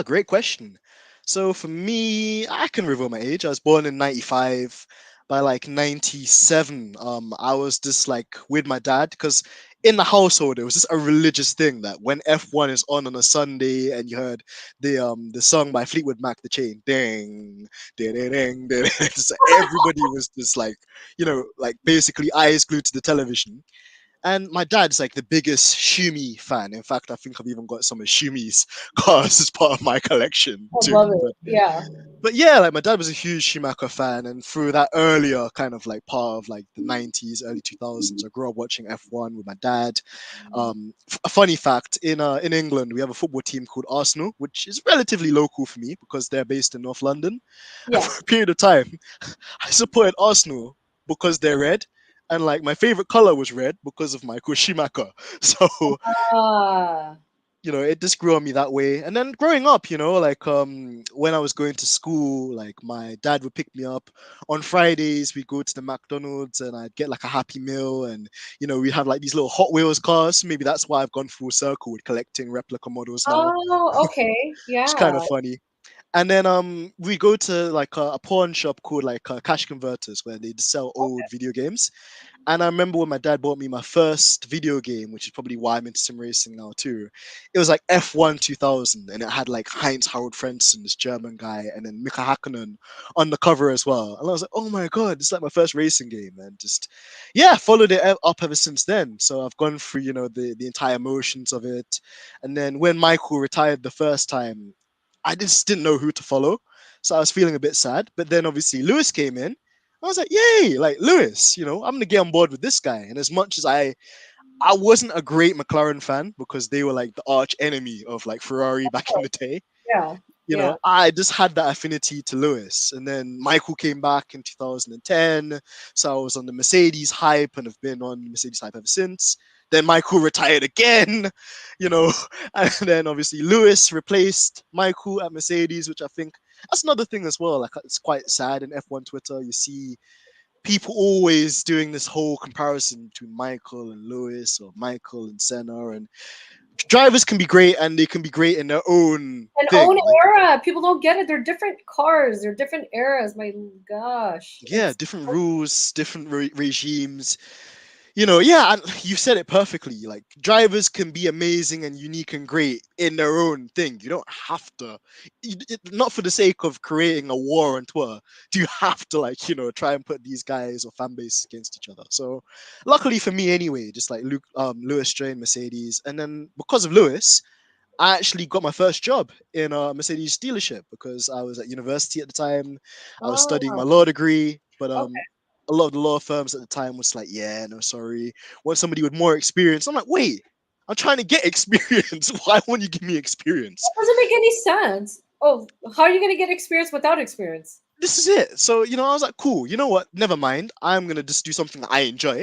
[SPEAKER 2] Great question. So for me, I can reveal my age. I was born in '95. By like '97, I was just like with my dad, because in the household it was just a religious thing that when F1 is on a Sunday and you heard the song by Fleetwood Mac, The Chain, ding, ding, ding, ding, ding, just everybody was just like, like basically eyes glued to the television. And my dad's like the biggest Shumi fan. In fact, I think I've even got some of Shumi's cars as part of my collection
[SPEAKER 1] I
[SPEAKER 2] too.
[SPEAKER 1] love it.
[SPEAKER 2] But
[SPEAKER 1] Yeah.
[SPEAKER 2] but yeah, like my dad was a huge Schumacher fan, and through that earlier kind of like part of like the '90s, early 2000s, I grew up watching F1 with my dad. A funny fact: in England, we have a football team called Arsenal, which is relatively local for me because they're based in North London. And
[SPEAKER 1] Yeah.
[SPEAKER 2] for a period of time, I supported Arsenal because they're red, and like my favorite color was red because of Michael Schumacher. So
[SPEAKER 1] Ah.
[SPEAKER 2] it just grew on me that way. And then growing up, like when I was going to school, like my dad would pick me up on Fridays. We'd go to the McDonald's and I'd get like a Happy Meal, and we have like these little Hot Wheels cars. Maybe that's why I've gone full circle with collecting replica models now.
[SPEAKER 1] Oh, okay.
[SPEAKER 2] It's
[SPEAKER 1] Yeah.
[SPEAKER 2] kind of funny. And then we go to like a pawn shop called like Cash Converters where they just sell old video games. And I remember when my dad bought me my first video game, which is probably why I'm into sim racing now too. It was like F1 2000, and it had like Heinz Harald Frentzen, this German guy, and then Mika Hakkinen on the cover as well. And I was like, oh my god, it's like my first racing game, and just yeah, followed it up ever since then. So I've gone through the entire motions of it, and then when Michael retired the first time, I just didn't know who to follow, so I was feeling a bit sad. But then obviously Lewis came in. I was like, yay, like Lewis, I'm gonna get on board with this guy. And as much as I wasn't a great McLaren fan because they were like the arch enemy of like Ferrari back in the day,
[SPEAKER 1] Yeah. Yeah.
[SPEAKER 2] I just had that affinity to Lewis. And then Michael came back in 2010. So I was on the Mercedes hype and have been on Mercedes hype ever since. Then Michael retired again, you know, and then obviously Lewis replaced Michael at Mercedes, which I think that's another thing as well. Like it's quite sad in F1 Twitter. You see people always doing this whole comparison between Michael and Lewis or Michael and Senna. And drivers can be great and they can be great in their own
[SPEAKER 1] An own
[SPEAKER 2] thing. Like,
[SPEAKER 1] era. People don't get it. They're different cars. They're different eras. My gosh.
[SPEAKER 2] yeah,
[SPEAKER 1] It's
[SPEAKER 2] different rules, different regimes. Yeah, and you said it perfectly. Like drivers can be amazing and unique and great in their own thing. You don't have to, not for the sake of creating a war on Twitter. Do you have to like try and put these guys or fan base against each other? So, luckily for me anyway, just like Lewis joined Mercedes, and then because of Lewis, I actually got my first job in a Mercedes dealership because I was at university at the time. I was studying my
[SPEAKER 1] oh,
[SPEAKER 2] law degree, but
[SPEAKER 1] okay.
[SPEAKER 2] a lot of the law firms at the time was like, yeah, no, sorry, want somebody with more experience. I'm like, wait, I'm trying to get experience. Why won't you give me experience?
[SPEAKER 1] That doesn't make any sense. Oh, how are you gonna get experience without experience?
[SPEAKER 2] This is it. So, I was like, cool, you know what? Never mind. I'm going to just do something that I enjoy.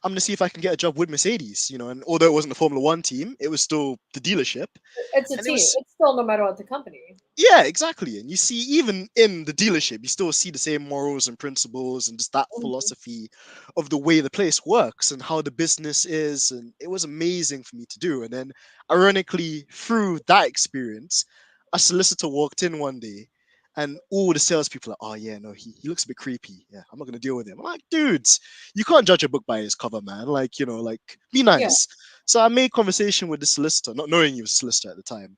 [SPEAKER 2] I'm going to see if I can get a job with Mercedes, and although it wasn't the Formula One team, it was still the dealership.
[SPEAKER 1] It's a
[SPEAKER 2] And it
[SPEAKER 1] team.
[SPEAKER 2] was
[SPEAKER 1] It's still no matter what the company.
[SPEAKER 2] Yeah, exactly. And you see, even in the dealership, you still see the same morals and principles and just that
[SPEAKER 1] Mhm.
[SPEAKER 2] philosophy of the way the place works and how the business is. And it was amazing for me to do. And then, ironically, through that experience, a solicitor walked in one day and all the salespeople are, oh, yeah, no, he looks a bit creepy. Yeah, I'm not going to deal with him. I'm like, dudes, you can't judge a book by its cover, man. Like, like, be
[SPEAKER 1] Yeah.
[SPEAKER 2] nice. So I made conversation with the solicitor, not knowing he was a solicitor at the time.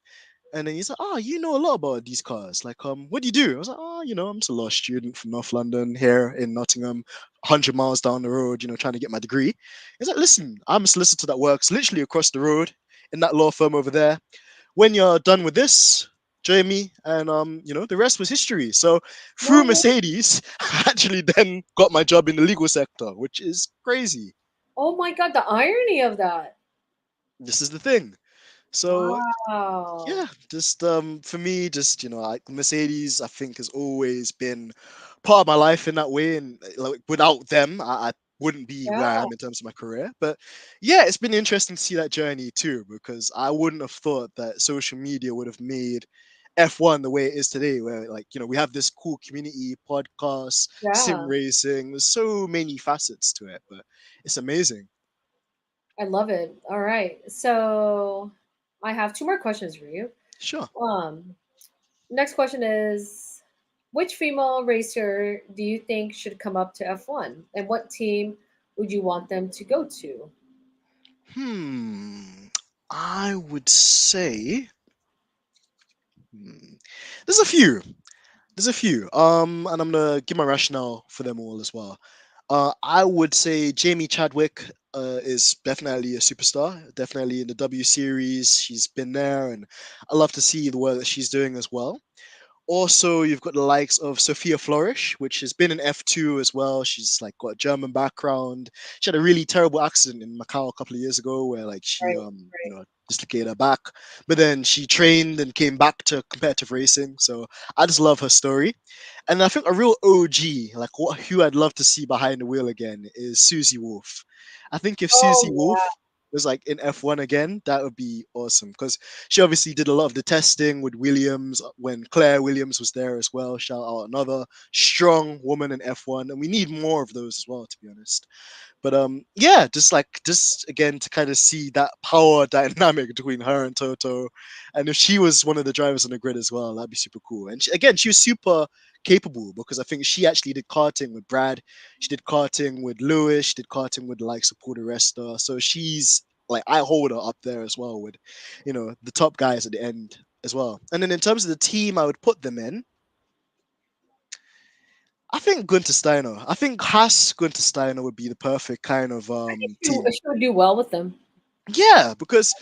[SPEAKER 2] And then he's like, "Oh, you know a lot about these cars. Like, what do you do?" I was like, "Oh, I'm just a law student from North London here in Nottingham, 100 miles down the road, trying to get my degree." He's like, "Listen, I'm a solicitor that works literally across the road in that law firm over there. When you're done with this, join me." And the rest was history. So through
[SPEAKER 1] No way.
[SPEAKER 2] Mercedes, I actually then got my job in the legal sector, which is crazy.
[SPEAKER 1] Oh my god, the irony of that.
[SPEAKER 2] This is the thing. So
[SPEAKER 1] Wow.
[SPEAKER 2] yeah, just for me, just like Mercedes, I think has always been part of my life in that way, and like without them, I wouldn't be where I
[SPEAKER 1] Yeah.
[SPEAKER 2] am in terms of my career. But yeah, it's been interesting to see that journey too, because I wouldn't have thought that social media would have made F1 the way it is today, where like we have this cool community, podcasts, sim
[SPEAKER 1] Yeah.
[SPEAKER 2] racing. There's so many facets to it, but it's amazing.
[SPEAKER 1] I love it. All right. So I have two more questions for you.
[SPEAKER 2] Sure.
[SPEAKER 1] Um, Next question is, which female racer do you think should come up to F1? And what team would you want them to go to?
[SPEAKER 2] Hmm. I would say Hmm. There's a few. There's a few. And I'm gonna give my rationale for them all as well. I would say Jamie Chadwick. is definitely a superstar. Definitely in the W Series, she's been there, and I love to see the work that she's doing as well. Also, you've got the likes of Sophia Flourish, which has been in F2 as well. She's like got a German background. She had a really terrible accident in Macau a couple of years ago where like she
[SPEAKER 1] Right, right.
[SPEAKER 2] dislocated her back. But then she trained and came back to competitive racing. So I just love her story. And I think a real OG, like what who I'd love to see behind the wheel again, is Susie Wolf. I think if Susie
[SPEAKER 1] Oh yeah.
[SPEAKER 2] Wolf was like in F1 again, that would be awesome because she obviously did a lot of the testing with Williams when Claire Williams was there as well. Shout out another strong woman in F1, and we need more of those as well, to be honest. But yeah, just again to kind of see that power dynamic between her and Toto, and if she was one of the drivers on the grid as well, that'd be super cool. And again, she was super capable because I think she actually did karting with Brad, she did karting with Lewis, she did karting with the likes of Paul di Resta. So she's like I hold her up there as well with, the top guys at the end as well. And then in terms of the team, I would put them in. I think Gunter Steiner. I think Haas Gunter Steiner would be the perfect kind of team.
[SPEAKER 1] She would do well with them.
[SPEAKER 2] Yeah, because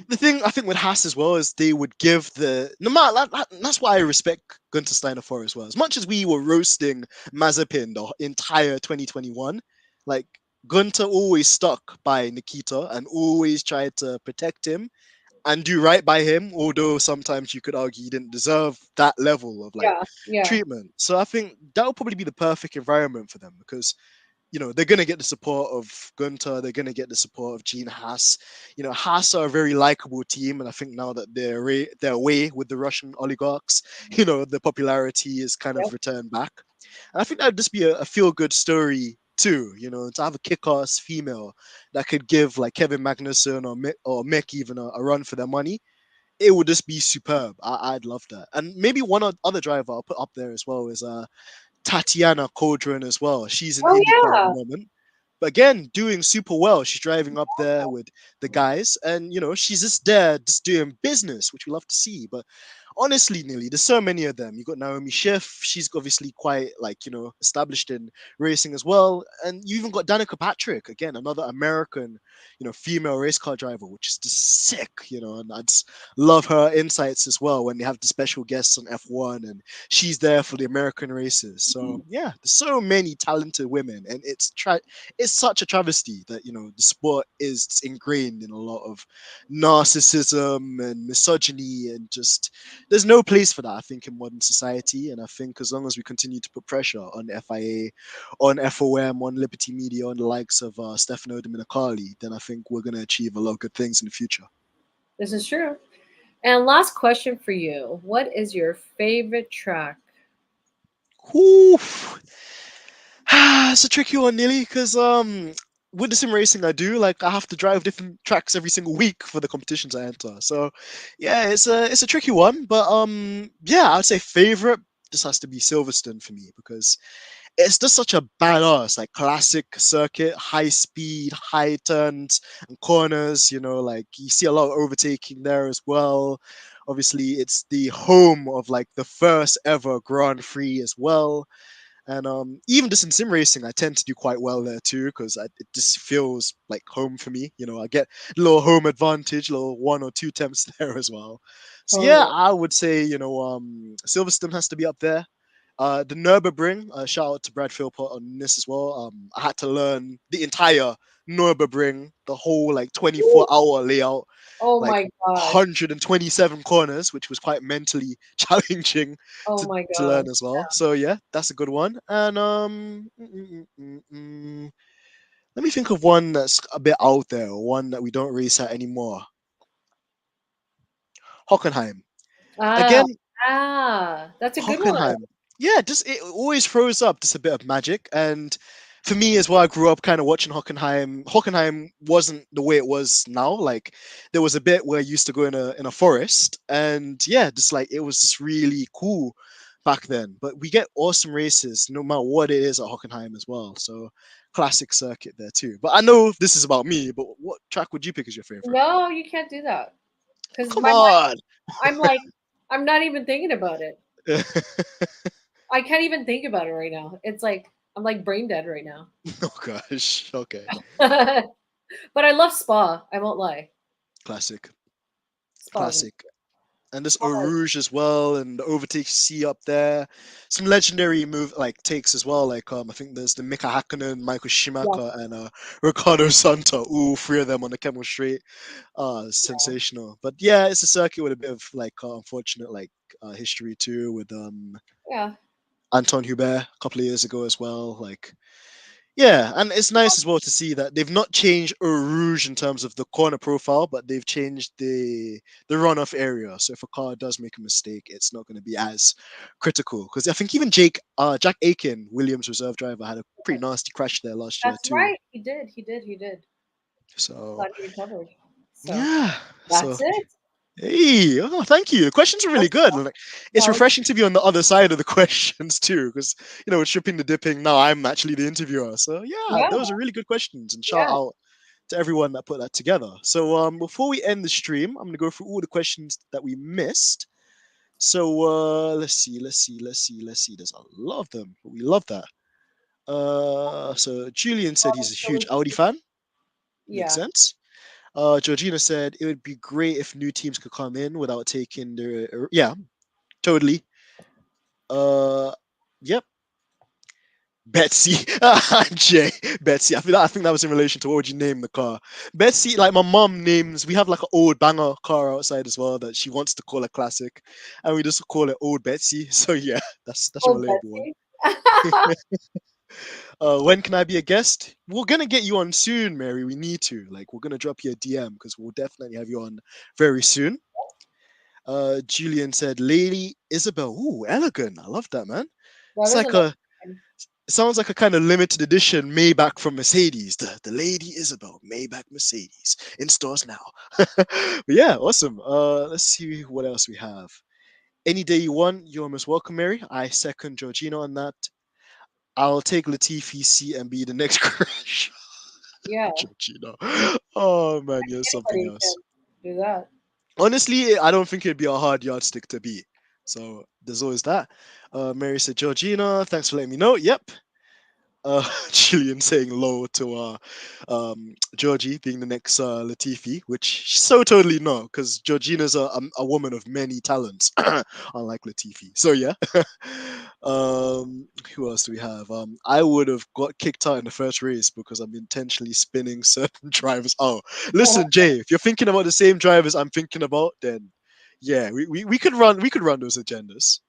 [SPEAKER 2] the thing I think with Haas as well is they would give the no matter that's why I respect Gunter Steiner for as well. As much as we were roasting Mazepin the entire 2021, like Gunter always stuck by Nikita and always tried to protect him and do right by him, although sometimes you could argue he didn't deserve that level of like
[SPEAKER 1] Yeah, yeah.
[SPEAKER 2] treatment. So I think that would probably be the perfect environment for them because they're going to get the support of Gunter. They're going to get the support of Gene Haas. Haas are a very likable team, and I think now that they're away with the Russian oligarchs, the popularity is kind of
[SPEAKER 1] Yep.
[SPEAKER 2] returned back. And I think that would just be a feel good story too. To have a kick-ass female that could give like Kevin Magnussen or Mick even a run for their money. It would just be superb. I'd love that. And maybe one other driver I'll put up there as well is Tatiana Codron as well. She's in
[SPEAKER 1] Oh
[SPEAKER 2] IndyCar at the
[SPEAKER 1] yeah.
[SPEAKER 2] moment. But again, doing super well. She's driving up there with the guys, and she's just there, just doing business, which we love to see. But honestly, Nearly, there's so many of them. You got Naomi Schiff. She's obviously quite like established in racing as well, and you even got Danica Patrick again, another American, female race car driver, which is just sick. And I just love her insights as well when they have the special guests on F1 and she's there for the American races. So yeah, there's so many talented women, and it's such a travesty that the sport is ingrained in a lot of narcissism and misogyny, and just there's no place for that. I think in modern society, and I think as long as we continue to put pressure on FIA, on FOM, on Liberty Media, on the likes of Stefano Dominicali, then I think we're going to achieve a lot of good things in the future.
[SPEAKER 1] This is true. And last question for you. What is your favorite track?
[SPEAKER 2] Oof. It's a tricky one, nearly, because with the sim racing I do, like I have to drive different tracks every single week for the competitions I enter. So yeah, it's a tricky one, but yeah, I'd say favorite just has to be Silverstone for me because it's just such a badass, like classic circuit, high speed, high turns and corners. Like you see a lot of overtaking there as well. Obviously, it's the home of like the first ever Grand Prix as well. And even just in sim racing, I tend to do quite well there too because it just feels like home for me. I get a little home advantage, little one or two temps there as well. So yeah,
[SPEAKER 1] Totally.
[SPEAKER 2] I would say Silverstone has to be up there. The Nürburgring, shout out to Brad Philpott on this as well. I had to learn the entire Nürburgring, the whole like
[SPEAKER 1] Ooh.
[SPEAKER 2] 24-hour layout,
[SPEAKER 1] Oh
[SPEAKER 2] like
[SPEAKER 1] my gosh.
[SPEAKER 2] 127 corners, which was quite mentally challenging
[SPEAKER 1] Oh
[SPEAKER 2] to,
[SPEAKER 1] my
[SPEAKER 2] to
[SPEAKER 1] gosh.
[SPEAKER 2] learn as well. So yeah, that's a good one. And let me think of one that's a bit out there, or one that we don't race at anymore. Hockenheim.
[SPEAKER 1] Ah,
[SPEAKER 2] Again,
[SPEAKER 1] that's a good one.
[SPEAKER 2] Hockenheim. Yeah, just it always throws up just a bit of magic. And for me as well, I grew up kind of watching Hockenheim. Hockenheim wasn't the way it was now. Like there was a bit where I used to go in a forest, and yeah, just like it was just really cool back then. But we get awesome races no matter what it is at Hockenheim as well. So classic circuit there too. But I know this is about me. But what track would you pick as your favorite?
[SPEAKER 1] No, you can't do that. Because
[SPEAKER 2] Come on.
[SPEAKER 1] I'm like, I'm not even thinking about it. I can't even think about it right now. It's like I'm like brain dead right now.
[SPEAKER 2] Oh gosh. Okay.
[SPEAKER 1] But I love Spa. I won't lie.
[SPEAKER 2] Classic,
[SPEAKER 1] Spa is
[SPEAKER 2] classic. And this
[SPEAKER 1] Spa
[SPEAKER 2] Eau
[SPEAKER 1] is-
[SPEAKER 2] Rouge as well, and the overtake C up there. Some legendary move like takes as well. Like I think there's the Mika Hakkinen, Michael
[SPEAKER 1] yeah,
[SPEAKER 2] Schumacher, and Ricardo Santa. All three of them on the Camel Straight.
[SPEAKER 1] yeah.
[SPEAKER 2] Sensational. But yeah, it's a circuit with a bit of like unfortunate like history too, with
[SPEAKER 1] Yeah.
[SPEAKER 2] Anton Hubert a couple of years ago as well. Like yeah, and it's nice as well to see that they've not changed Eau Rouge in terms of the corner profile, but they've changed the runoff area. So if a car does make a mistake, it's not going to be as critical. Because I think even Jack Aiken, Williams reserve driver, had a pretty nasty crash there last year
[SPEAKER 1] That's
[SPEAKER 2] too.
[SPEAKER 1] right. He did. He did. He did.
[SPEAKER 2] So
[SPEAKER 1] Glad he recovered. So
[SPEAKER 2] yeah, so
[SPEAKER 1] that's it.
[SPEAKER 2] hey, oh, thank you. The questions are really
[SPEAKER 1] That's
[SPEAKER 2] good. Like, it's
[SPEAKER 1] that was
[SPEAKER 2] refreshing to be on the other side of the questions too, because with shipping the dipping, now I'm actually the interviewer. So yeah,
[SPEAKER 1] yeah,
[SPEAKER 2] those are really good questions, and shout
[SPEAKER 1] yeah.
[SPEAKER 2] out to everyone that put that together. So before we end the stream, I'm gonna go through all the questions that we missed. So let's see. There's a lot of them, but we love that. So Julian said he's a huge Audi fan. Makes
[SPEAKER 1] Yeah.
[SPEAKER 2] sense. Georgina said it would be great if new teams could come in without taking their. Yeah, totally. Uh, yep. Betsy, Jay, Betsy. I think that was in relation to what would you name the car? Betsy, like my mom names. We have like an old banger car outside as well that she wants to call a classic, and we just call it Old Betsy. So yeah, that's a
[SPEAKER 1] Oh,
[SPEAKER 2] relatable one.
[SPEAKER 1] Betsy.
[SPEAKER 2] When can I be a guest? We're gonna get you on soon, Mary. We need to. Like, we're gonna drop you a DM because we'll definitely have you on very soon. Julian said, Lady Isabel. Ooh, elegant. I love that, man.
[SPEAKER 1] That
[SPEAKER 2] It's
[SPEAKER 1] is a
[SPEAKER 2] like
[SPEAKER 1] nice
[SPEAKER 2] a
[SPEAKER 1] one.
[SPEAKER 2] it sounds like a kind of limited edition Maybach from Mercedes. The Lady Isabel Maybach Mercedes in stores now. But yeah, awesome. Let's see what else we have. Any day you want, you're most welcome, Mary. I second Georgina on that. I'll take Latifi C and be the next crush.
[SPEAKER 1] Yeah.
[SPEAKER 2] Georgina. Oh man, you're something
[SPEAKER 1] Anybody
[SPEAKER 2] else.
[SPEAKER 1] can do that.
[SPEAKER 2] Honestly, I don't think it'd be a hard yardstick to beat. So there's always that. Mary said, Georgina, thanks for letting me know. Yep, Julian saying low to Georgie being the next Latifi, which she's so totally not, because Georgina's a woman of many talents, unlike Latifi. So yeah. Who else do we have? I would have got kicked out in the first race because I'm intentionally spinning certain drivers. Oh, listen, Jay, if you're thinking about the same drivers I'm thinking about, then yeah, we could run those agendas.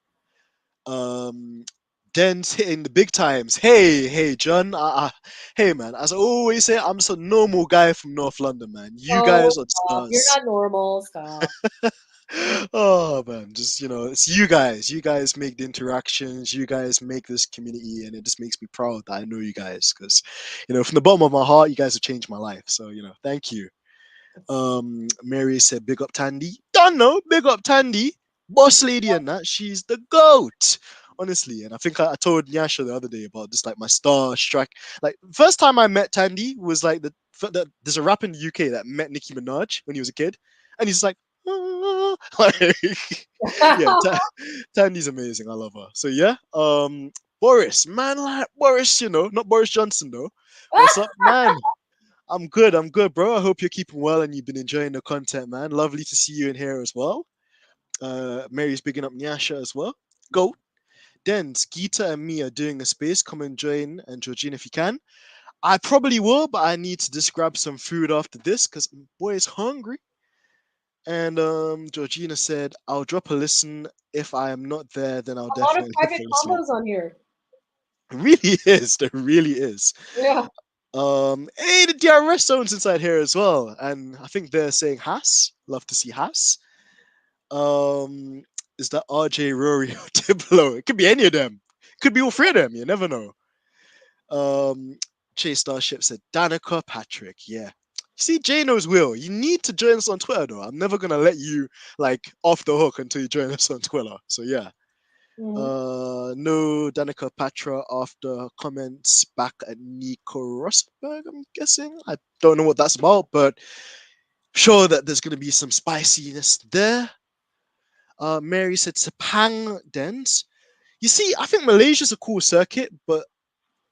[SPEAKER 2] Um, Den's hitting the big times. Hey, John. Hey, man. As I always say, I'm just a normal guy from North London, man. You
[SPEAKER 1] Oh,
[SPEAKER 2] guys are the
[SPEAKER 1] stop. You're
[SPEAKER 2] stars.
[SPEAKER 1] not normal. Stop.
[SPEAKER 2] Oh man, just it's you guys. You guys make the interactions. You guys make this community, and it just makes me proud that I know you guys. Because, from the bottom of my heart, you guys have changed my life. So thank you.
[SPEAKER 1] It's,
[SPEAKER 2] Mary said, "Big up Tandy." Don't know, big up Tandy, boss lady, and that she's the goat. Honestly, and I think I told Nyasha the other day about this, like my star strike. Like first time I met Tandy was like there's a rapper in the UK that met Nicki Minaj when he was a kid, and he's like, "Ah." Like, yeah, Tandy's amazing. I love her. So yeah, Boris, man, like Boris, not Boris Johnson though. What's up, man? I'm good, bro. I hope you're keeping well and you've been enjoying the content, man. Lovely to see you in here as well. Mary's bigging up Nyasha as well. Go. Then Skeeter and me are doing a space. Come and join, and Georgina if you can. I probably will, but I need to just grab some food after this because boy is hungry. And Georgina said, I'll drop a listen. If I am not there, then I'll
[SPEAKER 1] a lot of
[SPEAKER 2] definitely
[SPEAKER 1] private
[SPEAKER 2] fall asleep.
[SPEAKER 1] combos on here.
[SPEAKER 2] It really is. There really is.
[SPEAKER 1] Yeah.
[SPEAKER 2] Hey, the DRS zone's inside here as well, and I think they're saying Haas. Love to see Haas. Um, is that RJ, Rory, or Diplo? It could be any of them. It could be all three of them. You never know. Um, Chase Starship said Danica Patrick. Yeah. See, Jay knows Will. You need to join us on Twitter, though. I'm never gonna let you like off the hook until you join us on Twitter. So yeah.
[SPEAKER 1] Mhm.
[SPEAKER 2] No Danica Patra after comments back at Nico Rosberg, I'm guessing. I don't know what that's about, but sure that there's going to be some spiciness there. Mary said Sepang Dens. You see, I think Malaysia's a cool circuit, but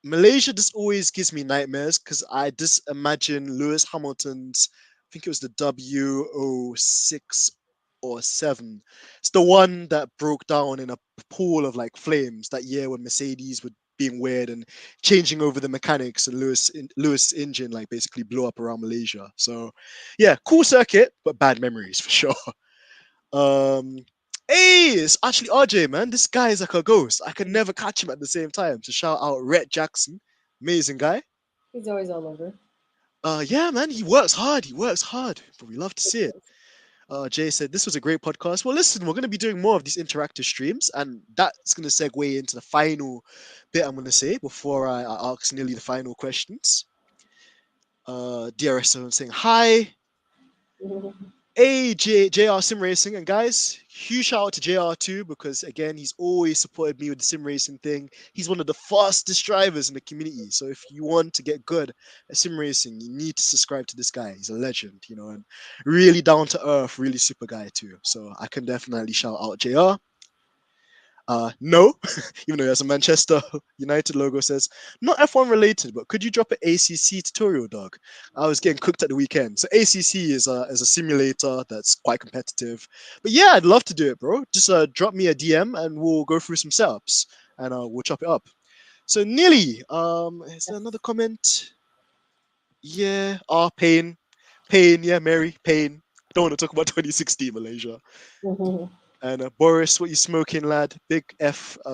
[SPEAKER 2] Malaysia just always gives me nightmares because I just imagine Lewis Hamilton's, I think it was the W06 or 7. It's the one that broke down in a pool of like flames that year when Mercedes were being weird and changing over the mechanics, and Lewis engine like basically blew up around Malaysia. So yeah, cool circuit, but bad memories for sure. Um, hey, it's actually RJ, man. This guy is like a ghost. I can never catch him at the same time. So shout out Rhett Jackson, amazing guy.
[SPEAKER 1] He's always all over.
[SPEAKER 2] Yeah, man, he works hard. He works hard, but we love to see it. Jay said this was a great podcast. Well, listen, we're going to be doing more of these interactive streams, and that's going to segue into the final bit I'm going to say before I ask nearly the final questions. DRS saying hi. Hey, JR Sim Racing, and guys, huge shout out to JR too because again he's always supported me with the sim racing thing. He's one of the fastest drivers in the community. So if you want to get good at sim racing, you need to subscribe to this guy. He's a legend, you know, and really down to earth, really super guy too. So I can definitely shout out JR. No, even though he has a Manchester United logo, says not F1 related, but could you drop an ACC tutorial, dog? I was getting cooked at the weekend. So ACC is a simulator that's quite competitive. But yeah, I'd love to do it, bro. Just drop me a DM and we'll go through some setups and we'll chop it up. So nearly, is there
[SPEAKER 1] Yes.
[SPEAKER 2] another comment? Yeah, pain, pain. Yeah, Mary, pain. Don't want to talk about 2016 Malaysia. And Boris, what you smoking, lad? Big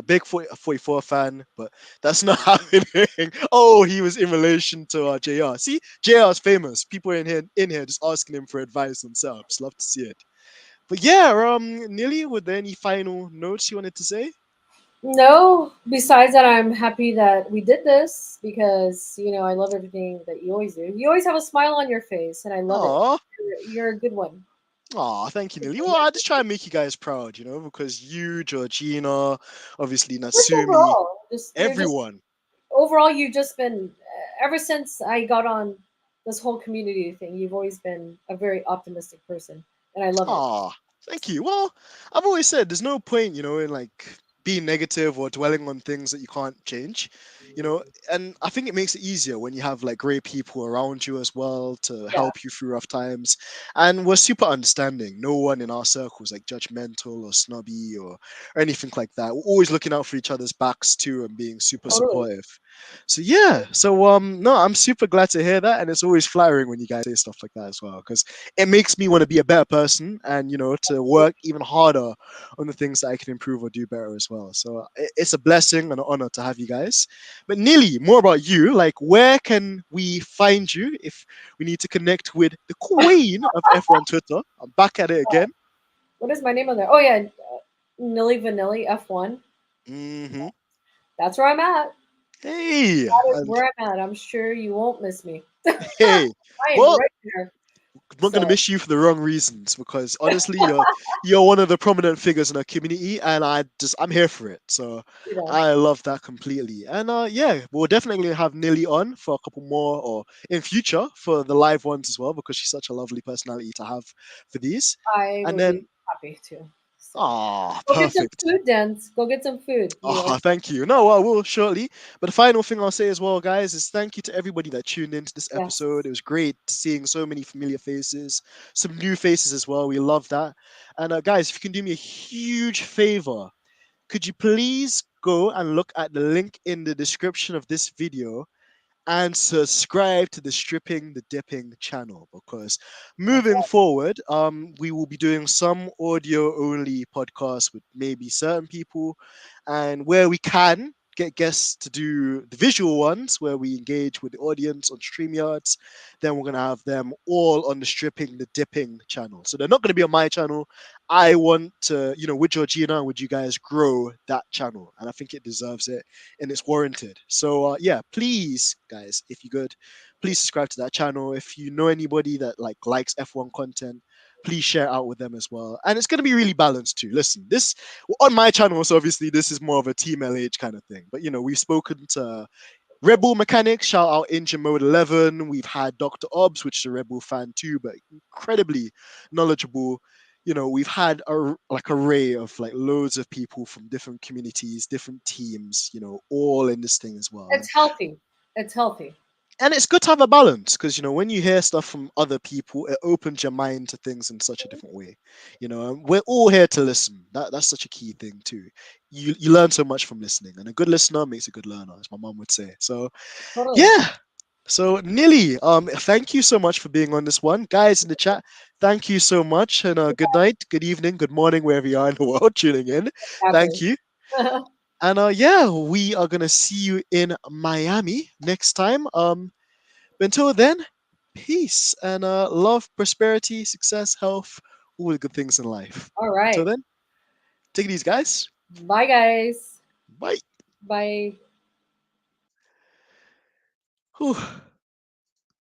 [SPEAKER 2] big 44 fan, but that's not happening. Oh, he was in relation to JR. See, JR is famous. People in here just asking him for advice themselves. Love to see it. But yeah, Nearly, were there any final notes you wanted to say?
[SPEAKER 1] No, besides that, I'm happy that we did this because, I love everything that you always do. You always have a smile on your face, and I love it.
[SPEAKER 2] Aw,
[SPEAKER 1] You're a good one.
[SPEAKER 2] thank you, Nearly. Well, I just try and make you guys proud, because you, Georgina, obviously
[SPEAKER 1] Just
[SPEAKER 2] Natsumi,
[SPEAKER 1] overall, you're just
[SPEAKER 2] everyone.
[SPEAKER 1] overall, you've just been ever since I got on this whole community thing. You've always been a very optimistic person, and I love it.
[SPEAKER 2] Ah, thank you. Well, I've always said there's no point, in like being negative or dwelling on things that you can't change, you know. And I think it makes it easier when you have like great people around you as well to
[SPEAKER 1] Yeah,
[SPEAKER 2] help you through rough times. And we're super understanding. No one in our circles like judgmental or snobby or anything like that. We're always looking out for each other's backs too and being super
[SPEAKER 1] totally.
[SPEAKER 2] supportive. So yeah, so no, I'm super glad to hear that, and it's always flattering when you guys say stuff like that as well, because it makes me want to be a better person and to work even harder on the things that I can improve or do better as well. So it's a blessing and an honor to have you guys. But Neely, more about you. Like, where can we find you if we need to connect with the queen of F1 Twitter? I'm back at it again.
[SPEAKER 1] What is my name on there? Oh yeah, Nilly Vanilli F1.
[SPEAKER 2] Hmm.
[SPEAKER 1] That's where I'm at.
[SPEAKER 2] Hey,
[SPEAKER 1] That is
[SPEAKER 2] and
[SPEAKER 1] where I'm at. I'm sure you won't miss me.
[SPEAKER 2] hey.
[SPEAKER 1] I am
[SPEAKER 2] Well,
[SPEAKER 1] right there.
[SPEAKER 2] I'm not gonna
[SPEAKER 1] So
[SPEAKER 2] miss you for the wrong reasons because honestly, you're one of the prominent figures in our community, and I'm here for it. So
[SPEAKER 1] you know,
[SPEAKER 2] I love that completely. And yeah, we'll definitely have Nilly on for a couple more, or in future for the live ones as well, because she's such a lovely personality to have for these.
[SPEAKER 1] I
[SPEAKER 2] And
[SPEAKER 1] would be
[SPEAKER 2] then,
[SPEAKER 1] happy to. So go get some
[SPEAKER 2] perfect.
[SPEAKER 1] food, Dens. Go get some food.
[SPEAKER 2] Oh, thank you. No, I will shortly. But the final thing I'll say as well, guys, is thank you to everybody that tuned into this
[SPEAKER 1] Yes.
[SPEAKER 2] episode. It was great seeing so many familiar faces, some new faces as well. We love that. And guys, if you can do me a huge favor, could you please go and look at the link in the description of this video and subscribe to the Stripping the Dipping channel, because
[SPEAKER 1] That's
[SPEAKER 2] moving forward, we will be doing some audio only podcasts with maybe certain people, and where we can get guests to do the visual ones where we engage with the audience on StreamYards, then we're going to have them all on the Stripping the Dipping channel. So they're not going to be on my channel. I want to, with Georgina and with you guys, grow that channel, and I think it deserves it and it's warranted. So yeah, please, guys, if you could, please subscribe to that channel. If you know anybody that like likes F1 content, please share out with them as well. And it's gonna be really balanced too. Listen, this on my channel, so obviously this is more of a Team LH kind of thing. But we've spoken to Rebel Mechanics, shout out Engine Mode 11. We've had Dr. Obbs, which is a Rebel fan too, but incredibly knowledgeable. we've had a like array of like loads of people from different communities, different teams, all in this thing as well.
[SPEAKER 1] It's healthy. It's healthy.
[SPEAKER 2] And it's good to have a balance because when you hear stuff from other people, it opens your mind to things in such a different way. And we're all here to listen. That's such a key thing too. You learn so much from listening, and a good listener makes a good learner, as my mom would say. So
[SPEAKER 1] Totally.
[SPEAKER 2] yeah. So Nilly, thank you so much for being on this one, guys in the chat. Thank you so much, and good night, good evening, good morning, wherever you are in the world tuning in. Thank
[SPEAKER 1] Exactly.
[SPEAKER 2] you. And yeah, we are gonna see you in Miami next time. Until then, peace and love, prosperity, success, health, all the good things in life.
[SPEAKER 1] All
[SPEAKER 2] Until
[SPEAKER 1] right.
[SPEAKER 2] then, take it easy, guys.
[SPEAKER 1] Bye, guys.
[SPEAKER 2] Bye.
[SPEAKER 1] Bye.
[SPEAKER 2] Whew.